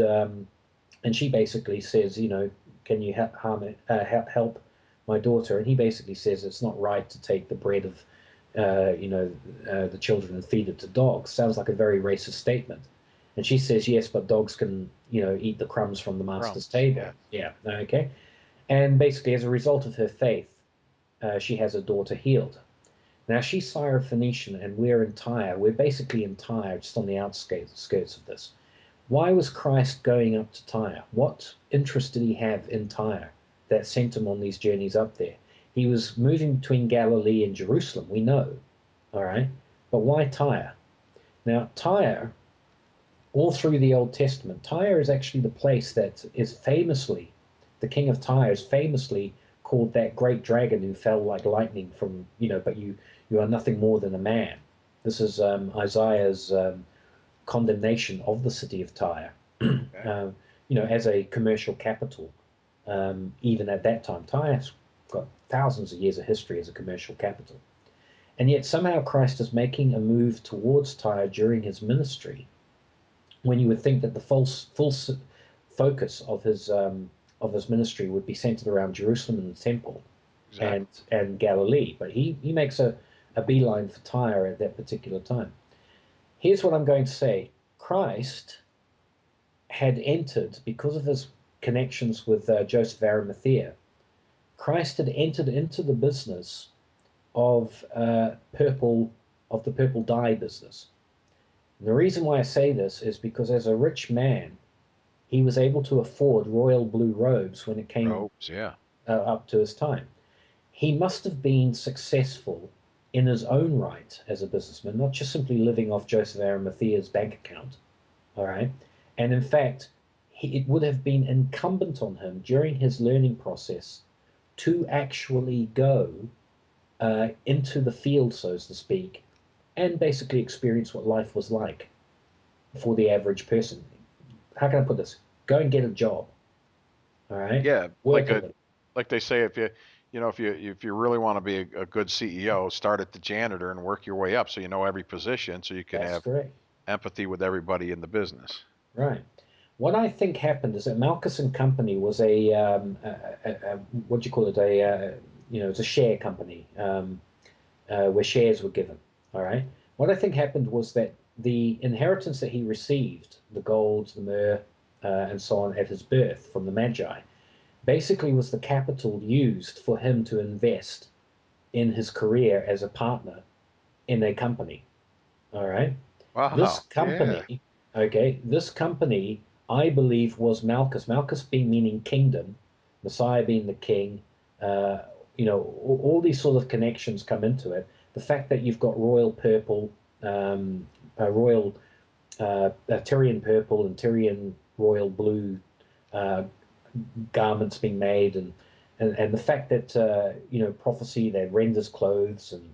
she basically says, can you help my daughter? And he basically says it's not right to take the bread of, the children and feed it to dogs. Sounds like a very racist statement. And she says, yes, but dogs can, eat the crumbs from the master's Crumbs. table. Yeah. Yeah, okay. And basically, as a result of her faith, she has a daughter healed. Now she's Syrophoenician, and we're in Tyre. We're basically in Tyre, just on the outskirts of this. Why was Christ going up to Tyre? What interest did he have in Tyre that sent him on these journeys up there? He was moving between Galilee and Jerusalem, we know, all right? But why Tyre? Now, Tyre, all through the Old Testament, Tyre is actually the place that is famously, the king of Tyre is famously called that great dragon who fell like lightning from, but you are nothing more than a man. This is Isaiah's condemnation of the city of Tyre, Okay. as a commercial capital. Even at that time, Tyre's got thousands of years of history as a commercial capital. And yet somehow Christ is making a move towards Tyre during his ministry, when you would think that the full focus of his ministry would be centered around Jerusalem and the temple and Exactly. Galilee. But he makes a beeline for Tyre at that particular time. Here's what I'm going to say. Christ had entered, because of his connections with Joseph Arimathea, Christ had entered into the business of the purple dye business. And the reason why I say this is because as a rich man, he was able to afford royal blue robes when it came Robes. Yeah. up to his time. He must have been successful in his own right as a businessman, not just simply living off Joseph Arimathea's bank account. All right. And in fact, it would have been incumbent on him during his learning process to actually go into the field, so to speak, and basically experience what life was like for the average person. How can I put this? Go and get a job. All right. Yeah. Work a little. Like they say, if you really want to be a good CEO, start at the janitor and work your way up, so you know every position, so you can That's have correct. empathy with everybody in the business. Right. What I think happened is that Malchus and Company was what do you call it? It's a share company where shares were given. All right. What I think happened was that the inheritance that he received, the gold, the myrrh, and so on at his birth from the Magi, basically was the capital used for him to invest in his career as a partner in a company. All right. This Wow. Yeah. company, okay, this company, I believe, was Malchus. Malchus being meaning kingdom, Messiah being the king. Uh, all these sort of connections come into it. The fact that you've got royal purple, royal Tyrian purple and Tyrian royal blue uh, garments being made, and the fact that prophecy that renders clothes, and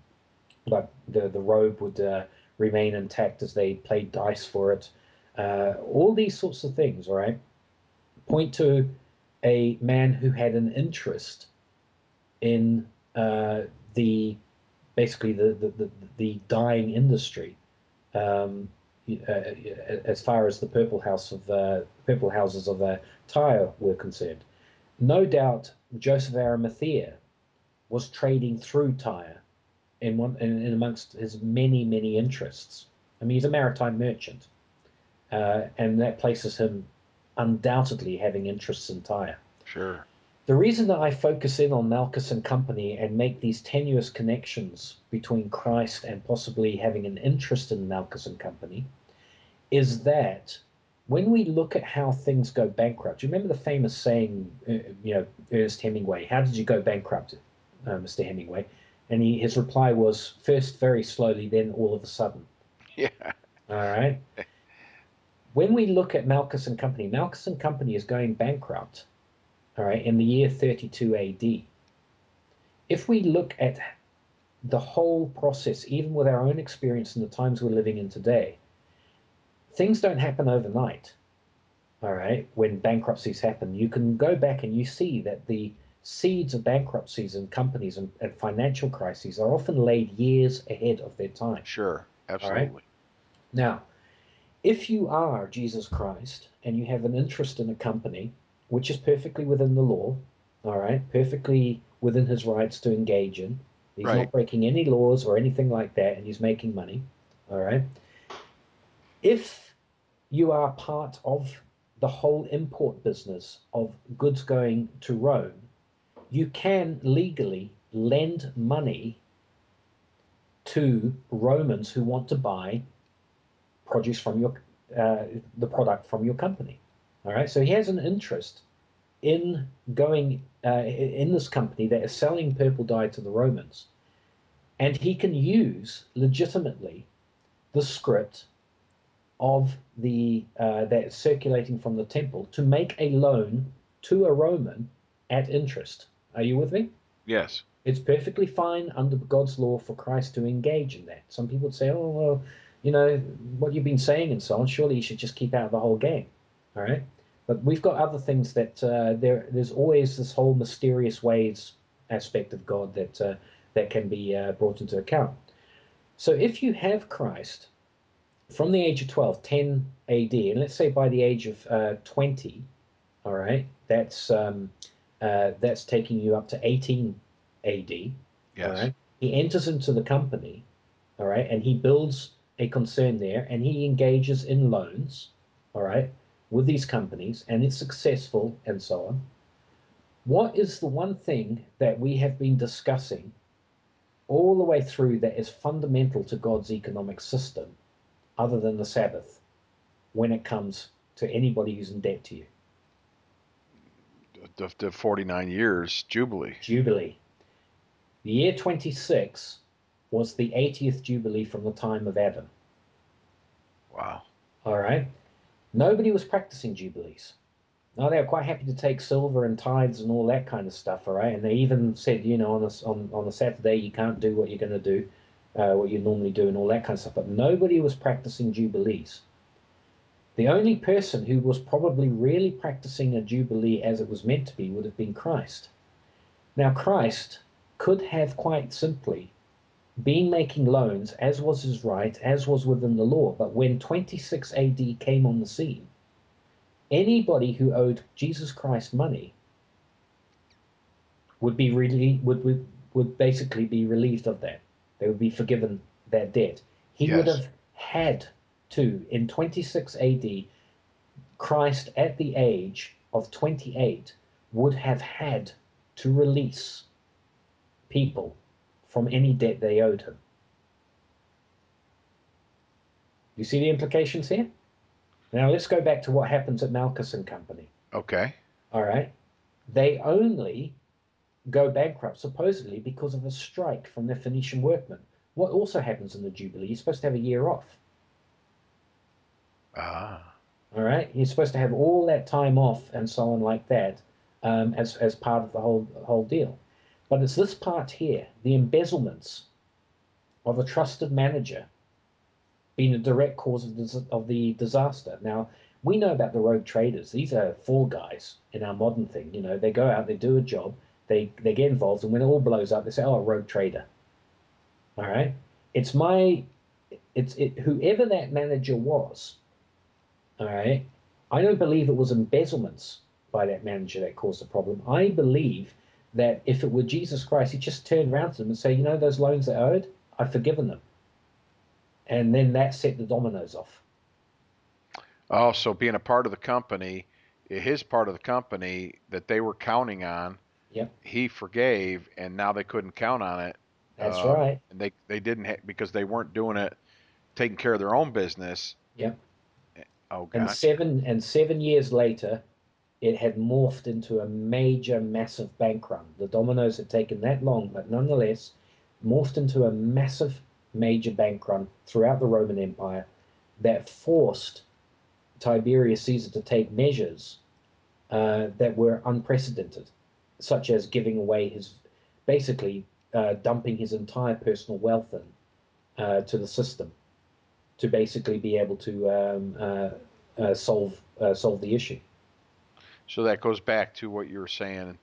but the robe would remain intact as they played dice for it. All these sorts of things, all right, point to a man who had an interest in the basically the dyeing industry, um, as far as the purple houses of Tyre were concerned. No doubt, Joseph Arimathea was trading through Tyre in amongst his many interests. I mean, he's a maritime merchant, and that places him undoubtedly having interests in Tyre. Sure. The reason that I focus in on Malchus and Company and make these tenuous connections between Christ and possibly having an interest in Malchus and Company is that when we look at how things go bankrupt, you remember the famous saying, Ernest Hemingway, how did you go bankrupt, Mr. Hemingway? And his reply was, first very slowly, then all of a sudden. Yeah. All right. When we look at Malchus and Company is going bankrupt, all right, in the year 32 AD. If we look at the whole process, even with our own experience in the times we're living in today, things don't happen overnight. All right, when bankruptcies happen, you can go back and you see that the seeds of bankruptcies and companies and financial crises are often laid years ahead of their time. Sure. All right. Absolutely. Now, if you are Jesus Christ and you have an interest in a company, which is perfectly within the law, all right, perfectly within his rights to engage in, he's Right. not breaking any laws or anything like that, and he's making money, all right. If you are part of the whole import business of goods going to Rome, you can legally lend money to Romans who want to buy produce from the product from your company. All right, so he has an interest in going in this company that is selling purple dye to the Romans, and he can use legitimately the script of the that is circulating from the temple to make a loan to a Roman at interest. Are you with me? Yes. It's perfectly fine under God's law for Christ to engage in that. Some people would say, oh, well, what you've been saying and so on, surely you should just keep out of the whole game. All right. But we've got other things that there's always this whole mysterious ways aspect of God that can be brought into account. So if you have Christ from the age of 12, 10 AD, and let's say by the age of 20, all right, that's taking you up to 18 AD, all Yes. right. He enters into the company, all right, and he builds a concern there, and he engages in loans, all right, with these companies, and it's successful, and so on. What is the one thing that we have been discussing all the way through that is fundamental to God's economic system, other than the Sabbath, when it comes to anybody who's in debt to you? The 49 years Jubilee. Jubilee. The year 26 was the 80th Jubilee from the time of Adam. Wow. All right. Nobody was practicing Jubilees. No, they were quite happy to take silver and tithes and all that kind of stuff. All right. And they even said, on a Saturday, you can't do what you're going to do, what you normally do, and all that kind of stuff. But nobody was practicing Jubilees. The only person who was probably really practicing a Jubilee as it was meant to be would have been Christ. Now, Christ could have quite simply been making loans, as was his right, as was within the law. But when 26 AD came on the scene, anybody who owed Jesus Christ money would be really would basically be relieved of that. They would be forgiven that debt. He would Yes. have had to, in 26 AD, Christ at the age of 28 would have had to release people from any debt they owed him. You see the implications here? Now let's go back to what happens at Malchus and Company. Okay. All right. They only go bankrupt supposedly because of a strike from the Phoenician workmen. What also happens in the Jubilee? You're supposed to have a year off. Ah. All right. You're supposed to have all that time off and so on like that as part of the whole deal. But it's this part here, the embezzlements of a trusted manager being a direct cause of the disaster. Now, we know about the rogue traders. These are fall guys in our modern thing. They go out, they do a job, they get involved, and when it all blows up, they say, "Oh, rogue trader." All right, whoever that manager was. All right, I don't believe it was embezzlements by that manager that caused the problem. I believe that if it were Jesus Christ, he just turned around to them and say, those loans they owed, I've forgiven them. And then that set the dominoes off. Oh, so being a part of the company, his part of the company that they were counting on, Yep, he forgave, and now they couldn't count on it. that's right. And they didn't because they weren't doing it, taking care of their own business. Yep. Oh, And gotcha. 7 years later, it had morphed into a major, massive bank run. The dominoes had taken that long, but nonetheless, morphed into a massive, major bank run throughout the Roman Empire that forced Tiberius Caesar to take measures that were unprecedented, such as giving away basically dumping his entire personal wealth in to the system to basically be able to solve the issue. So that goes back to what you were saying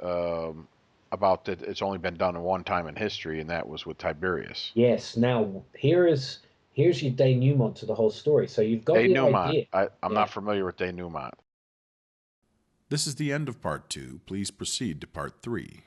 um, about that it's only been done one time in history, and that was with Tiberius. Yes. Now here's your denouement to the whole story. So you've got the Denouement. idea. I'm Yeah. not familiar with denouement. This is the end of part 2. Please proceed to part 3.